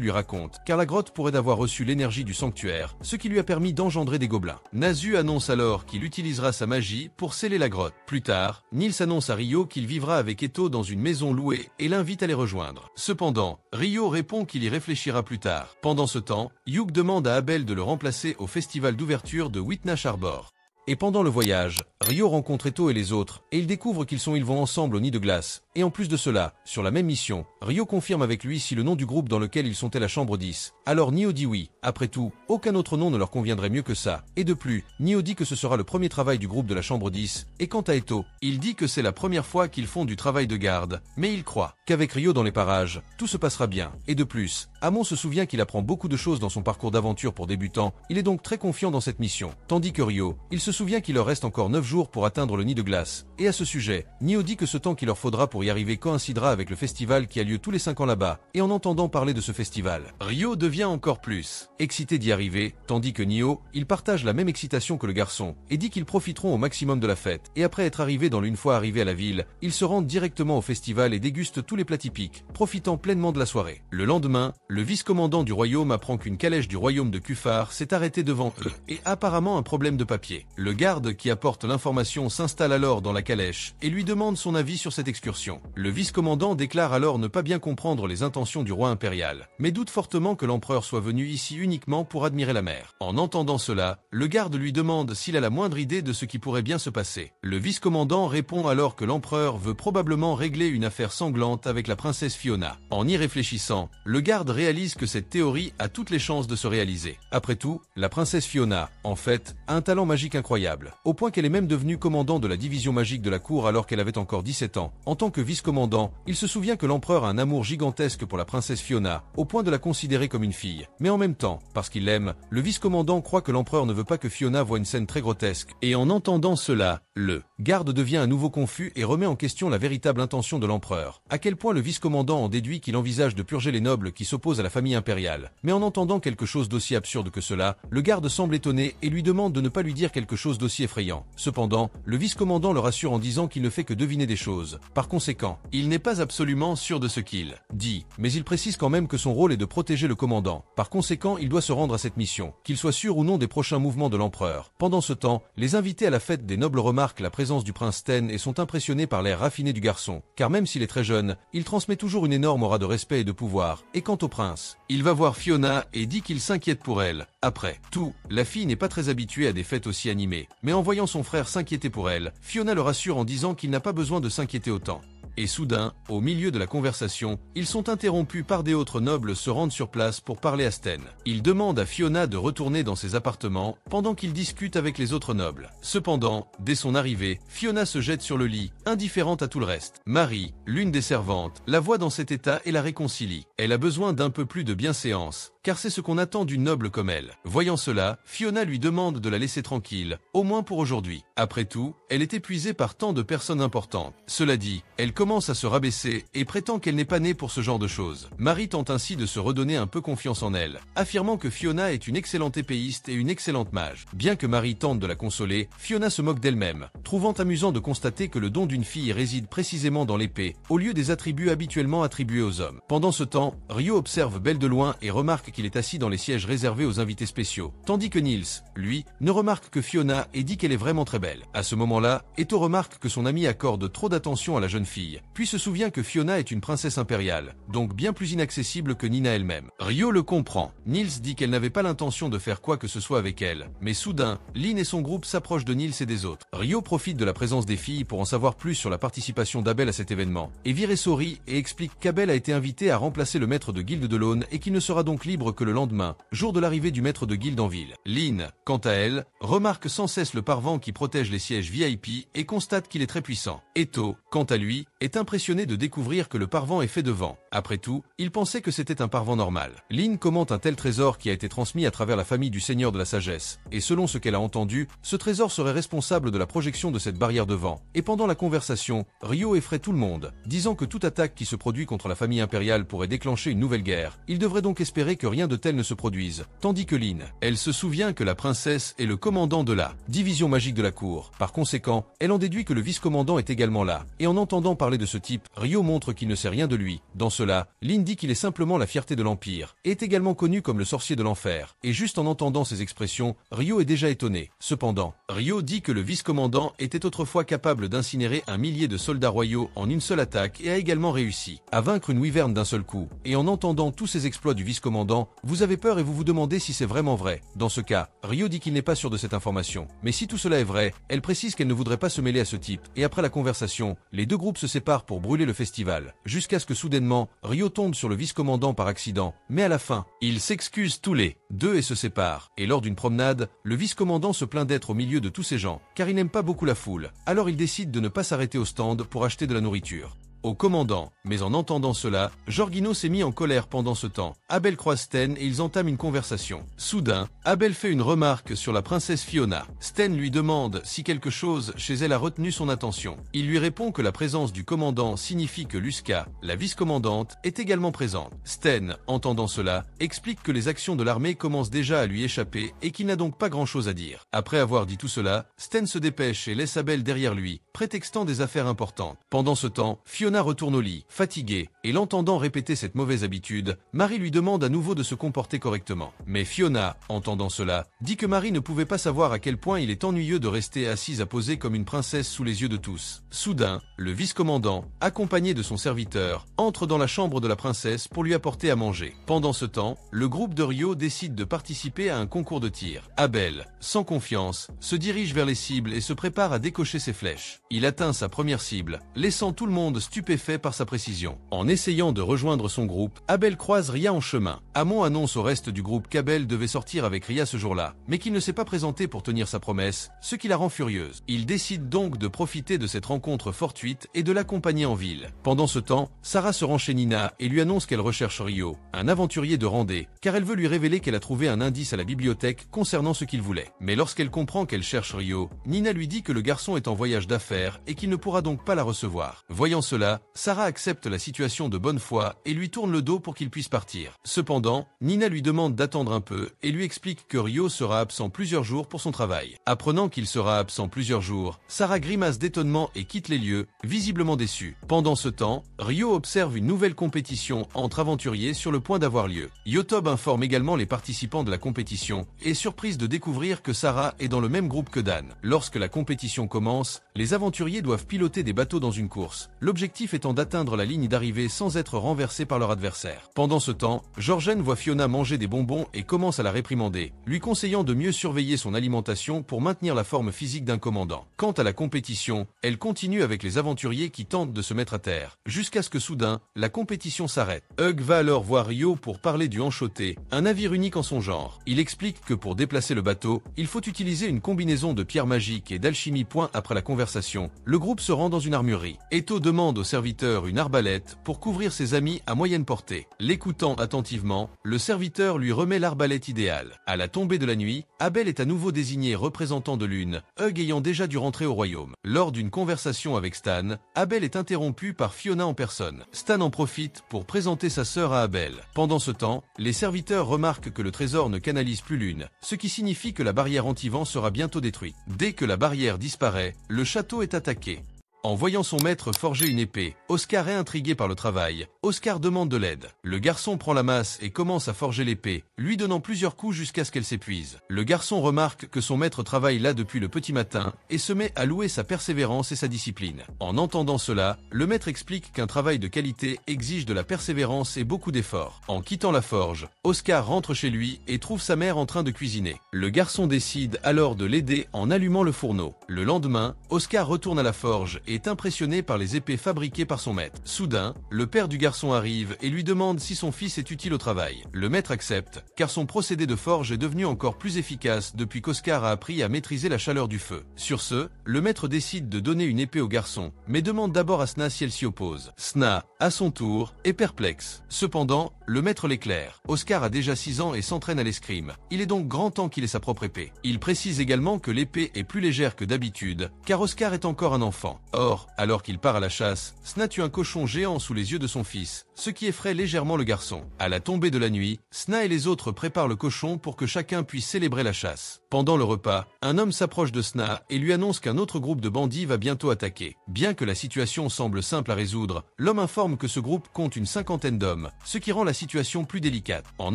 lui raconte, car la grotte pourrait avoir reçu l'énergie du sanctuaire, ce qui lui a permis d'engendrer des gobelins. Nasu annonce alors qu'il utilisera sa magie pour sceller la grotte. Plus tard, Nils annonce à Ryo qu'il vivra avec Eto dans une maison louée et l'invite à les rejoindre. Cependant, Ryo répond qu'il y réfléchira plus tard. Pendant ce temps, Hugh demande à Abel de le remplacer au festival d'ouverture de Witnash Arbor. Et pendant le voyage, Ryo rencontre Eto et les autres, et ils découvrent qu'ils vont ensemble au nid de glace. Et en plus de cela, sur la même mission, Ryo confirme avec lui si le nom du groupe dans lequel ils sont est la chambre 10. Alors Nio dit oui. Après tout, aucun autre nom ne leur conviendrait mieux que ça. Et de plus, Nio dit que ce sera le premier travail du groupe de la chambre 10. Et quant à Eto, il dit que c'est la première fois qu'ils font du travail de garde. Mais il croit qu'avec Ryo dans les parages, tout se passera bien. Et de plus, Amon se souvient qu'il apprend beaucoup de choses dans son parcours d'aventure pour débutants. Il est donc très confiant dans cette mission. Tandis que Ryo, il se souvient qu'il leur reste encore 9 jours pour atteindre le nid de glace. Et à ce sujet, Nio dit que ce temps qu'il leur faudra pour y arriver coïncidera avec le festival qui a lieu tous les 5 ans là-bas. Et en entendant parler de ce festival, Ryo devient encore plus excité d'y arriver, tandis que Nio, il partage la même excitation que le garçon, et dit qu'ils profiteront au maximum de la fête. Et après être arrivés une fois arrivés à la ville, ils se rendent directement au festival et dégustent tous les plats typiques, profitant pleinement de la soirée. Le lendemain, le vice-commandant du royaume apprend qu'une calèche du royaume de Kufar s'est arrêtée devant eux, et apparemment un problème de papier. Le garde qui apporte l'information s'installe alors dans la calèche et lui demande son avis sur cette excursion. Le vice-commandant déclare alors ne pas bien comprendre les intentions du roi impérial, mais doute fortement que l'empereur soit venu ici uniquement pour admirer la mer. En entendant cela, le garde lui demande s'il a la moindre idée de ce qui pourrait bien se passer. Le vice-commandant répond alors que l'empereur veut probablement régler une affaire sanglante avec la princesse Fiona. En y réfléchissant, le garde réalise que cette théorie a toutes les chances de se réaliser. Après tout, la princesse Fiona, en fait, a un talent magique incroyable, au point qu'elle est même devenue commandant de la division magique de la cour alors qu'elle avait encore 17 ans. En tant que vice-commandant, il se souvient que l'empereur a un amour gigantesque pour la princesse Fiona, au point de la considérer comme une fille. Mais en même temps, parce qu'il l'aime, le vice-commandant croit que l'empereur ne veut pas que Fiona voie une scène très grotesque. Et en entendant cela, le garde devient à nouveau confus et remet en question la véritable intention de l'empereur. À quel point le vice-commandant en déduit qu'il envisage de purger les nobles qui s'opposent à la famille impériale. Mais en entendant quelque chose d'aussi absurde que cela, le garde semble étonné et lui demande de ne pas lui dire quelque chose d'aussi effrayant. Cependant, le vice-commandant le rassure en disant qu'il ne fait que deviner des choses. Par conséquent, il n'est pas absolument sûr de ce qu'il dit, mais il précise quand même que son rôle est de protéger le commandant. Par conséquent, il doit se rendre à cette mission, qu'il soit sûr ou non des prochains mouvements de l'empereur. Pendant ce temps, les invités à la fête des nobles remarquent la présence du prince Ten et sont impressionnés par l'air raffiné du garçon, car même s'il est très jeune, il transmet toujours une énorme aura de respect et de pouvoir. Et quant au prince, il va voir Fiona et dit qu'il s'inquiète pour elle. Après tout, la fille n'est pas très habituée à des fêtes aussi animées, mais en voyant son frère s'inquiéter pour elle, Fiona le rassure en disant qu'il n'a pas besoin de s'inquiéter autant. Et soudain, au milieu de la conversation, ils sont interrompus par des autres nobles se rendent sur place pour parler à Sten. Ils demandent à Fiona de retourner dans ses appartements pendant qu'ils discutent avec les autres nobles. Cependant, dès son arrivée, Fiona se jette sur le lit, indifférente à tout le reste. Marie, l'une des servantes, la voit dans cet état et la réconcilie. Elle a besoin d'un peu plus de bienséance, car c'est ce qu'on attend d'une noble comme elle. Voyant cela, Fiona lui demande de la laisser tranquille, au moins pour aujourd'hui. Après tout, elle est épuisée par tant de personnes importantes. Cela dit, elle commence à se rabaisser et prétend qu'elle n'est pas née pour ce genre de choses. Marie tente ainsi de se redonner un peu confiance en elle, affirmant que Fiona est une excellente épéiste et une excellente mage. Bien que Marie tente de la consoler, Fiona se moque d'elle-même, trouvant amusant de constater que le don d'une fille réside précisément dans l'épée, au lieu des attributs habituellement attribués aux hommes. Pendant ce temps, Ryo observe Belle de loin et remarque qu'il est assis dans les sièges réservés aux invités spéciaux, tandis que Nils, lui, ne remarque que Fiona et dit qu'elle est vraiment très belle. À ce moment-là, Eto remarque que son ami accorde trop d'attention à la jeune fille, puis se souvient que Fiona est une princesse impériale, donc bien plus inaccessible que Nina elle-même. Ryo le comprend. Nils dit qu'elle n'avait pas l'intention de faire quoi que ce soit avec elle, mais soudain, Lin et son groupe s'approchent de Nils et des autres. Ryo profite de la présence des filles pour en savoir plus sur la participation d'Abel à cet événement, et vire sourit et explique qu'Abel a été invité à remplacer le maître de Guilde de l'Aune et qu'il ne sera donc libre célèbre que le lendemain, jour de l'arrivée du maître de guilde en ville. Lynn, quant à elle, remarque sans cesse le parvent qui protège les sièges VIP et constate qu'il est très puissant. Eto, quant à lui, est impressionné de découvrir que le parvent est fait de vent. Après tout, il pensait que c'était un parvent normal. Lynn commente un tel trésor qui a été transmis à travers la famille du Seigneur de la Sagesse, et selon ce qu'elle a entendu, ce trésor serait responsable de la projection de cette barrière de vent. Et pendant la conversation, Ryo effraie tout le monde, disant que toute attaque qui se produit contre la famille impériale pourrait déclencher une nouvelle guerre. Il devrait donc espérer que rien de tel ne se produise. Tandis que Lynn, elle se souvient que la princesse est le commandant de la division magique de la cour. Par conséquent, elle en déduit que le vice-commandant est également là. Et en entendant parler de ce type, Ryo montre qu'il ne sait rien de lui. Dans cela, Lynn dit qu'il est simplement la fierté de l'Empire, et est également connu comme le sorcier de l'enfer. Et juste en entendant ces expressions, Ryo est déjà étonné. Cependant, Ryo dit que le vice-commandant était autrefois capable d'incinérer 1 millier de soldats royaux en une seule attaque et a également réussi à vaincre une wyverne d'un seul coup. Et en entendant tous ces exploits du vice-commandant, vous avez peur et vous vous demandez si c'est vraiment vrai. Dans ce cas, Ryo dit qu'il n'est pas sûr de cette information. Mais si tout cela est vrai, elle précise qu'elle ne voudrait pas se mêler à ce type. Et après la conversation, les deux groupes se séparent pour brûler le festival. Jusqu'à ce que soudainement, Ryo tombe sur le vice-commandant par accident. Mais à la fin, ils s'excusent tous les deux et se séparent. Et lors d'une promenade, le vice-commandant se plaint d'être au milieu de tous ces gens, car il n'aime pas beaucoup la foule. Alors il décide de ne pas s'arrêter au stand pour acheter de la nourriture. Au commandant, mais en entendant cela, Jorginho s'est mis en colère pendant ce temps. Abel croise Sten et ils entament une conversation. Soudain, Abel fait une remarque sur la princesse Fiona. Sten lui demande si quelque chose chez elle a retenu son attention. Il lui répond que la présence du commandant signifie que Luska, la vice-commandante, est également présente. Sten, entendant cela, explique que les actions de l'armée commencent déjà à lui échapper et qu'il n'a donc pas grand-chose à dire. Après avoir dit tout cela, Sten se dépêche et laisse Abel derrière lui, prétextant des affaires importantes. Pendant ce temps, Fiona retourne au lit, fatiguée, et l'entendant répéter cette mauvaise habitude, Marie lui demande à nouveau de se comporter correctement. Mais Fiona, entendant cela, dit que Marie ne pouvait pas savoir à quel point il est ennuyeux de rester assise à poser comme une princesse sous les yeux de tous. Soudain, le vice-commandant, accompagné de son serviteur, entre dans la chambre de la princesse pour lui apporter à manger. Pendant ce temps, le groupe de Ryo décide de participer à un concours de tir. Abel, sans confiance, se dirige vers les cibles et se prépare à décocher ses flèches. Il atteint sa première cible, laissant tout le monde stupéfait par sa précision. En essayant de rejoindre son groupe, Abel croise Ria en chemin. Amon annonce au reste du groupe qu'Abel devait sortir avec Ria ce jour-là, mais qu'il ne s'est pas présenté pour tenir sa promesse, ce qui la rend furieuse. Il décide donc de profiter de cette rencontre fortuite et de l'accompagner en ville. Pendant ce temps, Sarah se rend chez Nina et lui annonce qu'elle recherche Ryo, un aventurier de Randé, car elle veut lui révéler qu'elle a trouvé un indice à la bibliothèque concernant ce qu'il voulait. Mais lorsqu'elle comprend qu'elle cherche Ryo, Nina lui dit que le garçon est en voyage d'affaires et qu'il ne pourra donc pas la recevoir. Voyant cela, Sarah accepte la situation de bonne foi et lui tourne le dos pour qu'il puisse partir. Cependant, Nina lui demande d'attendre un peu et lui explique que Ryo sera absent plusieurs jours pour son travail. Apprenant qu'il sera absent plusieurs jours, Sarah grimace d'étonnement et quitte les lieux, visiblement déçue. Pendant ce temps, Ryo observe une nouvelle compétition entre aventuriers sur le point d'avoir lieu. Yotob informe également les participants de la compétition et est surprise de découvrir que Sarah est dans le même groupe que Dan. Lorsque la compétition commence, les aventuriers doivent piloter des bateaux dans une course. L'objectif étant d'atteindre la ligne d'arrivée sans être renversés par leur adversaire. Pendant ce temps, Georgen voit Fiona manger des bonbons et commence à la réprimander, lui conseillant de mieux surveiller son alimentation pour maintenir la forme physique d'un commandant. Quant à la compétition, elle continue avec les aventuriers qui tentent de se mettre à terre, jusqu'à ce que soudain, la compétition s'arrête. Hug va alors voir Ryo pour parler du Hanchoté, un navire unique en son genre. Il explique que pour déplacer le bateau, il faut utiliser une combinaison de pierres magiques et d'alchimie. Après la conversation, le groupe se rend dans une armurerie. Eto demande au serviteur une arbalète pour couvrir ses amis à moyenne portée. L'écoutant attentivement, le serviteur lui remet l'arbalète idéale. À la tombée de la nuit, Abel est à nouveau désigné représentant de l'une, Hug ayant déjà dû rentrer au royaume. Lors d'une conversation avec Stan, Abel est interrompu par Fiona en personne. Stan en profite pour présenter sa sœur à Abel. Pendant ce temps, les serviteurs remarquent que le trésor ne canalise plus l'une, ce qui signifie que la barrière anti-vent sera bientôt détruite. Dès que la barrière disparaît, le château est attaqué. En voyant son maître forger une épée, Oscar est intrigué par le travail. Oscar demande de l'aide. Le garçon prend la masse et commence à forger l'épée, lui donnant plusieurs coups jusqu'à ce qu'elle s'épuise. Le garçon remarque que son maître travaille là depuis le petit matin et se met à louer sa persévérance et sa discipline. En entendant cela, le maître explique qu'un travail de qualité exige de la persévérance et beaucoup d'efforts. En quittant la forge, Oscar rentre chez lui et trouve sa mère en train de cuisiner. Le garçon décide alors de l'aider en allumant le fourneau. Le lendemain, Oscar retourne à la forge et est impressionné par les épées fabriquées par son maître. Soudain, le père du garçon arrive et lui demande si son fils est utile au travail. Le maître accepte, car son procédé de forge est devenu encore plus efficace depuis qu'Oscar a appris à maîtriser la chaleur du feu. Sur ce, le maître décide de donner une épée au garçon, mais demande d'abord à Sna si elle s'y oppose. Sna, à son tour, est perplexe. Cependant, le maître l'éclaire. Oscar a déjà 6 ans et s'entraîne à l'escrime. Il est donc grand temps qu'il ait sa propre épée. Il précise également que l'épée est plus légère que d'habitude, car Oscar est encore un enfant. Or, alors qu'il part à la chasse, Sna tue un cochon géant sous les yeux de son fils, ce qui effraie légèrement le garçon. À la tombée de la nuit, Sna et les autres préparent le cochon pour que chacun puisse célébrer la chasse. Pendant le repas, un homme s'approche de Sna et lui annonce qu'un autre groupe de bandits va bientôt attaquer. Bien que la situation semble simple à résoudre, l'homme informe que ce groupe compte une 50aine d'hommes, ce qui rend la situation plus délicate. En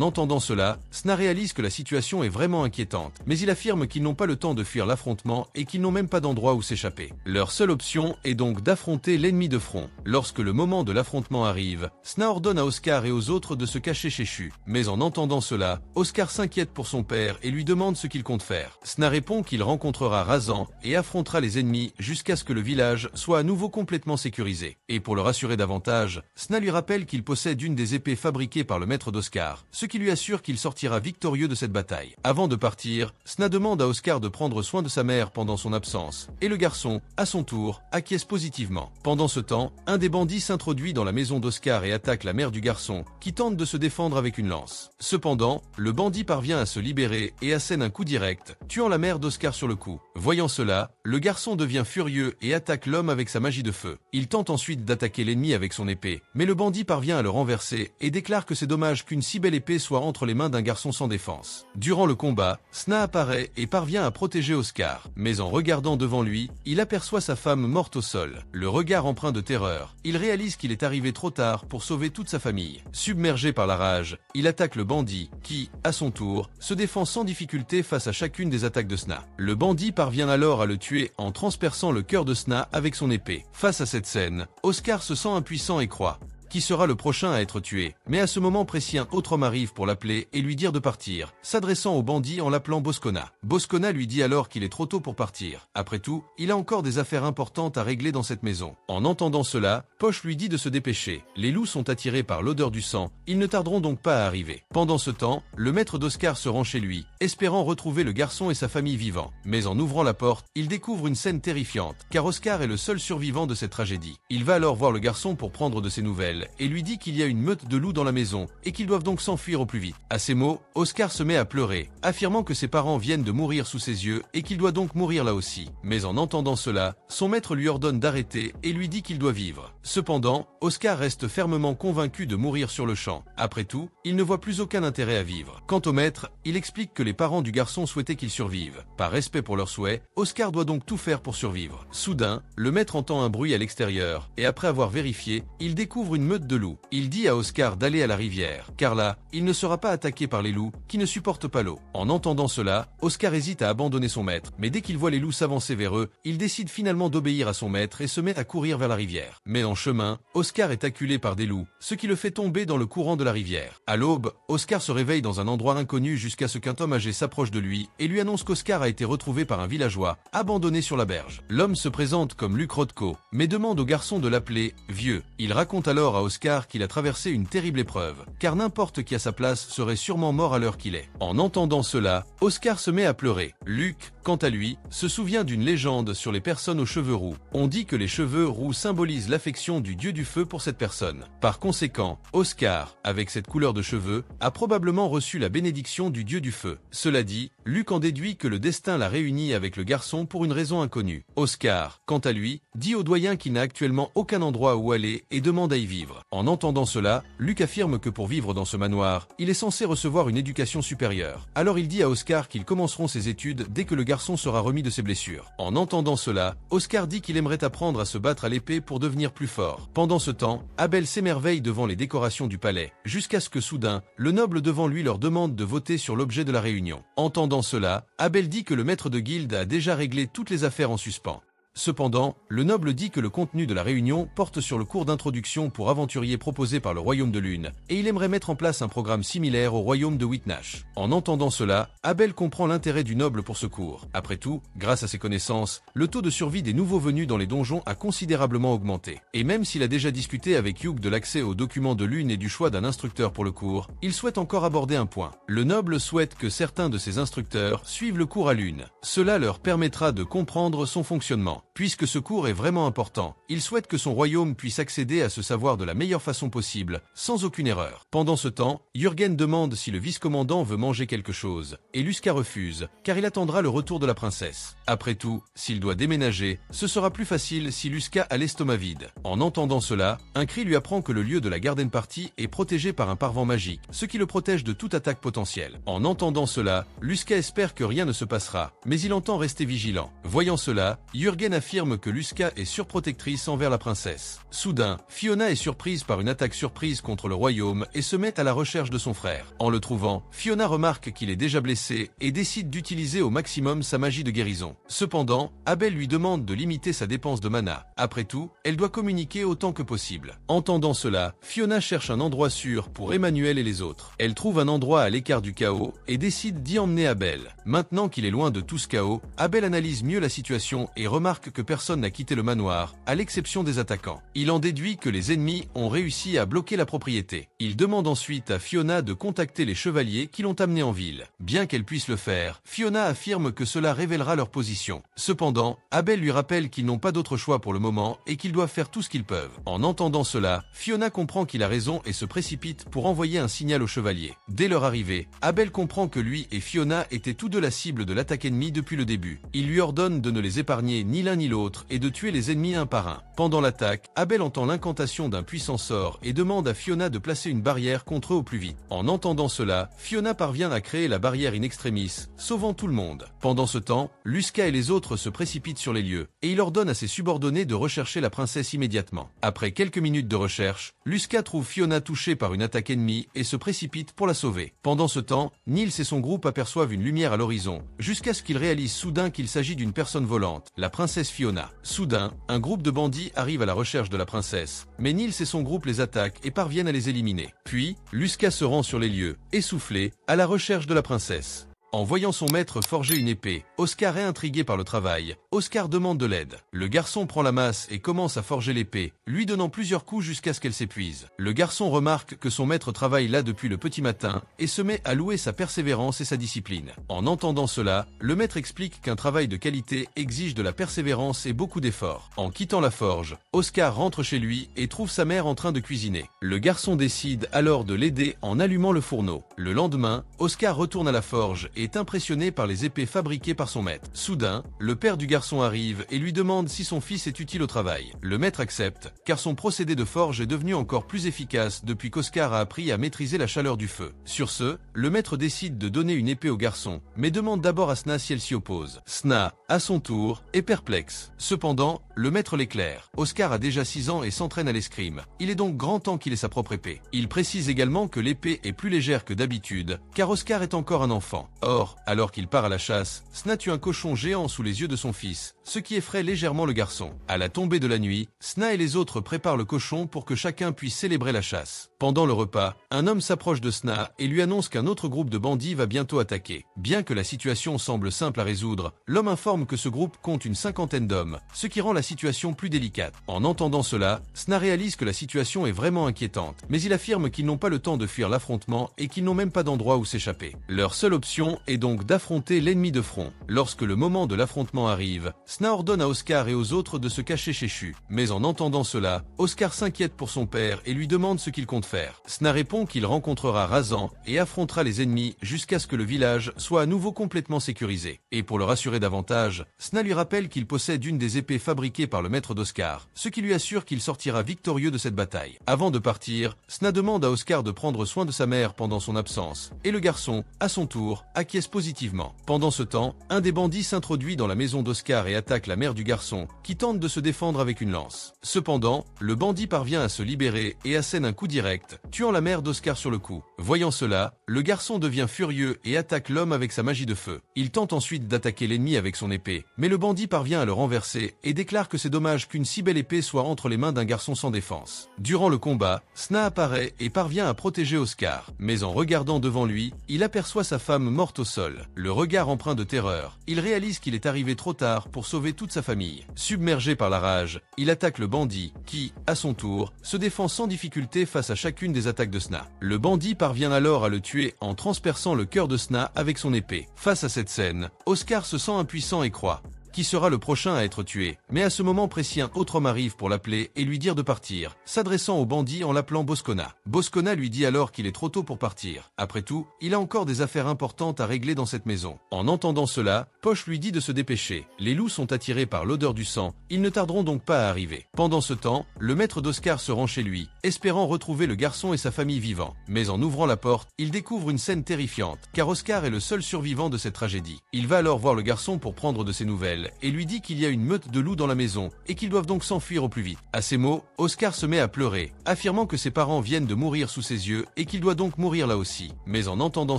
entendant cela, Sna réalise que la situation est vraiment inquiétante, mais il affirme qu'ils n'ont pas le temps de fuir l'affrontement et qu'ils n'ont même pas d'endroit où s'échapper. Leur seule option est donc d'affronter l'ennemi de front. Lorsque le moment de l'affrontement arrive, Sna ordonne à Oscar et aux autres de se cacher chez Shu. Mais en entendant cela, Oscar s'inquiète pour son père et lui demande ce qu'il compte faire. Sna répond qu'il rencontrera Razan et affrontera les ennemis jusqu'à ce que le village soit à nouveau complètement sécurisé. Et pour le rassurer davantage, Sna lui rappelle qu'il possède une des épées fabriquées par le maître d'Oscar, ce qui lui assure qu'il sortira victorieux de cette bataille. Avant de partir, Sna demande à Oscar de prendre soin de sa mère pendant son absence, et le garçon, à son tour, acquiesce positivement. Pendant ce temps, un des bandits s'introduit dans la maison d'Oscar et attaque la mère du garçon, qui tente de se défendre avec une lance. Cependant, le bandit parvient à se libérer et assène un coup direct, tuant la mère d'Oscar sur le coup. Voyant cela, le garçon devient furieux et attaque l'homme avec sa magie de feu. Il tente ensuite d'attaquer l'ennemi avec son épée, mais le bandit parvient à le renverser et déclare que c'est dommage qu'une si belle épée soit entre les mains d'un garçon sans défense. Durant le combat, Sna apparaît et parvient à protéger Oscar, mais en regardant devant lui, il aperçoit sa femme morte au sol. Le regard empreint de terreur, il réalise qu'il est arrivé trop tard pour sauver toute sa famille. Submergé par la rage, il attaque le bandit, qui, à son tour, se défend sans difficulté face à chacune des attaques de Sna. Le bandit parvient alors à le tuer en transperçant le cœur de Sna avec son épée. Face à cette scène, Oscar se sent impuissant et croit qui sera le prochain à être tué. Mais à ce moment précis, un autre homme arrive pour l'appeler et lui dire de partir, s'adressant au bandit en l'appelant Boscona. Boscona lui dit alors qu'il est trop tôt pour partir. Après tout, il a encore des affaires importantes à régler dans cette maison. En entendant cela, Poche lui dit de se dépêcher. Les loups sont attirés par l'odeur du sang, ils ne tarderont donc pas à arriver. Pendant ce temps, le maître d'Oscar se rend chez lui, espérant retrouver le garçon et sa famille vivants. Mais en ouvrant la porte, il découvre une scène terrifiante, car Oscar est le seul survivant de cette tragédie. Il va alors voir le garçon pour prendre de ses nouvelles, et lui dit qu'il y a une meute de loups dans la maison et qu'ils doivent donc s'enfuir au plus vite. À ces mots, Oscar se met à pleurer, affirmant que ses parents viennent de mourir sous ses yeux et qu'il doit donc mourir là aussi. Mais en entendant cela, son maître lui ordonne d'arrêter et lui dit qu'il doit vivre. Cependant, Oscar reste fermement convaincu de mourir sur le champ. Après tout, il ne voit plus aucun intérêt à vivre. Quant au maître, il explique que les parents du garçon souhaitaient qu'il survive. Par respect pour leurs souhaits, Oscar doit donc tout faire pour survivre. Soudain, le maître entend un bruit à l'extérieur et après avoir vérifié, il découvre une meute de loups. Il dit à Oscar d'aller à la rivière, car là, il ne sera pas attaqué par les loups qui ne supportent pas l'eau. En entendant cela, Oscar hésite à abandonner son maître, mais dès qu'il voit les loups s'avancer vers eux, il décide finalement d'obéir à son maître et se met à courir vers la rivière. Mais en chemin, Oscar est acculé par des loups, ce qui le fait tomber dans le courant de la rivière. À l'aube, Oscar se réveille dans un endroit inconnu jusqu'à ce qu'un homme âgé s'approche de lui et lui annonce qu'Oscar a été retrouvé par un villageois, abandonné sur la berge. L'homme se présente comme Luc Rodko, mais demande au garçon de l'appeler « vieux ». Il raconte alors à Oscar qu'il a traversé une terrible épreuve, car n'importe qui à sa place serait sûrement mort à l'heure qu'il est. En entendant cela, Oscar se met à pleurer. Luc, quant à lui, se souvient d'une légende sur les personnes aux cheveux roux. On dit que les cheveux roux symbolisent l'affection du dieu du feu pour cette personne. Par conséquent, Oscar, avec cette couleur de cheveux, a probablement reçu la bénédiction du dieu du feu. Cela dit, Luc en déduit que le destin l'a réuni avec le garçon pour une raison inconnue. Oscar, quant à lui, dit au doyen qu'il n'a actuellement aucun endroit où aller et demande à y vivre. En entendant cela, Luc affirme que pour vivre dans ce manoir, il est censé recevoir une éducation supérieure. Alors il dit à Oscar qu'ils commenceront ses études dès que le garçon sera remis de ses blessures. En entendant cela, Oscar dit qu'il aimerait apprendre à se battre à l'épée pour devenir plus fort. Pendant ce temps, Abel s'émerveille devant les décorations du palais, jusqu'à ce que soudain, le noble devant lui leur demande de voter sur l'objet de la réunion. Entendant cela, Abel dit que le maître de guilde a déjà réglé toutes les affaires en suspens. Cependant, le noble dit que le contenu de la réunion porte sur le cours d'introduction pour aventuriers proposé par le royaume de Lune, et il aimerait mettre en place un programme similaire au royaume de Whitnash. En entendant cela, Abel comprend l'intérêt du noble pour ce cours. Après tout, grâce à ses connaissances, le taux de survie des nouveaux venus dans les donjons a considérablement augmenté. Et même s'il a déjà discuté avec Hugh de l'accès aux documents de Lune et du choix d'un instructeur pour le cours, il souhaite encore aborder un point. Le noble souhaite que certains de ses instructeurs suivent le cours à Lune. Cela leur permettra de comprendre son fonctionnement. Puisque ce cours est vraiment important, il souhaite que son royaume puisse accéder à ce savoir de la meilleure façon possible, sans aucune erreur. Pendant ce temps, Jürgen demande si le vice-commandant veut manger quelque chose, et Luska refuse, car il attendra le retour de la princesse. Après tout, s'il doit déménager, ce sera plus facile si Luska a l'estomac vide. En entendant cela, un cri lui apprend que le lieu de la garden party est protégé par un parvent magique, ce qui le protège de toute attaque potentielle. En entendant cela, Luska espère que rien ne se passera, mais il entend rester vigilant. Voyant cela, Jürgen affirme que Luska est surprotectrice envers la princesse. Soudain, Fiona est surprise par une attaque surprise contre le royaume et se met à la recherche de son frère. En le trouvant, Fiona remarque qu'il est déjà blessé et décide d'utiliser au maximum sa magie de guérison. Cependant, Abel lui demande de limiter sa dépense de mana. Après tout, elle doit communiquer autant que possible. Entendant cela, Fiona cherche un endroit sûr pour Emmanuel et les autres. Elle trouve un endroit à l'écart du chaos et décide d'y emmener Abel. Maintenant qu'il est loin de tout ce chaos, Abel analyse mieux la situation et remarque que personne n'a quitté le manoir, à l'exception des attaquants. Il en déduit que les ennemis ont réussi à bloquer la propriété. Il demande ensuite à Fiona de contacter les chevaliers qui l'ont amené en ville. Bien qu'elle puisse le faire, Fiona affirme que cela révélera leur position. Cependant, Abel lui rappelle qu'ils n'ont pas d'autre choix pour le moment et qu'ils doivent faire tout ce qu'ils peuvent. En entendant cela, Fiona comprend qu'il a raison et se précipite pour envoyer un signal aux chevaliers. Dès leur arrivée, Abel comprend que lui et Fiona étaient tous deux la cible de l'attaque ennemie depuis le début. Il lui ordonne de ne les épargner ni l'un ni l'autre et de tuer les ennemis un par un. Pendant l'attaque, Abel entend l'incantation d'un puissant sort et demande à Fiona de placer une barrière contre eux au plus vite. En entendant cela, Fiona parvient à créer la barrière in extremis, sauvant tout le monde. Pendant ce temps, Luska et les autres se précipitent sur les lieux, et il ordonne à ses subordonnés de rechercher la princesse immédiatement. Après quelques minutes de recherche, Luska trouve Fiona touchée par une attaque ennemie et se précipite pour la sauver. Pendant ce temps, Niels et son groupe aperçoivent une lumière à l'horizon, jusqu'à ce qu'ils réalisent soudain qu'il s'agit d'une personne volante, la princesse Fiona. Soudain, un groupe de bandits arrive à la recherche de la princesse, mais Niels et son groupe les attaquent et parviennent à les éliminer. Puis, Luska se rend sur les lieux, essoufflé, à la recherche de la princesse. En voyant son maître forger une épée, Oscar est intrigué par le travail. Oscar demande de l'aide. Le garçon prend la masse et commence à forger l'épée, lui donnant plusieurs coups jusqu'à ce qu'elle s'épuise. Le garçon remarque que son maître travaille là depuis le petit matin et se met à louer sa persévérance et sa discipline. En entendant cela, le maître explique qu'un travail de qualité exige de la persévérance et beaucoup d'efforts. En quittant la forge, Oscar rentre chez lui et trouve sa mère en train de cuisiner. Le garçon décide alors de l'aider en allumant le fourneau. Le lendemain, Oscar retourne à la forge et est impressionné par les épées fabriquées par son maître. Soudain, le père du garçon arrive et lui demande si son fils est utile au travail. Le maître accepte, car son procédé de forge est devenu encore plus efficace depuis qu'Oscar a appris à maîtriser la chaleur du feu. Sur ce, le maître décide de donner une épée au garçon, mais demande d'abord à Sna si elle s'y oppose. Sna, à son tour, est perplexe. Cependant, le maître l'éclaire. Oscar a déjà 6 ans et s'entraîne à l'escrime. Il est donc grand temps qu'il ait sa propre épée. Il précise également que l'épée est plus légère que d'habitude, car Oscar est encore un enfant. Or, alors qu'il part à la chasse, Sna tue un cochon géant sous les yeux de son fils, ce qui effraie légèrement le garçon. À la tombée de la nuit, Sna et les autres préparent le cochon pour que chacun puisse célébrer la chasse. Pendant le repas, un homme s'approche de Sna et lui annonce qu'un autre groupe de bandits va bientôt attaquer. Bien que la situation semble simple à résoudre, l'homme informe que ce groupe compte une 50aine d'hommes, ce qui rend la situation plus délicate. En entendant cela, Sna réalise que la situation est vraiment inquiétante, mais il affirme qu'ils n'ont pas le temps de fuir l'affrontement et qu'ils n'ont même pas d'endroit où s'échapper. Leur seule option est donc d'affronter l'ennemi de front. Lorsque le moment de l'affrontement arrive, Sna ordonne à Oscar et aux autres de se cacher chez Shu. Mais en entendant cela, Oscar s'inquiète pour son père et lui demande ce qu'il compte faire. Sna répond qu'il rencontrera Razan et affrontera les ennemis jusqu'à ce que le village soit à nouveau complètement sécurisé. Et pour le rassurer davantage, Sna lui rappelle qu'il possède une des épées fabriquées par le maître d'Oscar, ce qui lui assure qu'il sortira victorieux de cette bataille. Avant de partir, Sna demande à Oscar de prendre soin de sa mère pendant son absence, et le garçon, à son tour, acquiert acquiesce positivement. Pendant ce temps, un des bandits s'introduit dans la maison d'Oscar et attaque la mère du garçon, qui tente de se défendre avec une lance. Cependant, le bandit parvient à se libérer et assène un coup direct, tuant la mère d'Oscar sur le coup. Voyant cela, le garçon devient furieux et attaque l'homme avec sa magie de feu. Il tente ensuite d'attaquer l'ennemi avec son épée, mais le bandit parvient à le renverser et déclare que c'est dommage qu'une si belle épée soit entre les mains d'un garçon sans défense. Durant le combat, Sna apparaît et parvient à protéger Oscar, mais en regardant devant lui, il aperçoit sa femme morte au sol. Le regard empreint de terreur, il réalise qu'il est arrivé trop tard pour sauver toute sa famille. Submergé par la rage, il attaque le bandit, qui, à son tour, se défend sans difficulté face à chacune des attaques de Sna. Le bandit parvient alors à le tuer en transperçant le cœur de Sna avec son épée. Face à cette scène, Oscar se sent impuissant et croit qui sera le prochain à être tué. Mais à ce moment précis, un autre homme arrive pour l'appeler et lui dire de partir, s'adressant au bandit en l'appelant Boscona. Boscona lui dit alors qu'il est trop tôt pour partir. Après tout, il a encore des affaires importantes à régler dans cette maison. En entendant cela, Poche lui dit de se dépêcher. Les loups sont attirés par l'odeur du sang, ils ne tarderont donc pas à arriver. Pendant ce temps, le maître d'Oscar se rend chez lui, espérant retrouver le garçon et sa famille vivants. Mais en ouvrant la porte, il découvre une scène terrifiante, car Oscar est le seul survivant de cette tragédie. Il va alors voir le garçon pour prendre de ses nouvelles, et lui dit qu'il y a une meute de loups dans la maison et qu'ils doivent donc s'enfuir au plus vite. À ces mots, Oscar se met à pleurer, affirmant que ses parents viennent de mourir sous ses yeux et qu'il doit donc mourir là aussi. Mais en entendant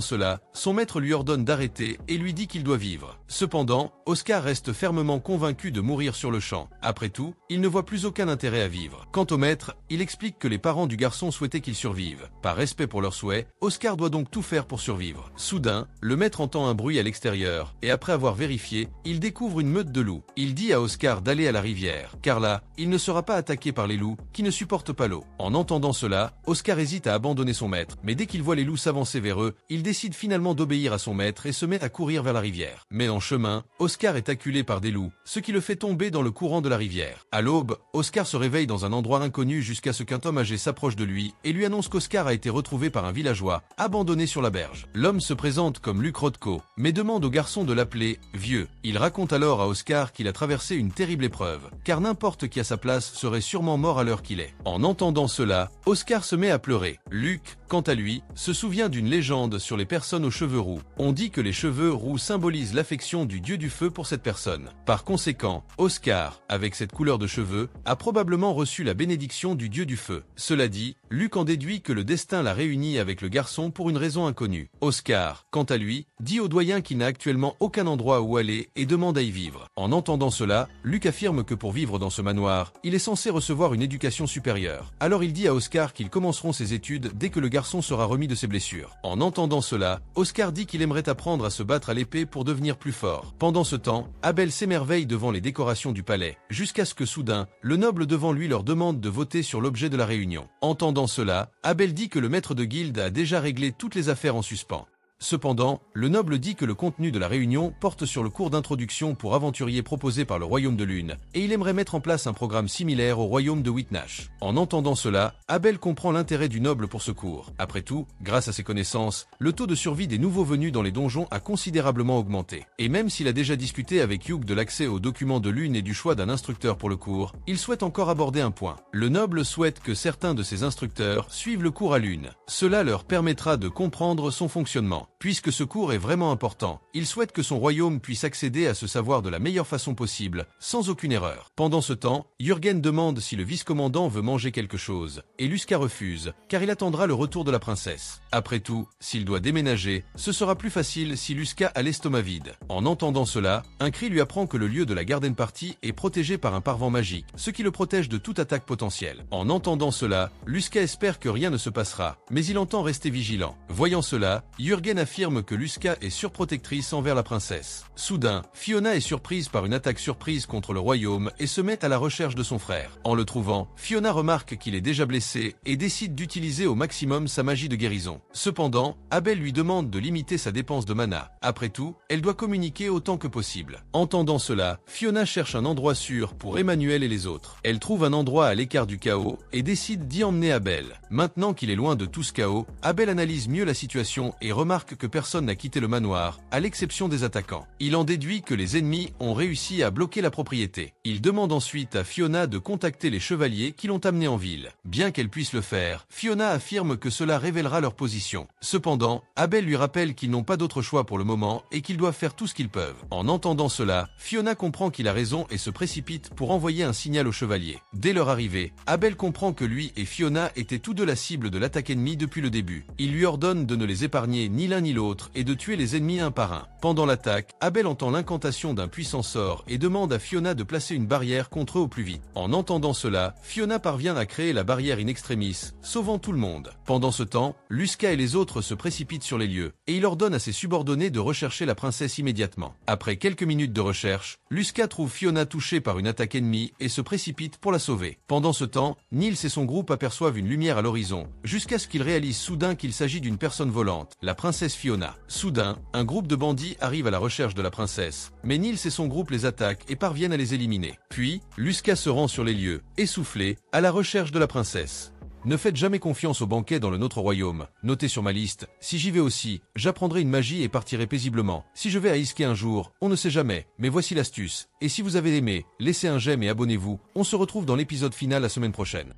cela, son maître lui ordonne d'arrêter et lui dit qu'il doit vivre. Cependant, Oscar reste fermement convaincu de mourir sur le champ. Après tout, il ne voit plus aucun intérêt à vivre. Quant au maître, il explique que les parents du garçon souhaitaient qu'il survive. Par respect pour leurs souhaits, Oscar doit donc tout faire pour survivre. Soudain, le maître entend un bruit à l'extérieur et après avoir vérifié, il découvre une meute de loups. Il dit à Oscar d'aller à la rivière, car là, il ne sera pas attaqué par les loups qui ne supportent pas l'eau. En entendant cela, Oscar hésite à abandonner son maître, mais dès qu'il voit les loups s'avancer vers eux, il décide finalement d'obéir à son maître et se met à courir vers la rivière. Mais en chemin, Oscar est acculé par des loups, ce qui le fait tomber dans le courant de la rivière. À l'aube, Oscar se réveille dans un endroit inconnu jusqu'à ce qu'un homme âgé s'approche de lui et lui annonce qu'Oscar a été retrouvé par un villageois, abandonné sur la berge. L'homme se présente comme Luc Rodko, mais demande au garçon de l'appeler « vieux ». Il raconte alors à Oscar qu'il a traversé une terrible épreuve, car n'importe qui à sa place serait sûrement mort à l'heure qu'il est. En entendant cela, Oscar se met à pleurer. Luc, quant à lui, se souvient d'une légende sur les personnes aux cheveux roux. On dit que les cheveux roux symbolisent l'affection du dieu du feu pour cette personne. Par conséquent, Oscar, avec cette couleur de cheveux, a probablement reçu la bénédiction du dieu du feu. Cela dit, Luc en déduit que le destin l'a réuni avec le garçon pour une raison inconnue. Oscar, quant à lui, dit au doyen qu'il n'a actuellement aucun endroit où aller et demande à y vivre. En entendant cela, Luc affirme que pour vivre dans ce manoir, il est censé recevoir une éducation supérieure. Alors il dit à Oscar qu'ils commenceront ses études dès que le garçon sera remis de ses blessures. En entendant cela, Oscar dit qu'il aimerait apprendre à se battre à l'épée pour devenir plus fort. Pendant ce temps, Abel s'émerveille devant les décorations du palais, jusqu'à ce que soudain, le noble devant lui leur demande de voter sur l'objet de la réunion. Entendant cela, Abel dit que le maître de guilde a déjà réglé toutes les affaires en suspens. Cependant, le noble dit que le contenu de la réunion porte sur le cours d'introduction pour aventuriers proposé par le Royaume de Lune, et il aimerait mettre en place un programme similaire au Royaume de Whitnash. En entendant cela, Abel comprend l'intérêt du noble pour ce cours. Après tout, grâce à ses connaissances, le taux de survie des nouveaux venus dans les donjons a considérablement augmenté. Et même s'il a déjà discuté avec Hugh de l'accès aux documents de Lune et du choix d'un instructeur pour le cours, il souhaite encore aborder un point. Le noble souhaite que certains de ses instructeurs suivent le cours à Lune. Cela leur permettra de comprendre son fonctionnement. Puisque ce cours est vraiment important, il souhaite que son royaume puisse accéder à ce savoir de la meilleure façon possible, sans aucune erreur. Pendant ce temps, Jürgen demande si le vice-commandant veut manger quelque chose, et Luska refuse, car il attendra le retour de la princesse. Après tout, s'il doit déménager, ce sera plus facile si Luska a l'estomac vide. En entendant cela, un cri lui apprend que le lieu de la garden party est protégé par un parvent magique, ce qui le protège de toute attaque potentielle. En entendant cela, Luska espère que rien ne se passera, mais il entend rester vigilant. Voyant cela, Jürgen affirme que Luska est surprotectrice envers la princesse. Soudain, Fiona est surprise par une attaque surprise contre le royaume et se met à la recherche de son frère. En le trouvant, Fiona remarque qu'il est déjà blessé et décide d'utiliser au maximum sa magie de guérison. Cependant, Abel lui demande de limiter sa dépense de mana. Après tout, elle doit communiquer autant que possible. Entendant cela, Fiona cherche un endroit sûr pour Emmanuel et les autres. Elle trouve un endroit à l'écart du chaos et décide d'y emmener Abel. Maintenant qu'il est loin de tout ce chaos, Abel analyse mieux la situation et remarque que que personne n'a quitté le manoir, à l'exception des attaquants. Il en déduit que les ennemis ont réussi à bloquer la propriété. Il demande ensuite à Fiona de contacter les chevaliers qui l'ont amené en ville. Bien qu'elle puisse le faire, Fiona affirme que cela révélera leur position. Cependant, Abel lui rappelle qu'ils n'ont pas d'autre choix pour le moment et qu'ils doivent faire tout ce qu'ils peuvent. En entendant cela, Fiona comprend qu'il a raison et se précipite pour envoyer un signal aux chevaliers. Dès leur arrivée, Abel comprend que lui et Fiona étaient tous deux la cible de l'attaque ennemie depuis le début. Il lui ordonne de ne les épargner ni l'un ni l'autre et de tuer les ennemis un par un. Pendant l'attaque, Abel entend l'incantation d'un puissant sort et demande à Fiona de placer une barrière contre eux au plus vite. En entendant cela, Fiona parvient à créer la barrière in extremis, sauvant tout le monde. Pendant ce temps, Lusca et les autres se précipitent sur les lieux, et il ordonne à ses subordonnés de rechercher la princesse immédiatement. Après quelques minutes de recherche, Lusca trouve Fiona touchée par une attaque ennemie et se précipite pour la sauver. Pendant ce temps, Niels et son groupe aperçoivent une lumière à l'horizon, jusqu'à ce qu'ils réalisent soudain qu'il s'agit d'une personne volante, la princesse Fiona. Soudain, un groupe de bandits arrive à la recherche de la princesse, mais Niels et son groupe les attaquent et parviennent à les éliminer. Puis, Lusca se rend sur les lieux, essoufflé, à la recherche de la princesse. Ne faites jamais confiance aux banquets dans le nôtre royaume. Notez sur ma liste, si j'y vais aussi, j'apprendrai une magie et partirai paisiblement. Si je vais à Iske un jour, on ne sait jamais, mais voici l'astuce. Et si vous avez aimé, laissez un j'aime et abonnez-vous. On se retrouve dans l'épisode final la semaine prochaine.